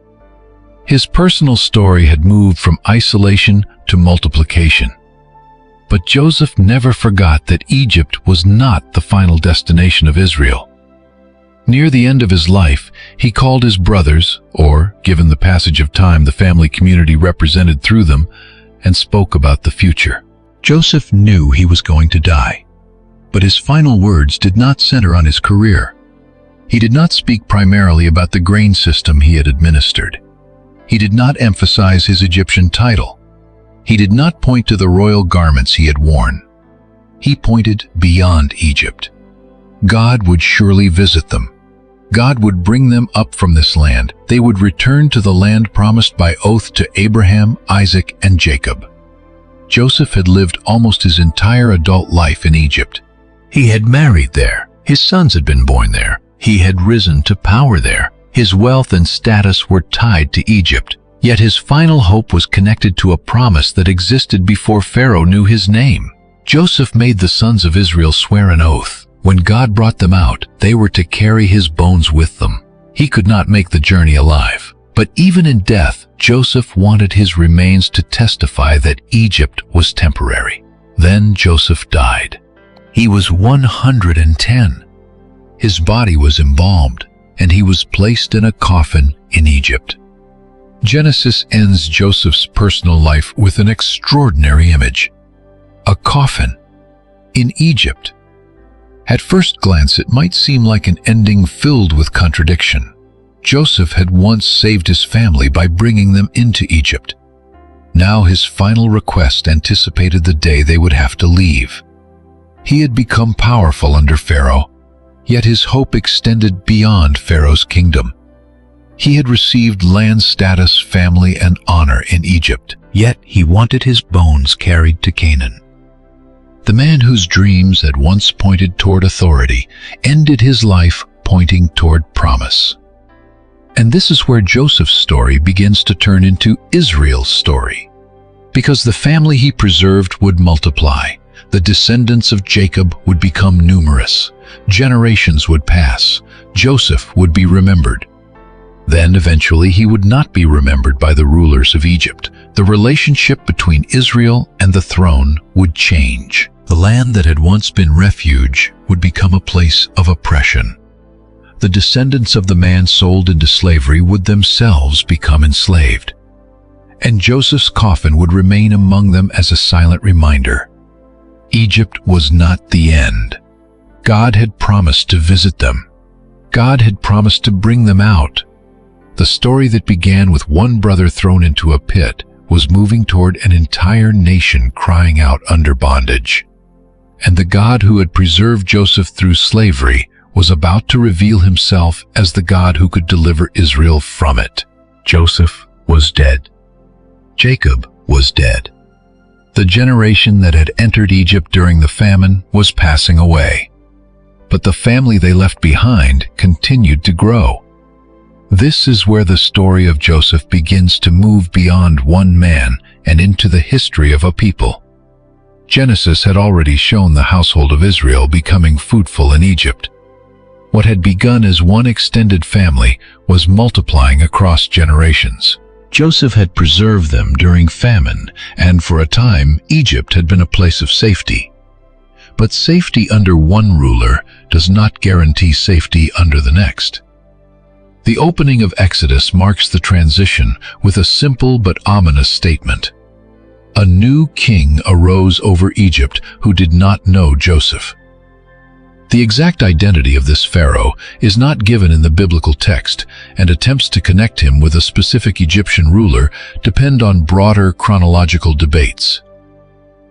His personal story had moved from isolation to multiplication. But Joseph never forgot that Egypt was not the final destination of Israel. Near the end of his life, he called his brothers, or, given the passage of time the family community represented through them, and spoke about the future. Joseph knew he was going to die, but his final words did not center on his career. He did not speak primarily about the grain system he had administered. He did not emphasize his Egyptian title. He did not point to the royal garments he had worn. He pointed beyond Egypt. God would surely visit them. God would bring them up from this land. They would return to the land promised by oath to Abraham, Isaac, and Jacob. Joseph had lived almost his entire adult life in Egypt. He had married there. His sons had been born there. He had risen to power there. His wealth and status were tied to Egypt. Yet his final hope was connected to a promise that existed before Pharaoh knew his name. Joseph made the sons of Israel swear an oath. When God brought them out, they were to carry his bones with them. He could not make the journey alive. But even in death, Joseph wanted his remains to testify that Egypt was temporary. Then Joseph died. He was 110. His body was embalmed, and he was placed in a coffin in Egypt. Genesis ends Joseph's personal life with an extraordinary image. A coffin in Egypt. At first glance, it might seem like an ending filled with contradiction. Joseph had once saved his family by bringing them into Egypt. Now his final request anticipated the day they would have to leave. He had become powerful under Pharaoh, yet his hope extended beyond Pharaoh's kingdom. He had received land status, family, and honor in Egypt, yet he wanted his bones carried to Canaan. The man whose dreams had once pointed toward authority ended his life pointing toward promise. And this is where Joseph's story begins to turn into Israel's story. Because the family he preserved would multiply, the descendants of Jacob would become numerous, generations would pass, Joseph would be remembered. Then eventually he would not be remembered by the rulers of Egypt. The relationship between Israel and the throne would change. The land that had once been refuge would become a place of oppression. The descendants of the man sold into slavery would themselves become enslaved. And Joseph's coffin would remain among them as a silent reminder. Egypt was not the end. God had promised to visit them. God had promised to bring them out. The story that began with one brother thrown into a pit was moving toward an entire nation crying out under bondage. And the God who had preserved Joseph through slavery was about to reveal himself as the God who could deliver Israel from it. Joseph was dead. Jacob was dead. The generation that had entered Egypt during the famine was passing away. But the family they left behind continued to grow. This is where the story of Joseph begins to move beyond one man and into the history of a people. Genesis had already shown the household of Israel becoming fruitful in Egypt. What had begun as one extended family was multiplying across generations. Joseph had preserved them during famine, and for a time Egypt had been a place of safety. But safety under one ruler does not guarantee safety under the next. The opening of Exodus marks the transition with a simple but ominous statement. A new king arose over Egypt who did not know Joseph. The exact identity of this Pharaoh is not given in the biblical text, and attempts to connect him with a specific Egyptian ruler depend on broader chronological debates.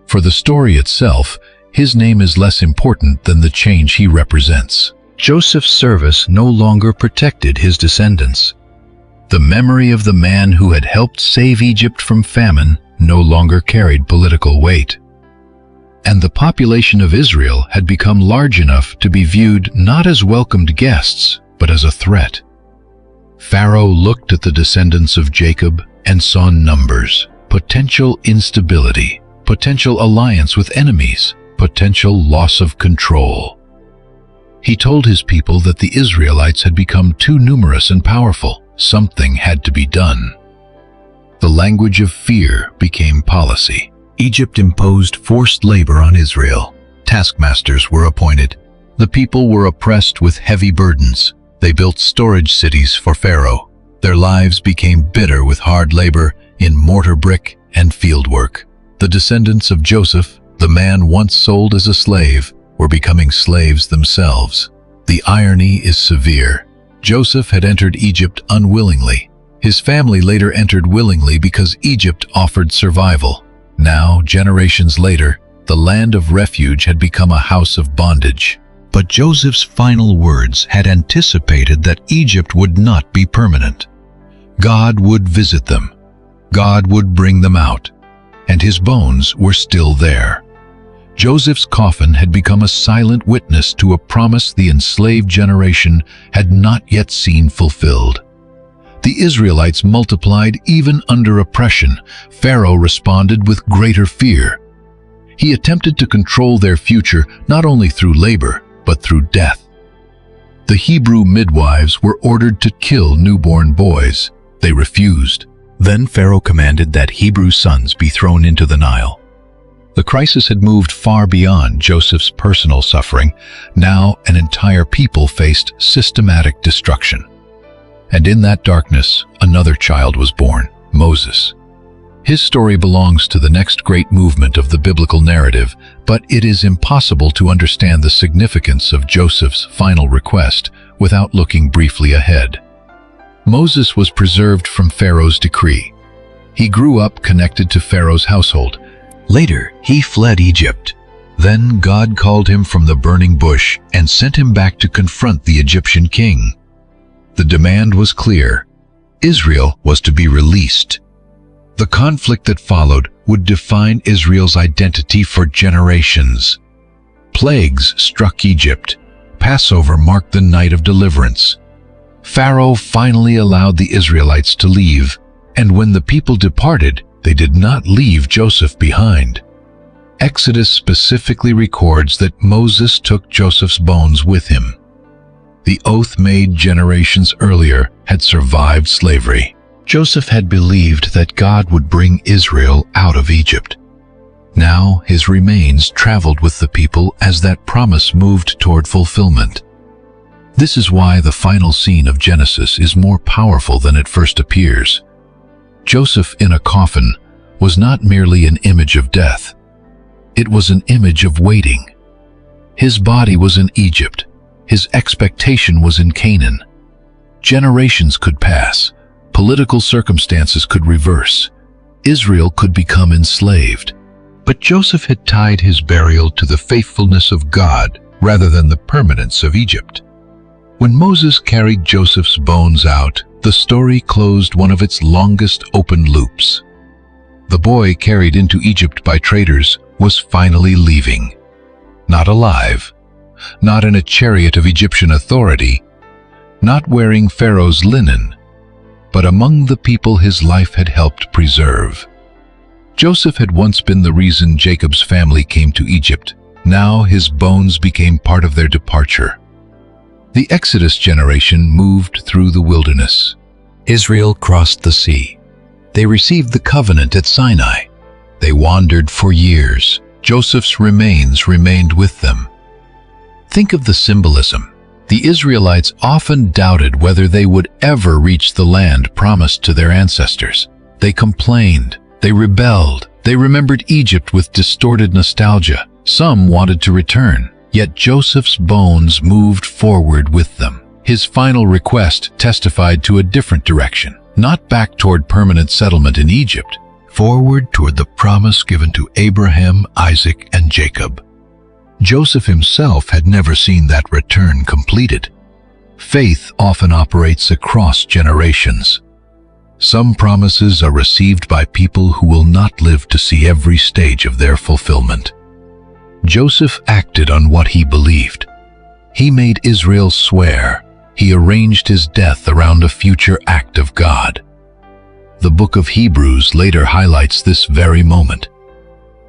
For the story itself, his name is less important than the change he represents. Joseph's service no longer protected his descendants. The memory of the man who had helped save Egypt from famine no longer carried political weight. And the population of Israel had become large enough to be viewed not as welcomed guests, but as a threat. Pharaoh looked at the descendants of Jacob and saw numbers, potential instability, potential alliance with enemies, potential loss of control. He told his people that the Israelites had become too numerous and powerful. Something had to be done. The language of fear became policy. Egypt imposed forced labor on Israel. Taskmasters were appointed. The people were oppressed with heavy burdens. They built storage cities for Pharaoh. Their lives became bitter with hard labor in mortar brick and fieldwork. The descendants of Joseph, the man once sold as a slave, were becoming slaves themselves. The irony is severe. Joseph had entered Egypt unwillingly. His family later entered willingly because Egypt offered survival. Now, generations later, the land of refuge had become a house of bondage. But Joseph's final words had anticipated that Egypt would not be permanent. God would visit them. God would bring them out. And his bones were still there. Joseph's coffin had become a silent witness to a promise the enslaved generation had not yet seen fulfilled. The Israelites multiplied even under oppression. Pharaoh responded with greater fear. He attempted to control their future not only through labor, but through death. The Hebrew midwives were ordered to kill newborn boys. They refused. Then Pharaoh commanded that Hebrew sons be thrown into the Nile. The crisis had moved far beyond Joseph's personal suffering. Now an entire people faced systematic destruction. And in that darkness, another child was born, Moses. His story belongs to the next great movement of the biblical narrative, but it is impossible to understand the significance of Joseph's final request without looking briefly ahead. Moses was preserved from Pharaoh's decree. He grew up connected to Pharaoh's household. Later, he fled Egypt. Then God called him from the burning bush and sent him back to confront the Egyptian king. The demand was clear. Israel was to be released. The conflict that followed would define Israel's identity for generations. Plagues struck Egypt. Passover marked the night of deliverance. Pharaoh finally allowed the Israelites to leave, and when the people departed, they did not leave Joseph behind. Exodus specifically records that Moses took Joseph's bones with him. The oath made generations earlier had survived slavery. Joseph had believed that God would bring Israel out of Egypt. Now his remains traveled with the people as that promise moved toward fulfillment. This is why the final scene of Genesis is more powerful than it first appears. Joseph in a coffin was not merely an image of death. It was an image of waiting. His body was in Egypt. His expectation was in Canaan. Generations could pass. Political circumstances could reverse. Israel could become enslaved. But Joseph had tied his burial to the faithfulness of God rather than the permanence of Egypt. When Moses carried Joseph's bones out, the story closed one of its longest open loops. The boy carried into Egypt by traders was finally leaving. Not alive, not in a chariot of Egyptian authority, not wearing Pharaoh's linen, but among the people his life had helped preserve. Joseph had once been the reason Jacob's family came to Egypt. Now his bones became part of their departure. The Exodus generation moved through the wilderness. Israel crossed the sea. They received the covenant at Sinai. They wandered for years. Joseph's remains remained with them. Think of the symbolism. The Israelites often doubted whether they would ever reach the land promised to their ancestors. They complained. They rebelled. They remembered Egypt with distorted nostalgia. Some wanted to return. Yet Joseph's bones moved forward with them. His final request testified to a different direction, not back toward permanent settlement in Egypt, forward toward the promise given to Abraham, Isaac, and Jacob. Joseph himself had never seen that return completed. Faith often operates across generations. Some promises are received by people who will not live to see every stage of their fulfillment. Joseph acted on what he believed. He made Israel swear. He arranged his death around a future act of God. The book of Hebrews later highlights this very moment.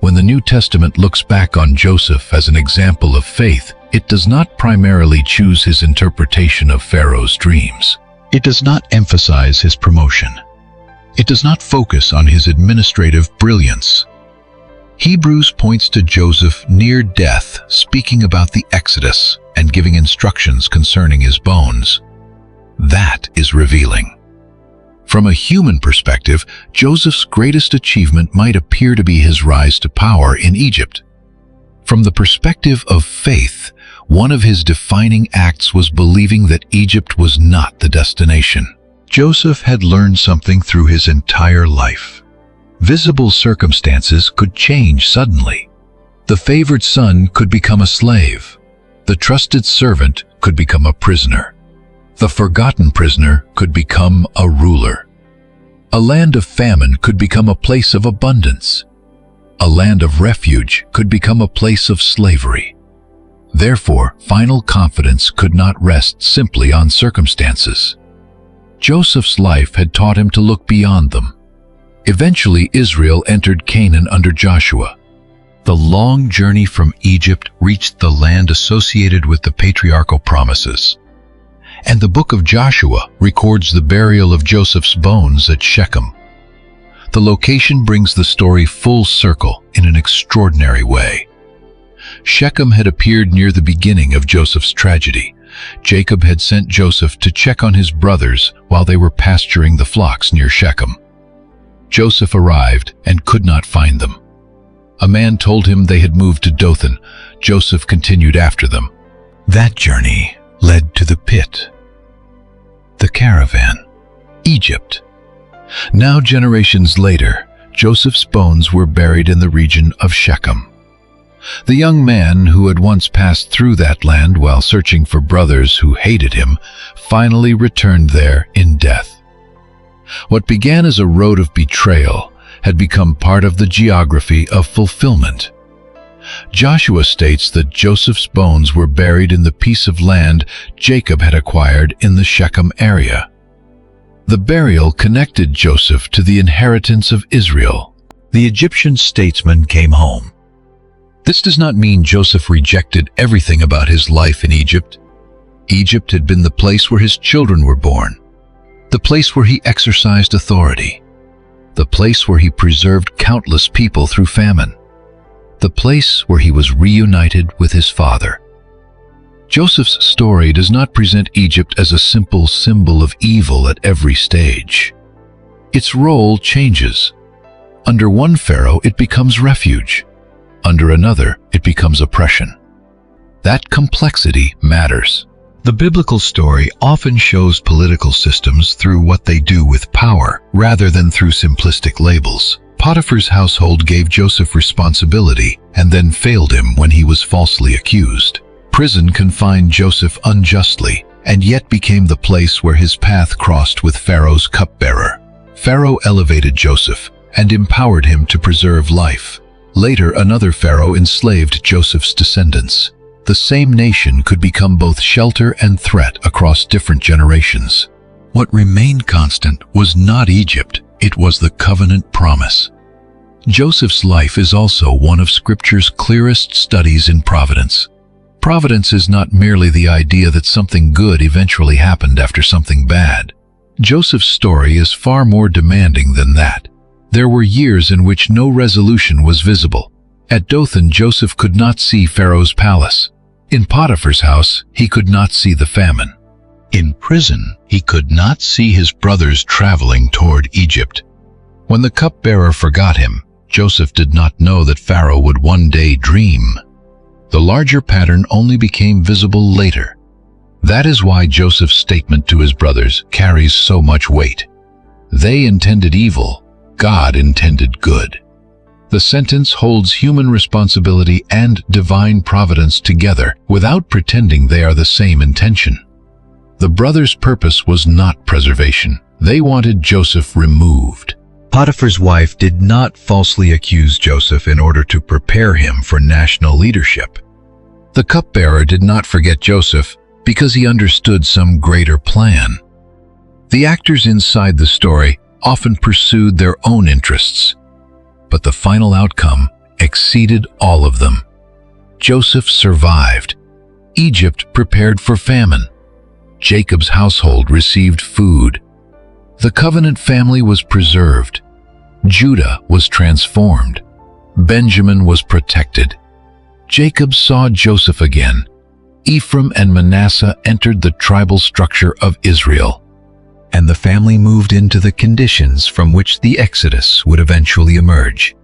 When the New Testament looks back on Joseph as an example of faith, it does not primarily choose his interpretation of Pharaoh's dreams. It does not emphasize his promotion. It does not focus on his administrative brilliance. Hebrews points to Joseph near death, speaking about the Exodus and giving instructions concerning his bones. That is revealing. From a human perspective, Joseph's greatest achievement might appear to be his rise to power in Egypt. From the perspective of faith, one of his defining acts was believing that Egypt was not the destination. Joseph had learned something through his entire life. Visible circumstances could change suddenly. The favored son could become a slave. The trusted servant could become a prisoner. The forgotten prisoner could become a ruler. A land of famine could become a place of abundance. A land of refuge could become a place of slavery. Therefore, final confidence could not rest simply on circumstances. Joseph's life had taught him to look beyond them. Eventually, Israel entered Canaan under Joshua. The long journey from Egypt reached the land associated with the patriarchal promises. And the book of Joshua records the burial of Joseph's bones at Shechem. The location brings the story full circle in an extraordinary way. Shechem had appeared near the beginning of Joseph's tragedy. Jacob had sent Joseph to check on his brothers while they were pasturing the flocks near Shechem. Joseph arrived and could not find them. A man told him they had moved to Dothan. Joseph continued after them. That journey led to the pit, the caravan, Egypt. Now, generations later, Joseph's bones were buried in the region of Shechem. The young man who had once passed through that land while searching for brothers who hated him finally returned there in death. What began as a road of betrayal had become part of the geography of fulfillment. Joshua states that Joseph's bones were buried in the piece of land Jacob had acquired in the Shechem area. The burial connected Joseph to the inheritance of Israel. The Egyptian statesman came home. This does not mean Joseph rejected everything about his life in Egypt. Egypt had been the place where his children were born, the place where he exercised authority, the place where he preserved countless people through famine, the place where he was reunited with his father. Joseph's story does not present Egypt as a simple symbol of evil at every stage. Its role changes. Under one Pharaoh, it becomes refuge. Under another, it becomes oppression. That complexity matters. The biblical story often shows political systems through what they do with power, rather than through simplistic labels. Potiphar's household gave Joseph responsibility and then failed him when he was falsely accused. Prison confined Joseph unjustly, and yet became the place where his path crossed with Pharaoh's cupbearer. Pharaoh elevated Joseph and empowered him to preserve life. Later, another Pharaoh enslaved Joseph's descendants. The same nation could become both shelter and threat across different generations. What remained constant was not Egypt, it was the covenant promise. Joseph's life is also one of Scripture's clearest studies in providence. Providence is not merely the idea that something good eventually happened after something bad. Joseph's story is far more demanding than that. There were years in which no resolution was visible. At Dothan, Joseph could not see Pharaoh's palace. In Potiphar's house, he could not see the famine. In prison, he could not see his brothers traveling toward Egypt. When the cupbearer forgot him, Joseph did not know that Pharaoh would one day dream. The larger pattern only became visible later. That is why Joseph's statement to his brothers carries so much weight. They intended evil, God intended good. The sentence holds human responsibility and divine providence together without pretending they are the same intention. The brothers' purpose was not preservation. They wanted Joseph removed. Potiphar's wife did not falsely accuse Joseph in order to prepare him for national leadership. The cupbearer did not forget Joseph because he understood some greater plan. The actors inside the story often pursued their own interests, but the final outcome exceeded all of them. Joseph survived. Egypt prepared for famine. Jacob's household received food. The covenant family was preserved. Judah was transformed. Benjamin was protected. Jacob saw Joseph again. Ephraim and Manasseh entered the tribal structure of Israel, and the family moved into the conditions from which the Exodus would eventually emerge.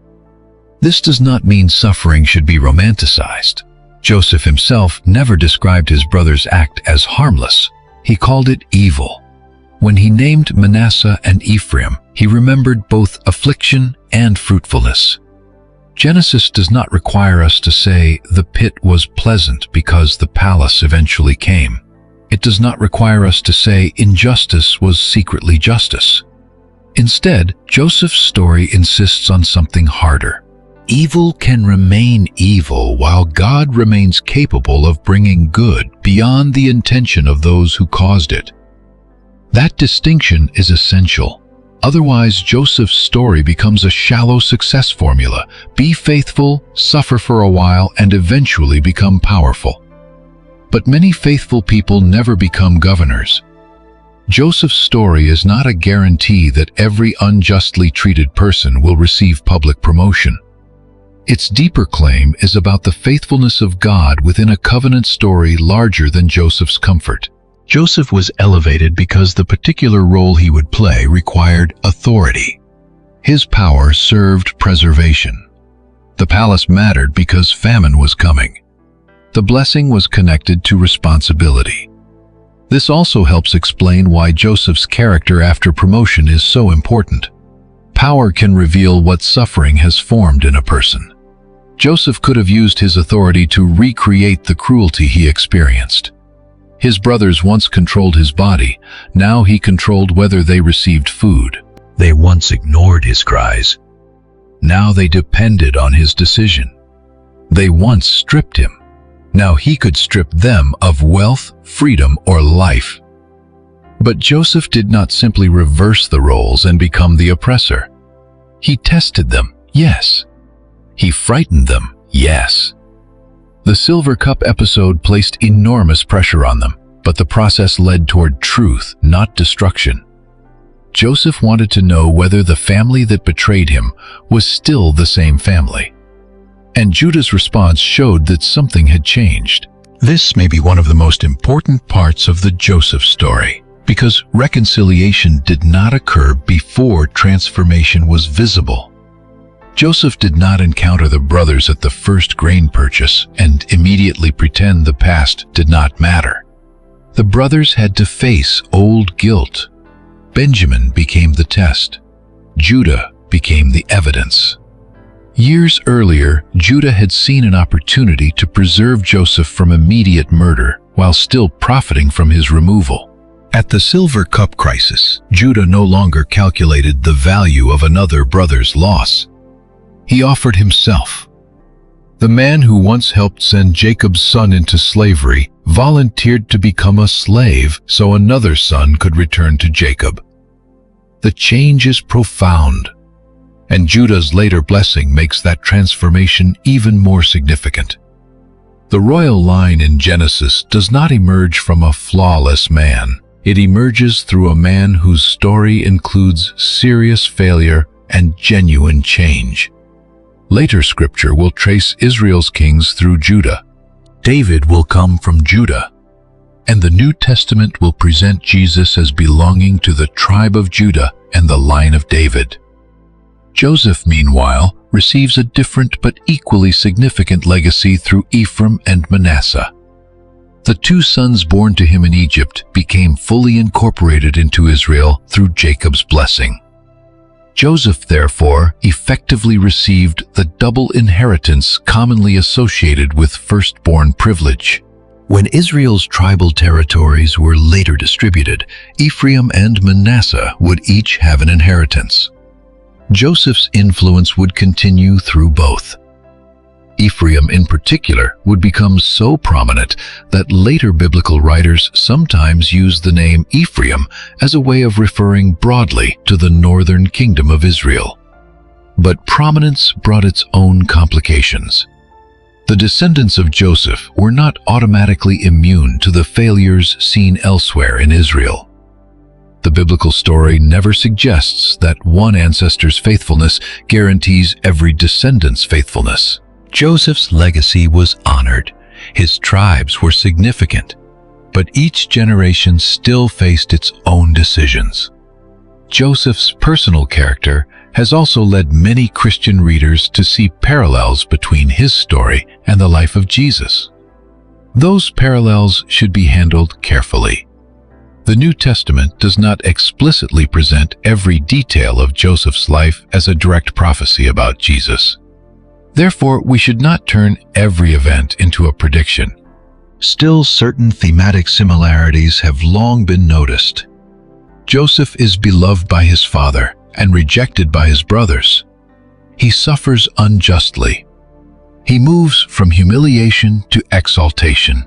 This does not mean suffering should be romanticized. Joseph himself never described his brother's act as harmless. He called it evil. When he named Manasseh and Ephraim, he remembered both affliction and fruitfulness. Genesis does not require us to say the pit was pleasant because the palace eventually came. It does not require us to say injustice was secretly justice. Instead, Joseph's story insists on something harder. Evil can remain evil while God remains capable of bringing good beyond the intention of those who caused it. That distinction is essential. Otherwise, Joseph's story becomes a shallow success formula. Be faithful, suffer for a while, and eventually become powerful. But many faithful people never become governors. Joseph's story is not a guarantee that every unjustly treated person will receive public promotion. Its deeper claim is about the faithfulness of God within a covenant story larger than Joseph's comfort. Joseph was elevated because the particular role he would play required authority. His power served preservation. The palace mattered because famine was coming. The blessing was connected to responsibility. This also helps explain why Joseph's character after promotion is so important. Power can reveal what suffering has formed in a person. Joseph could have used his authority to recreate the cruelty he experienced. His brothers once controlled his body, now he controlled whether they received food. They once ignored his cries. Now they depended on his decision. They once stripped him. Now he could strip them of wealth, freedom, or life. But Joseph did not simply reverse the roles and become the oppressor. He tested them, yes. He frightened them, yes. The Silver Cup episode placed enormous pressure on them, but the process led toward truth, not destruction. Joseph wanted to know whether the family that betrayed him was still the same family. And Judah's response showed that something had changed. This may be one of the most important parts of the Joseph story, because reconciliation did not occur before transformation was visible. Joseph did not encounter the brothers at the first grain purchase and immediately pretend the past did not matter. The brothers had to face old guilt. Benjamin became the test. Judah became the evidence. Years earlier, Judah had seen an opportunity to preserve Joseph from immediate murder while still profiting from his removal. At the Silver Cup crisis, Judah no longer calculated the value of another brother's loss. He offered himself. The man who once helped send Jacob's son into slavery volunteered to become a slave so another son could return to Jacob. The change is profound, and Judah's later blessing makes that transformation even more significant. The royal line in Genesis does not emerge from a flawless man. It emerges through a man whose story includes serious failure and genuine change. Later scripture will trace Israel's kings through Judah. David will come from Judah, and the New Testament will present Jesus as belonging to the tribe of Judah and the line of David. Joseph, meanwhile, receives a different but equally significant legacy through Ephraim and Manasseh. The two sons born to him in Egypt became fully incorporated into Israel through Jacob's blessing. Joseph, therefore, effectively received the double inheritance commonly associated with firstborn privilege. When Israel's tribal territories were later distributed, Ephraim and Manasseh would each have an inheritance. Joseph's influence would continue through both. Ephraim in particular would become so prominent that later biblical writers sometimes use the name Ephraim as a way of referring broadly to the northern kingdom of Israel. But prominence brought its own complications. The descendants of Joseph were not automatically immune to the failures seen elsewhere in Israel. The biblical story never suggests that one ancestor's faithfulness guarantees every descendant's faithfulness. Joseph's legacy was honored. His tribes were significant, but each generation still faced its own decisions. Joseph's personal character has also led many Christian readers to see parallels between his story and the life of Jesus. Those parallels should be handled carefully. The New Testament does not explicitly present every detail of Joseph's life as a direct prophecy about Jesus. Therefore, we should not turn every event into a prediction. Still, certain thematic similarities have long been noticed. Joseph is beloved by his father and rejected by his brothers. He suffers unjustly. He moves from humiliation to exaltation.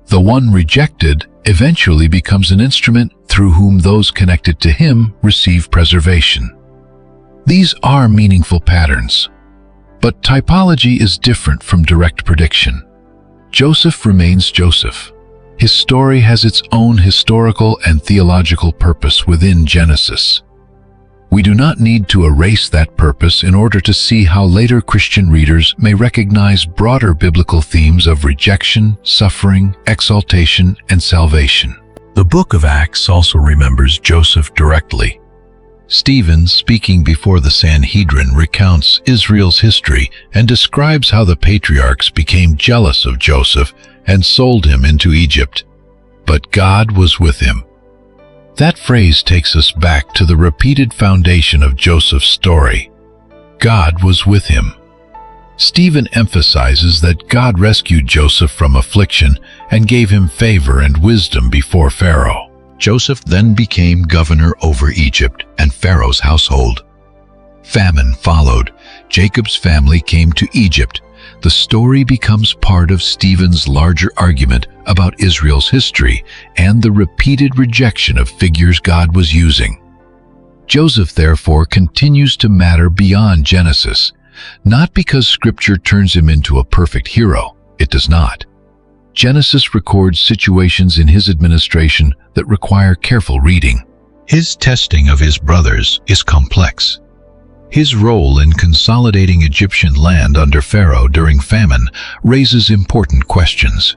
The one rejected eventually becomes an instrument through whom those connected to him receive preservation. These are meaningful patterns, but typology is different from direct prediction. Joseph remains Joseph. His story has its own historical and theological purpose within Genesis. We do not need to erase that purpose in order to see how later Christian readers may recognize broader biblical themes of rejection, suffering, exaltation, and salvation. The book of Acts also remembers Joseph directly. Stephen, speaking before the Sanhedrin, recounts Israel's history and describes how the patriarchs became jealous of Joseph and sold him into Egypt. But God was with him. That phrase takes us back to the repeated foundation of Joseph's story. God was with him. Stephen emphasizes that God rescued Joseph from affliction and gave him favor and wisdom before Pharaoh. Joseph then became governor over Egypt and Pharaoh's household. Famine followed. Jacob's family came to Egypt. The story becomes part of Stephen's larger argument about Israel's history and the repeated rejection of figures God was using. Joseph, therefore, continues to matter beyond Genesis, not because Scripture turns him into a perfect hero. It does not. Genesis records situations in his administration that require careful reading. His testing of his brothers is complex. His role in consolidating Egyptian land under Pharaoh during famine raises important questions.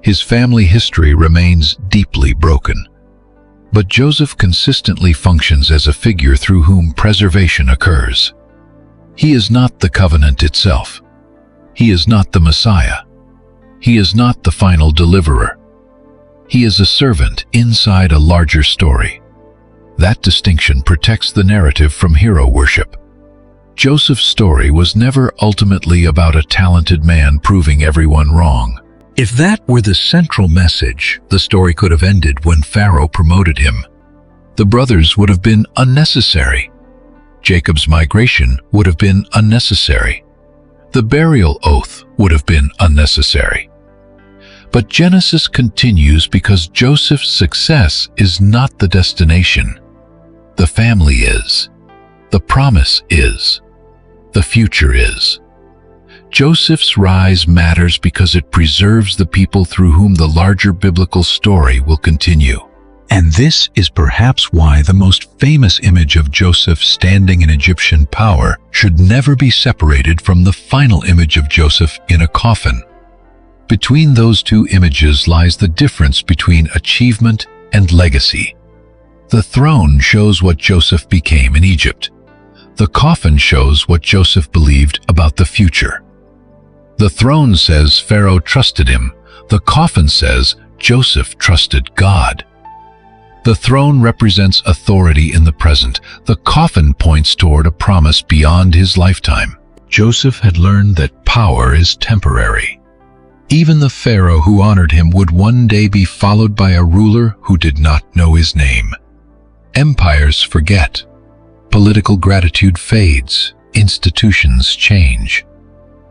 His family history remains deeply broken. But Joseph consistently functions as a figure through whom preservation occurs. He is not the covenant itself. He is not the Messiah. He is not the final deliverer. He is a servant inside a larger story. That distinction protects the narrative from hero worship. Joseph's story was never ultimately about a talented man proving everyone wrong. If that were the central message, the story could have ended when Pharaoh promoted him. The brothers would have been unnecessary. Jacob's migration would have been unnecessary. The burial oath would have been unnecessary. But Genesis continues because Joseph's success is not the destination. The family is. The promise is. The future is. Joseph's rise matters because it preserves the people through whom the larger biblical story will continue. And this is perhaps why the most famous image of Joseph standing in Egyptian power should never be separated from the final image of Joseph in a coffin. Between those two images lies the difference between achievement and legacy. The throne shows what Joseph became in Egypt. The coffin shows what Joseph believed about the future. The throne says Pharaoh trusted him. The coffin says Joseph trusted God. The throne represents authority in the present. The coffin points toward a promise beyond his lifetime. Joseph had learned that power is temporary. Even the Pharaoh who honored him would one day be followed by a ruler who did not know his name. Empires forget. Political gratitude fades. Institutions change.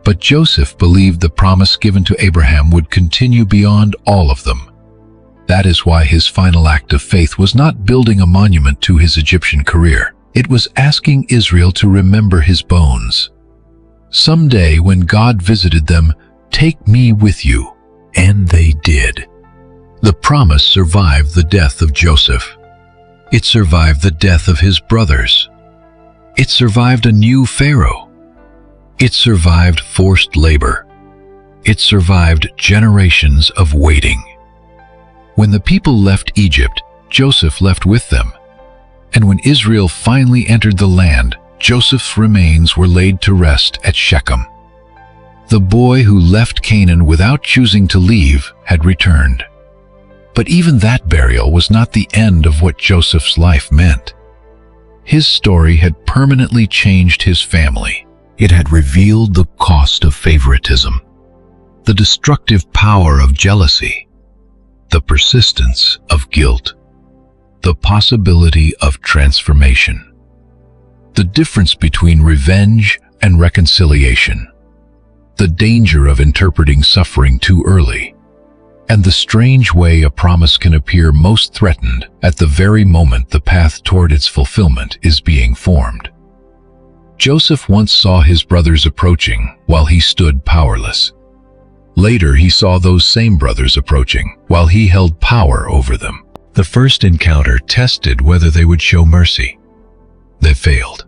But Joseph believed the promise given to Abraham would continue beyond all of them. That is why his final act of faith was not building a monument to his Egyptian career. It was asking Israel to remember his bones. Someday when God visited them, "Take me with you." And they did. The promise survived the death of Joseph. It survived the death of his brothers. It survived a new Pharaoh. It survived forced labor. It survived generations of waiting. When the people left Egypt, Joseph left with them. And when Israel finally entered the land, Joseph's remains were laid to rest at Shechem. The boy who left Canaan without choosing to leave had returned. But even that burial was not the end of what Joseph's life meant. His story had permanently changed his family. It had revealed the cost of favoritism, the destructive power of jealousy, the persistence of guilt, the possibility of transformation, the difference between revenge and reconciliation, the danger of interpreting suffering too early, and the strange way a promise can appear most threatened at the very moment the path toward its fulfillment is being formed. Joseph once saw his brothers approaching while he stood powerless. Later he saw those same brothers approaching while he held power over them. The first encounter tested whether they would show mercy. They failed.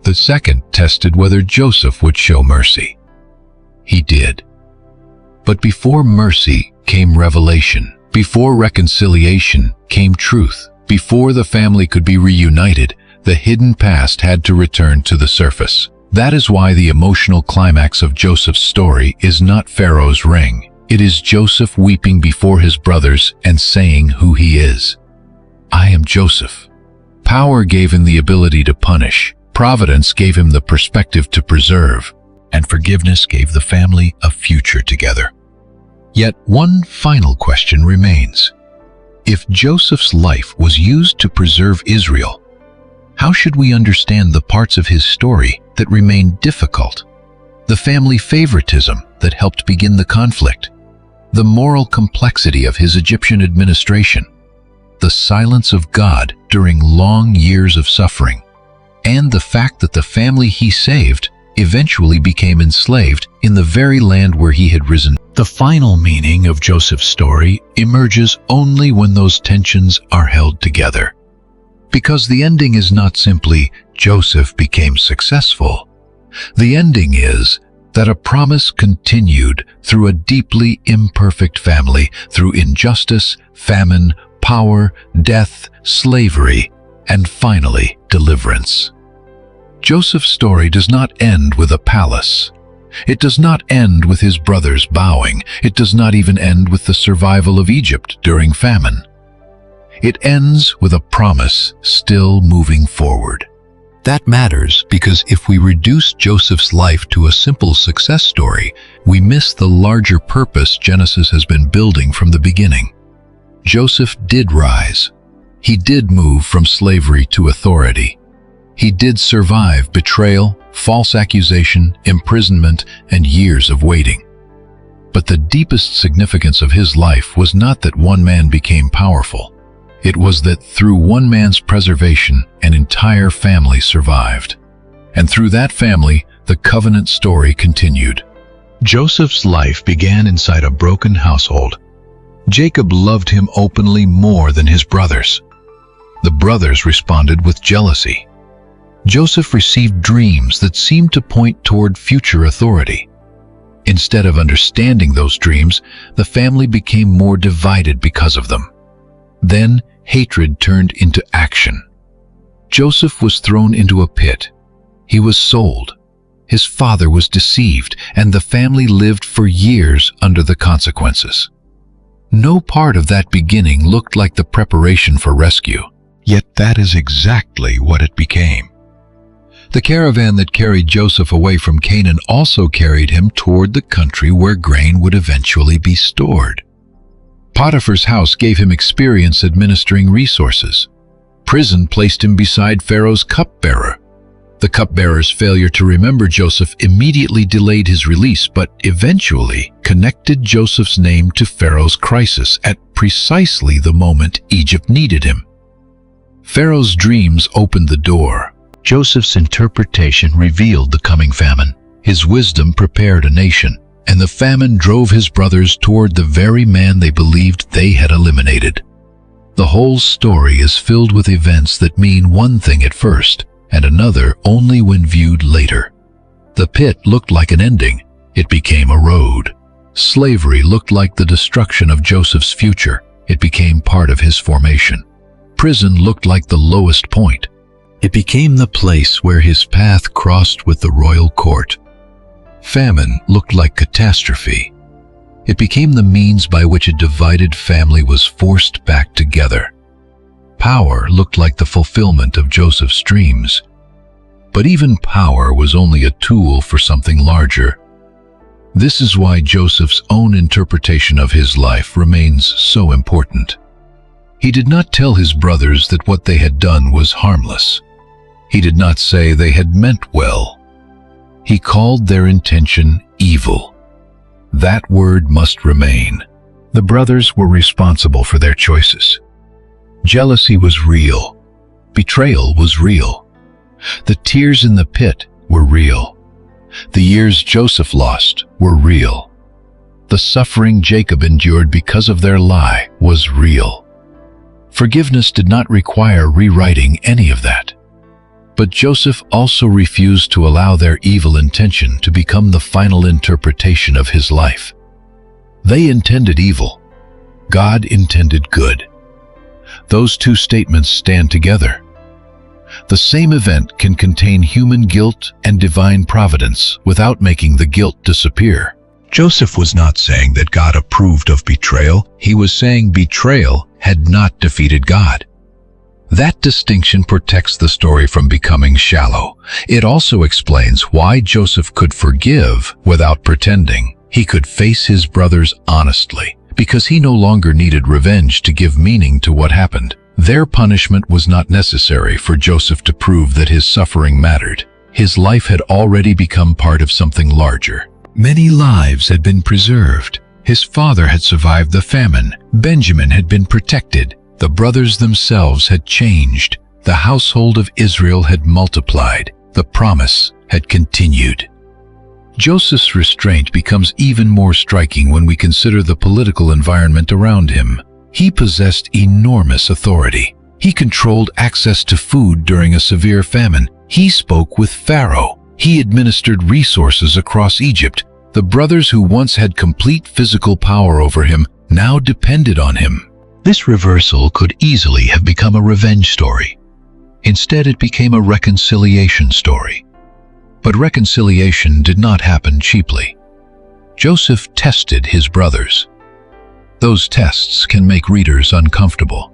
The second tested whether Joseph would show mercy. He did. But before mercy came revelation. Before reconciliation came truth. Before the family could be reunited, the hidden past had to return to the surface. That is why the emotional climax of Joseph's story is not Pharaoh's ring. It is Joseph weeping before his brothers and saying who he is. "I am Joseph." Power gave him the ability to punish. Providence gave him the perspective to preserve. And forgiveness gave the family a future together. Yet one final question remains. If Joseph's life was used to preserve Israel, how should we understand the parts of his story that remain difficult? The family favoritism that helped begin the conflict, the moral complexity of his Egyptian administration, the silence of God during long years of suffering, and the fact that the family he saved eventually became enslaved in the very land where he had risen. The final meaning of Joseph's story emerges only when those tensions are held together. Because the ending is not simply Joseph became successful. The ending is that a promise continued through a deeply imperfect family, through injustice, famine, power, death, slavery, and finally deliverance. Joseph's story does not end with a palace. It does not end with his brothers bowing. It does not even end with the survival of Egypt during famine. It ends with a promise still moving forward. That matters because if we reduce Joseph's life to a simple success story, we miss the larger purpose Genesis has been building from the beginning. Joseph did rise. He did move from slavery to authority. He did survive betrayal, false accusation, imprisonment, and years of waiting. But the deepest significance of his life was not that one man became powerful. It was that through one man's preservation, an entire family survived. And through that family, the covenant story continued. Joseph's life began inside a broken household. Jacob loved him openly more than his brothers. The brothers responded with jealousy. Joseph received dreams that seemed to point toward future authority. Instead of understanding those dreams, the family became more divided because of them. Then hatred turned into action. Joseph was thrown into a pit. He was sold. His father was deceived, and the family lived for years under the consequences. No part of that beginning looked like the preparation for rescue, yet that is exactly what it became. The caravan that carried Joseph away from Canaan also carried him toward the country where grain would eventually be stored. Potiphar's house gave him experience administering resources. Prison placed him beside Pharaoh's cupbearer. The cupbearer's failure to remember Joseph immediately delayed his release, but eventually connected Joseph's name to Pharaoh's crisis at precisely the moment Egypt needed him. Pharaoh's dreams opened the door. Joseph's interpretation revealed the coming famine. His wisdom prepared a nation, and the famine drove his brothers toward the very man they believed they had eliminated. The whole story is filled with events that mean one thing at first, and another only when viewed later. The pit looked like an ending. It became a road. Slavery looked like the destruction of Joseph's future. It became part of his formation. Prison looked like the lowest point. It became the place where his path crossed with the royal court. Famine looked like catastrophe. It became the means by which a divided family was forced back together. Power looked like the fulfillment of Joseph's dreams. But even power was only a tool for something larger. This is why Joseph's own interpretation of his life remains so important. He did not tell his brothers that what they had done was harmless. He did not say they had meant well. He called their intention evil. That word must remain. The brothers were responsible for their choices. Jealousy was real. Betrayal was real. The tears in the pit were real. The years Joseph lost were real. The suffering Jacob endured because of their lie was real. Forgiveness did not require rewriting any of that. But Joseph also refused to allow their evil intention to become the final interpretation of his life. They intended evil. God intended good. Those two statements stand together. The same event can contain human guilt and divine providence without making the guilt disappear. Joseph was not saying that God approved of betrayal. He was saying betrayal had not defeated God. That distinction protects the story from becoming shallow. It also explains why Joseph could forgive without pretending. He could face his brothers honestly, because he no longer needed revenge to give meaning to what happened. Their punishment was not necessary for Joseph to prove that his suffering mattered. His life had already become part of something larger. Many lives had been preserved. His father had survived the famine. Benjamin had been protected. The brothers themselves had changed. The household of Israel had multiplied. The promise had continued. Joseph's restraint becomes even more striking when we consider the political environment around him. He possessed enormous authority. He controlled access to food during a severe famine. He spoke with Pharaoh. He administered resources across Egypt. The brothers who once had complete physical power over him now depended on him. This reversal could easily have become a revenge story. Instead, it became a reconciliation story. But reconciliation did not happen cheaply. Joseph tested his brothers. Those tests can make readers uncomfortable.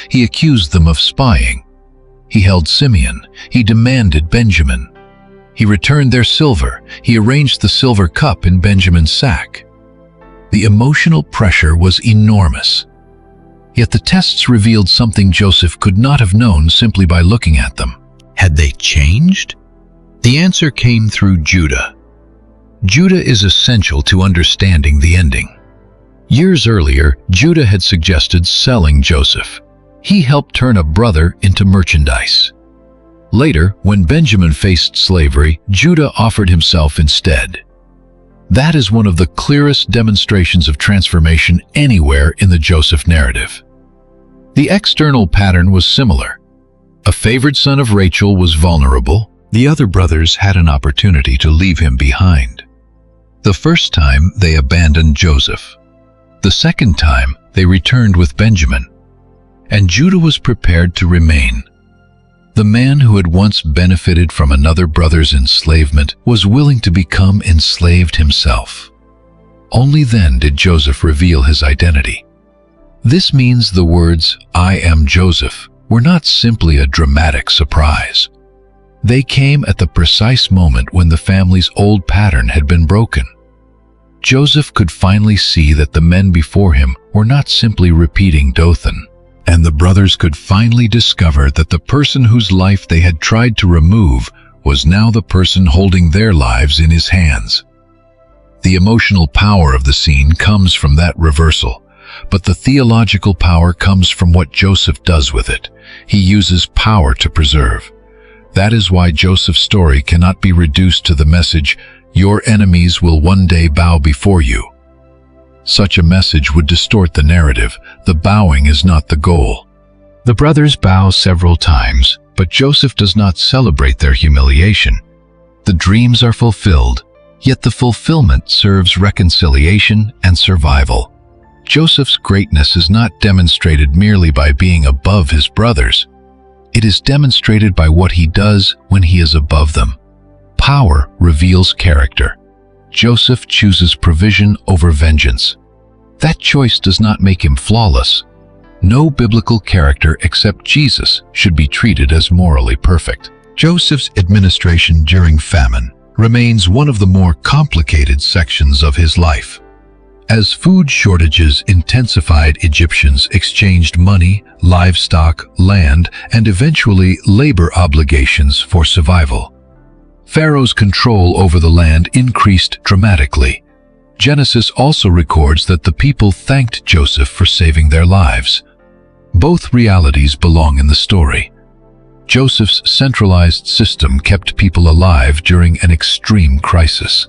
He accused them of spying. He held Simeon. He demanded Benjamin. He returned their silver. He arranged the silver cup in Benjamin's sack. The emotional pressure was enormous. Yet the tests revealed something Joseph could not have known simply by looking at them. Had they changed? The answer came through Judah. Judah is essential to understanding the ending. Years earlier, Judah had suggested selling Joseph. He helped turn a brother into merchandise. Later, when Benjamin faced slavery, Judah offered himself instead. That is one of the clearest demonstrations of transformation anywhere in the Joseph narrative. The external pattern was similar. A favored son of Rachel was vulnerable. The other brothers had an opportunity to leave him behind. The first time, they abandoned Joseph. The second time, they returned with Benjamin. And Judah was prepared to remain. The man who had once benefited from another brother's enslavement was willing to become enslaved himself. Only then did Joseph reveal his identity. This means the words, "I am Joseph," were not simply a dramatic surprise. They came at the precise moment when the family's old pattern had been broken. Joseph could finally see that the men before him were not simply repeating Dothan, and the brothers could finally discover that the person whose life they had tried to remove was now the person holding their lives in his hands. The emotional power of the scene comes from that reversal. but the theological power comes from what Joseph does with it. He uses power to preserve. That is why Joseph's story cannot be reduced to the message, "Your enemies will one day bow before you." Such a message would distort the narrative. The bowing is not the goal. The brothers bow several times, but Joseph does not celebrate their humiliation. The dreams are fulfilled, yet the fulfillment serves reconciliation and survival. Joseph's greatness is not demonstrated merely by being above his brothers. It is demonstrated by what he does when he is above them. Power reveals character. Joseph chooses provision over vengeance. That choice does not make him flawless. No biblical character except Jesus should be treated as morally perfect. Joseph's administration during famine remains one of the more complicated sections of his life. As food shortages intensified, Egyptians exchanged money, livestock, land, and eventually labor obligations for survival. Pharaoh's control over the land increased dramatically. Genesis also records that the people thanked Joseph for saving their lives. Both realities belong in the story. Joseph's centralized system kept people alive during an extreme crisis.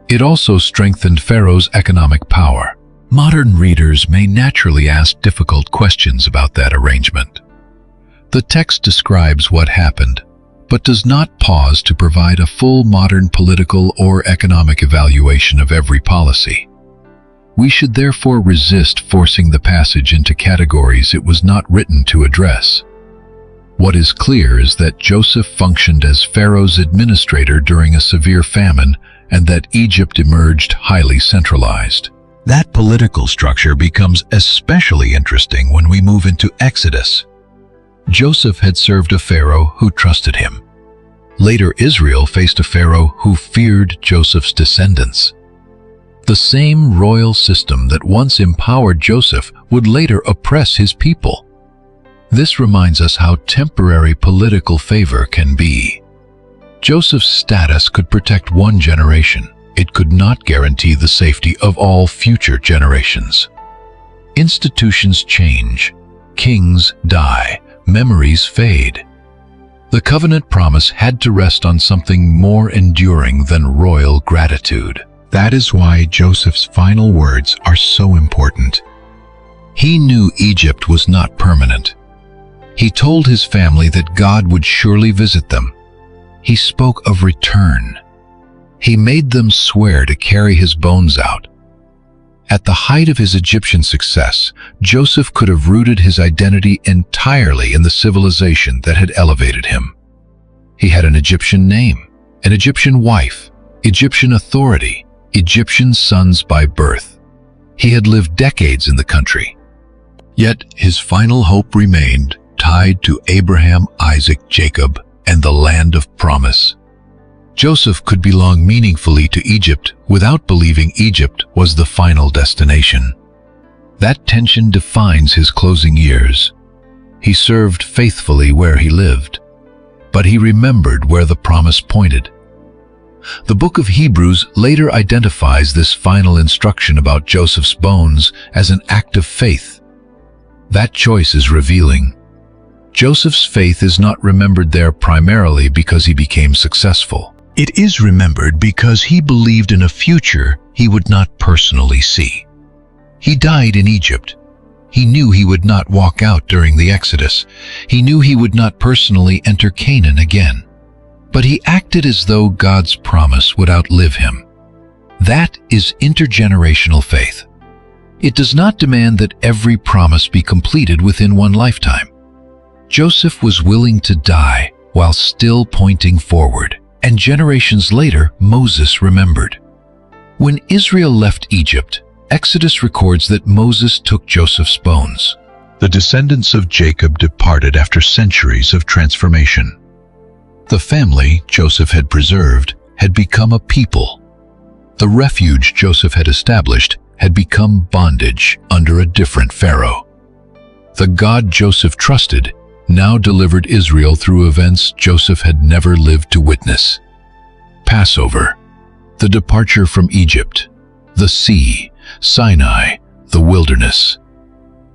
It also strengthened Pharaoh's economic power. Modern readers may naturally ask difficult questions about that arrangement. The text describes what happened, but does not pause to provide a full modern political or economic evaluation of every policy. We should therefore resist forcing the passage into categories it was not written to address. What is clear is that Joseph functioned as Pharaoh's administrator during a severe famine, and that Egypt emerged highly centralized. That political structure becomes especially interesting when we move into Exodus. Joseph had served a Pharaoh who trusted him. Later, Israel faced a Pharaoh who feared Joseph's descendants. The same royal system that once empowered Joseph would later oppress his people. This reminds us how temporary political favor can be. Joseph's status could protect one generation. It could not guarantee the safety of all future generations. Institutions change. Kings die. Memories fade. The covenant promise had to rest on something more enduring than royal gratitude. That is why Joseph's final words are so important. He knew Egypt was not permanent. He told his family that God would surely visit them. He spoke of return. He made them swear to carry his bones out. At the height of his Egyptian success, Joseph could have rooted his identity entirely in the civilization that had elevated him. He had an Egyptian name, an Egyptian wife, Egyptian authority, Egyptian sons by birth. He had lived decades in the country. Yet his final hope remained tied to Abraham, Isaac, Jacob, and the land of promise. Joseph could belong meaningfully to Egypt without believing Egypt was the final destination. That tension defines his closing years. He served faithfully where he lived, but he remembered where the promise pointed. The book of Hebrews later identifies this final instruction about Joseph's bones as an act of faith. That choice is revealing. Joseph's faith is not remembered there primarily because he became successful. It is remembered because he believed in a future he would not personally see. He died in Egypt. He knew he would not walk out during the Exodus. He knew he would not personally enter Canaan again. But he acted as though God's promise would outlive him. That is intergenerational faith. It does not demand that every promise be completed within one lifetime. Joseph was willing to die while still pointing forward. And generations later, Moses remembered. When Israel left Egypt, Exodus records that Moses took Joseph's bones. The descendants of Jacob departed after centuries of transformation. The family Joseph had preserved had become a people. The refuge Joseph had established had become bondage under a different Pharaoh. The God Joseph trusted now delivered Israel through events Joseph had never lived to witness. Passover, the departure from Egypt, the sea, Sinai, the wilderness.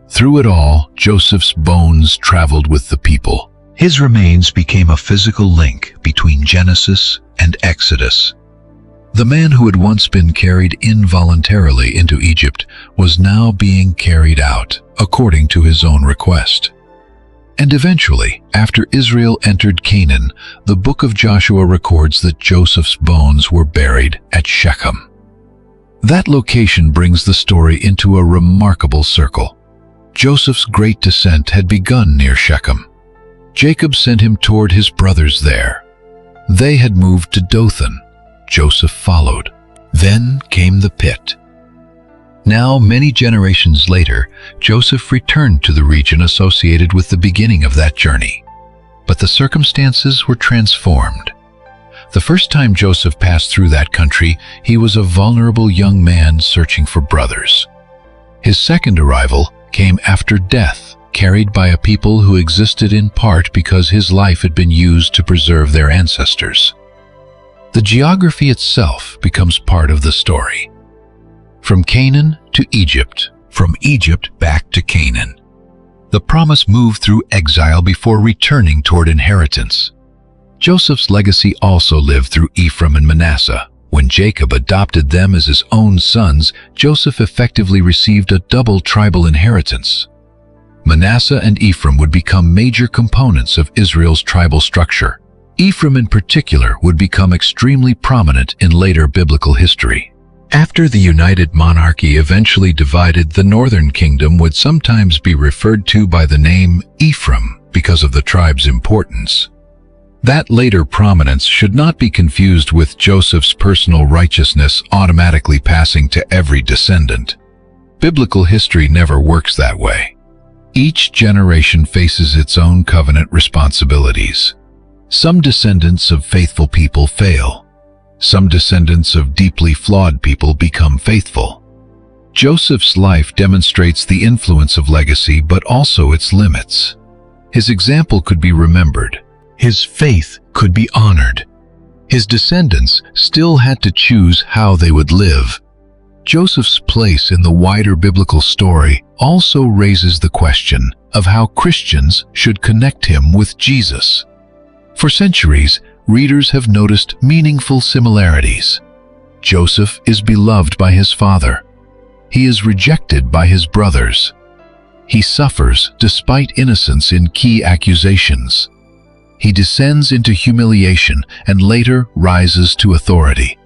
Through it all, Joseph's bones traveled with the people. His remains became a physical link between Genesis and Exodus. The man who had once been carried involuntarily into Egypt was now being carried out, according to his own request. And eventually, after Israel entered Canaan, the book of Joshua records that Joseph's bones were buried at Shechem. That location brings the story into a remarkable circle. Joseph's great descent had begun near Shechem. Jacob sent him toward his brothers there. They had moved to Dothan. Joseph followed. Then came the pit. Now, many generations later, Joseph returned to the region associated with the beginning of that journey. But the circumstances were transformed. The first time Joseph passed through that country, he was a vulnerable young man searching for brothers. His second arrival came after death, carried by a people who existed in part because his life had been used to preserve their ancestors. The geography itself becomes part of the story. From Canaan to Egypt, from Egypt back to Canaan. The promise moved through exile before returning toward inheritance. Joseph's legacy also lived through Ephraim and Manasseh. When Jacob adopted them as his own sons, Joseph effectively received a double tribal inheritance. Manasseh and Ephraim would become major components of Israel's tribal structure. Ephraim in particular would become extremely prominent in later biblical history. After the United monarchy eventually divided, the northern kingdom would sometimes be referred to by the name Ephraim because of the tribe's importance. That later prominence should not be confused with Joseph's personal righteousness automatically passing to every descendant. Biblical history never works that way. Each generation faces its own covenant responsibilities. Some descendants of faithful people fail. Some descendants of deeply flawed people become faithful. Joseph's life demonstrates the influence of legacy, but also its limits. His example could be remembered. His faith could be honored. His descendants still had to choose how they would live. Joseph's place in the wider biblical story also raises the question of how Christians should connect him with Jesus. For centuries, readers have noticed meaningful similarities. Joseph is beloved by his father. He is rejected by his brothers. He suffers despite innocence in key accusations. He descends into humiliation and later rises to authority.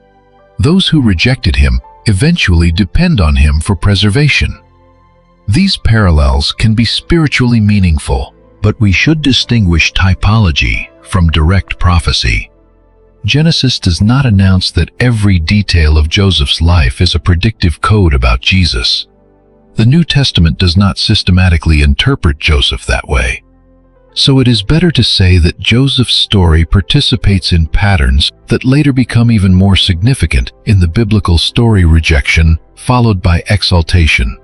Those who rejected him eventually depend on him for preservation. These parallels can be spiritually meaningful, but we should distinguish typology from direct prophecy. Genesis does not announce that every detail of Joseph's life is a predictive code about Jesus. The New Testament does not systematically interpret Joseph that way. So it is better to say that Joseph's story participates in patterns that later become even more significant in the biblical story: rejection followed by exaltation,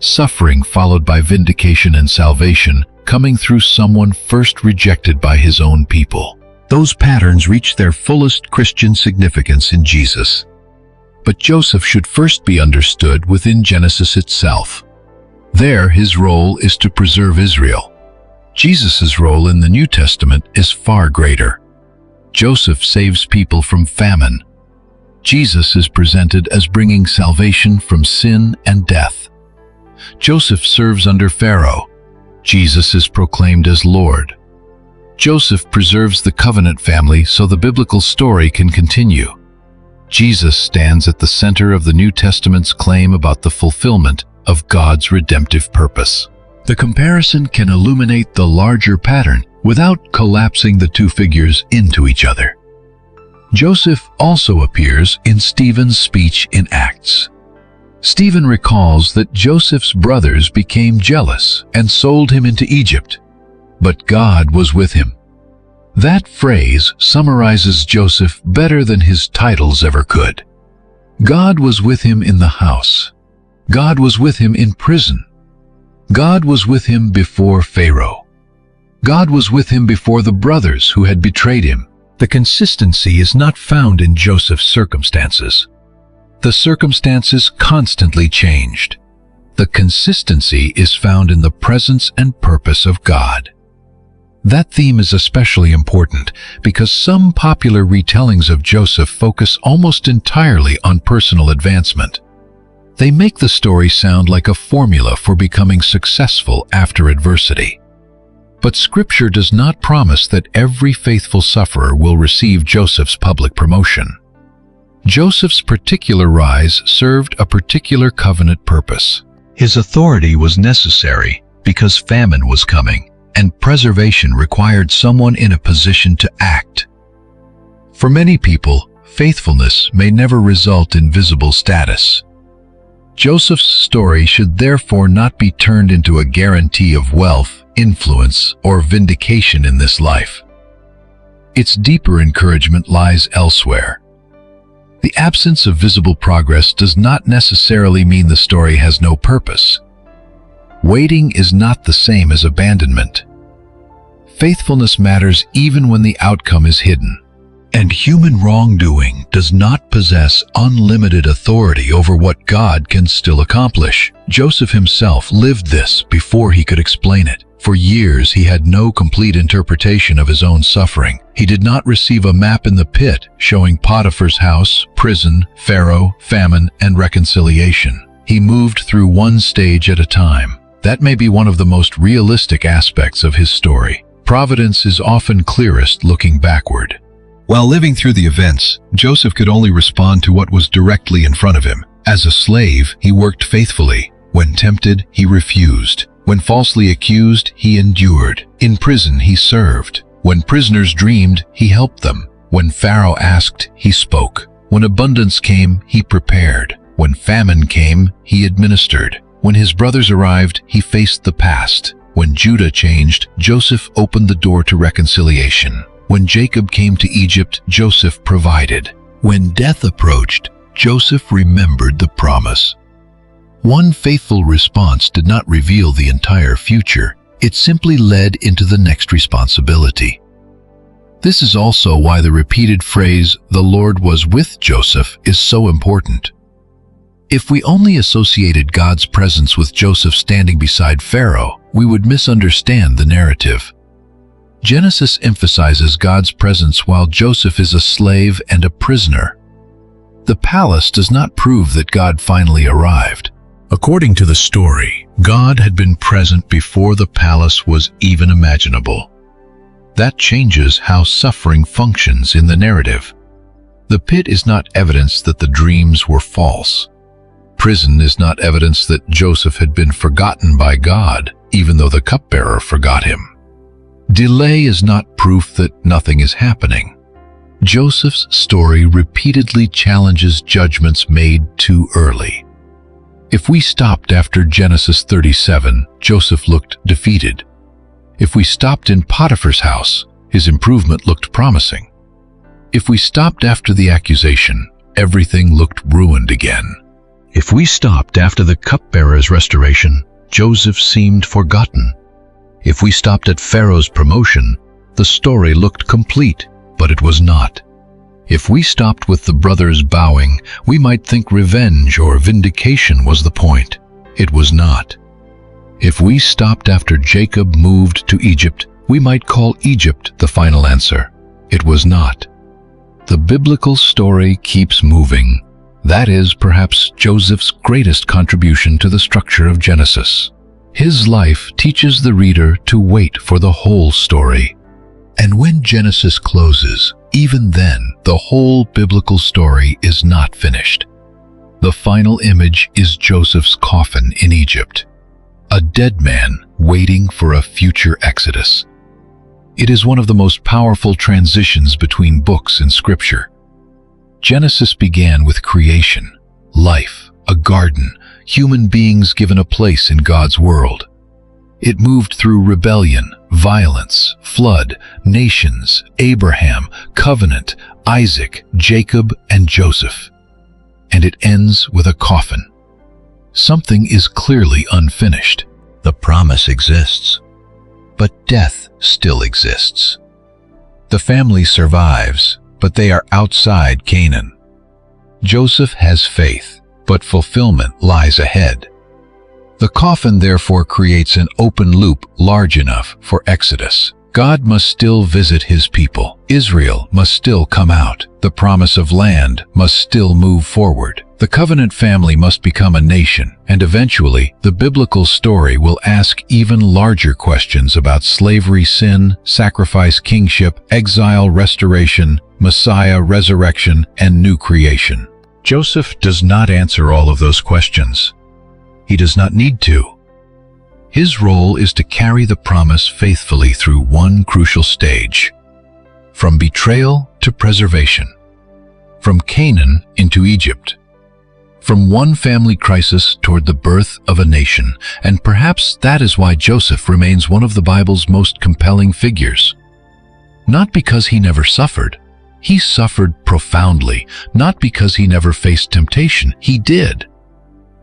suffering followed by vindication and salvation, coming through someone first rejected by his own people. Those patterns reach their fullest Christian significance in Jesus. But Joseph should first be understood within Genesis itself. There, his role is to preserve Israel. Jesus' role in the New Testament is far greater. Joseph saves people from famine. Jesus is presented as bringing salvation from sin and death. Joseph serves under Pharaoh. Jesus is proclaimed as Lord. Joseph preserves the covenant family so the biblical story can continue. Jesus stands at the center of the New Testament's claim about the fulfillment of God's redemptive purpose. The comparison can illuminate the larger pattern without collapsing the two figures into each other. Joseph also appears in Stephen's speech in Acts. Stephen recalls that Joseph's brothers became jealous and sold him into Egypt, but God was with him. That phrase summarizes Joseph better than his titles ever could. God was with him in the house. God was with him in prison. God was with him before Pharaoh. God was with him before the brothers who had betrayed him. The consistency is not found in Joseph's circumstances. The circumstances constantly changed. The consistency is found in the presence and purpose of God. That theme is especially important because some popular retellings of Joseph focus almost entirely on personal advancement. They make the story sound like a formula for becoming successful after adversity. But Scripture does not promise that every faithful sufferer will receive Joseph's public promotion. Joseph's particular rise served a particular covenant purpose. His authority was necessary because famine was coming, and preservation required someone in a position to act. For many people, faithfulness may never result in visible status. Joseph's story should therefore not be turned into a guarantee of wealth, influence, or vindication in this life. Its deeper encouragement lies elsewhere. The absence of visible progress does not necessarily mean the story has no purpose. Waiting is not the same as abandonment. Faithfulness matters even when the outcome is hidden. And human wrongdoing does not possess unlimited authority over what God can still accomplish. Joseph himself lived this before he could explain it. For years he had no complete interpretation of his own suffering. He did not receive a map in the pit showing Potiphar's house, prison, Pharaoh, famine, and reconciliation. He moved through one stage at a time. That may be one of the most realistic aspects of his story. Providence is often clearest looking backward. While living through the events, Joseph could only respond to what was directly in front of him. As a slave, he worked faithfully. When tempted, he refused. When falsely accused, he endured. In prison, he served. When prisoners dreamed, he helped them. When Pharaoh asked, he spoke. When abundance came, he prepared. When famine came, he administered. When his brothers arrived, he faced the past. When Judah changed, Joseph opened the door to reconciliation. When Jacob came to Egypt, Joseph provided. When death approached, Joseph remembered the promise. One faithful response did not reveal the entire future. It simply led into the next responsibility. This is also why the repeated phrase, "The Lord was with Joseph," is so important. If we only associated God's presence with Joseph standing beside Pharaoh, we would misunderstand the narrative. Genesis emphasizes God's presence while Joseph is a slave and a prisoner. The palace does not prove that God finally arrived. According to the story, God had been present before the palace was even imaginable. That changes how suffering functions in the narrative. The pit is not evidence that the dreams were false. Prison is not evidence that Joseph had been forgotten by God, even though the cupbearer forgot him. Delay is not proof that nothing is happening. Joseph's story repeatedly challenges judgments made too early. If we stopped after Genesis 37, Joseph looked defeated. If we stopped in Potiphar's house, his improvement looked promising. If we stopped after the accusation, everything looked ruined again. If we stopped after the cupbearer's restoration, Joseph seemed forgotten. If we stopped at Pharaoh's promotion, the story looked complete, but it was not. If we stopped with the brothers bowing, we might think revenge or vindication was the point. It was not. If we stopped after Jacob moved to Egypt, we might call Egypt the final answer. It was not. The biblical story keeps moving. That is perhaps Joseph's greatest contribution to the structure of Genesis. His life teaches the reader to wait for the whole story. And when Genesis closes, even then, the whole biblical story is not finished. The final image is Joseph's coffin in Egypt, a dead man waiting for a future exodus. It is one of the most powerful transitions between books in Scripture. Genesis began with creation, life, a garden, human beings given a place in God's world. It moved through rebellion, violence, flood, nations, Abraham, covenant, Isaac, Jacob, and Joseph. And it ends with a coffin. Something is clearly unfinished. The promise exists, but death still exists. The family survives, but they are outside Canaan. Joseph has faith, but fulfillment lies ahead. The coffin therefore creates an open loop large enough for Exodus. God must still visit his people. Israel must still come out. The promise of land must still move forward. The covenant family must become a nation, and eventually the biblical story will ask even larger questions about slavery, sin, sacrifice, kingship, exile, restoration, Messiah, resurrection, and new creation. Joseph does not answer all of those questions. He does not need to. His role is to carry the promise faithfully through one crucial stage, from betrayal to preservation, from Canaan into Egypt, from one family crisis toward the birth of a nation. And perhaps that is why Joseph remains one of the Bible's most compelling figures. Not because he never suffered. He suffered profoundly. Not because he never faced temptation. He did.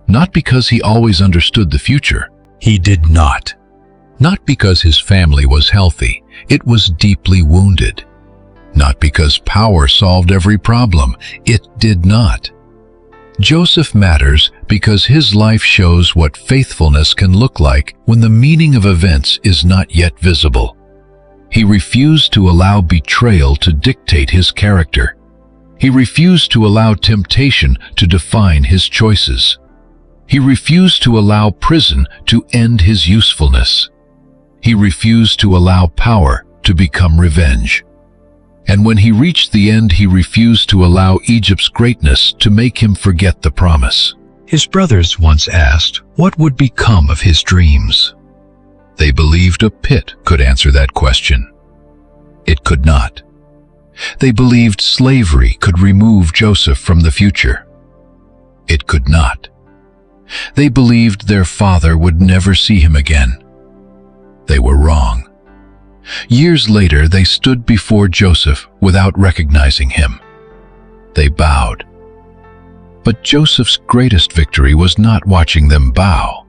Not because he always understood the future. He did not. Not because his family was healthy. It was deeply wounded. Not because power solved every problem. It did not. Joseph matters because his life shows what faithfulness can look like when the meaning of events is not yet visible. He refused to allow betrayal to dictate his character. He refused to allow temptation to define his choices. He refused to allow prison to end his usefulness. He refused to allow power to become revenge. And when he reached the end, he refused to allow Egypt's greatness to make him forget the promise. His brothers once asked what would become of his dreams. They believed a pit could answer that question. It could not. They believed slavery could remove Joseph from the future. It could not. They believed their father would never see him again. They were wrong. Years later, they stood before Joseph without recognizing him. They bowed. But Joseph's greatest victory was not watching them bow.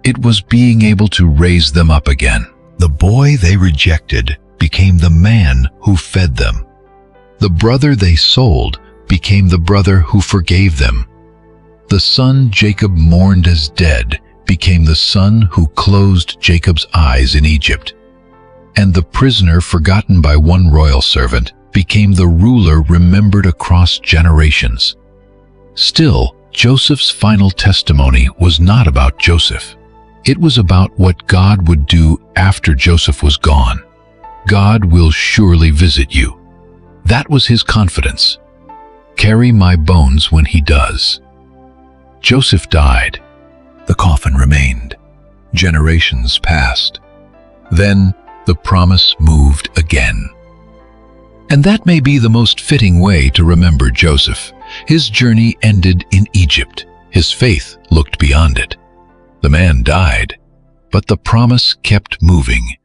It was being able to raise them up again. The boy they rejected became the man who fed them. The brother they sold became the brother who forgave them. The son Jacob mourned as dead became the son who closed Jacob's eyes in Egypt. And the prisoner forgotten by one royal servant became the ruler remembered across generations. Still, Joseph's final testimony was not about Joseph. It was about what God would do after Joseph was gone. God will surely visit you. That was his confidence. Carry my bones when he does. Joseph died. The coffin remained. Generations passed. Then the promise moved again. And that may be the most fitting way to remember Joseph. His journey ended in Egypt. His faith looked beyond it. The man died, but the promise kept moving.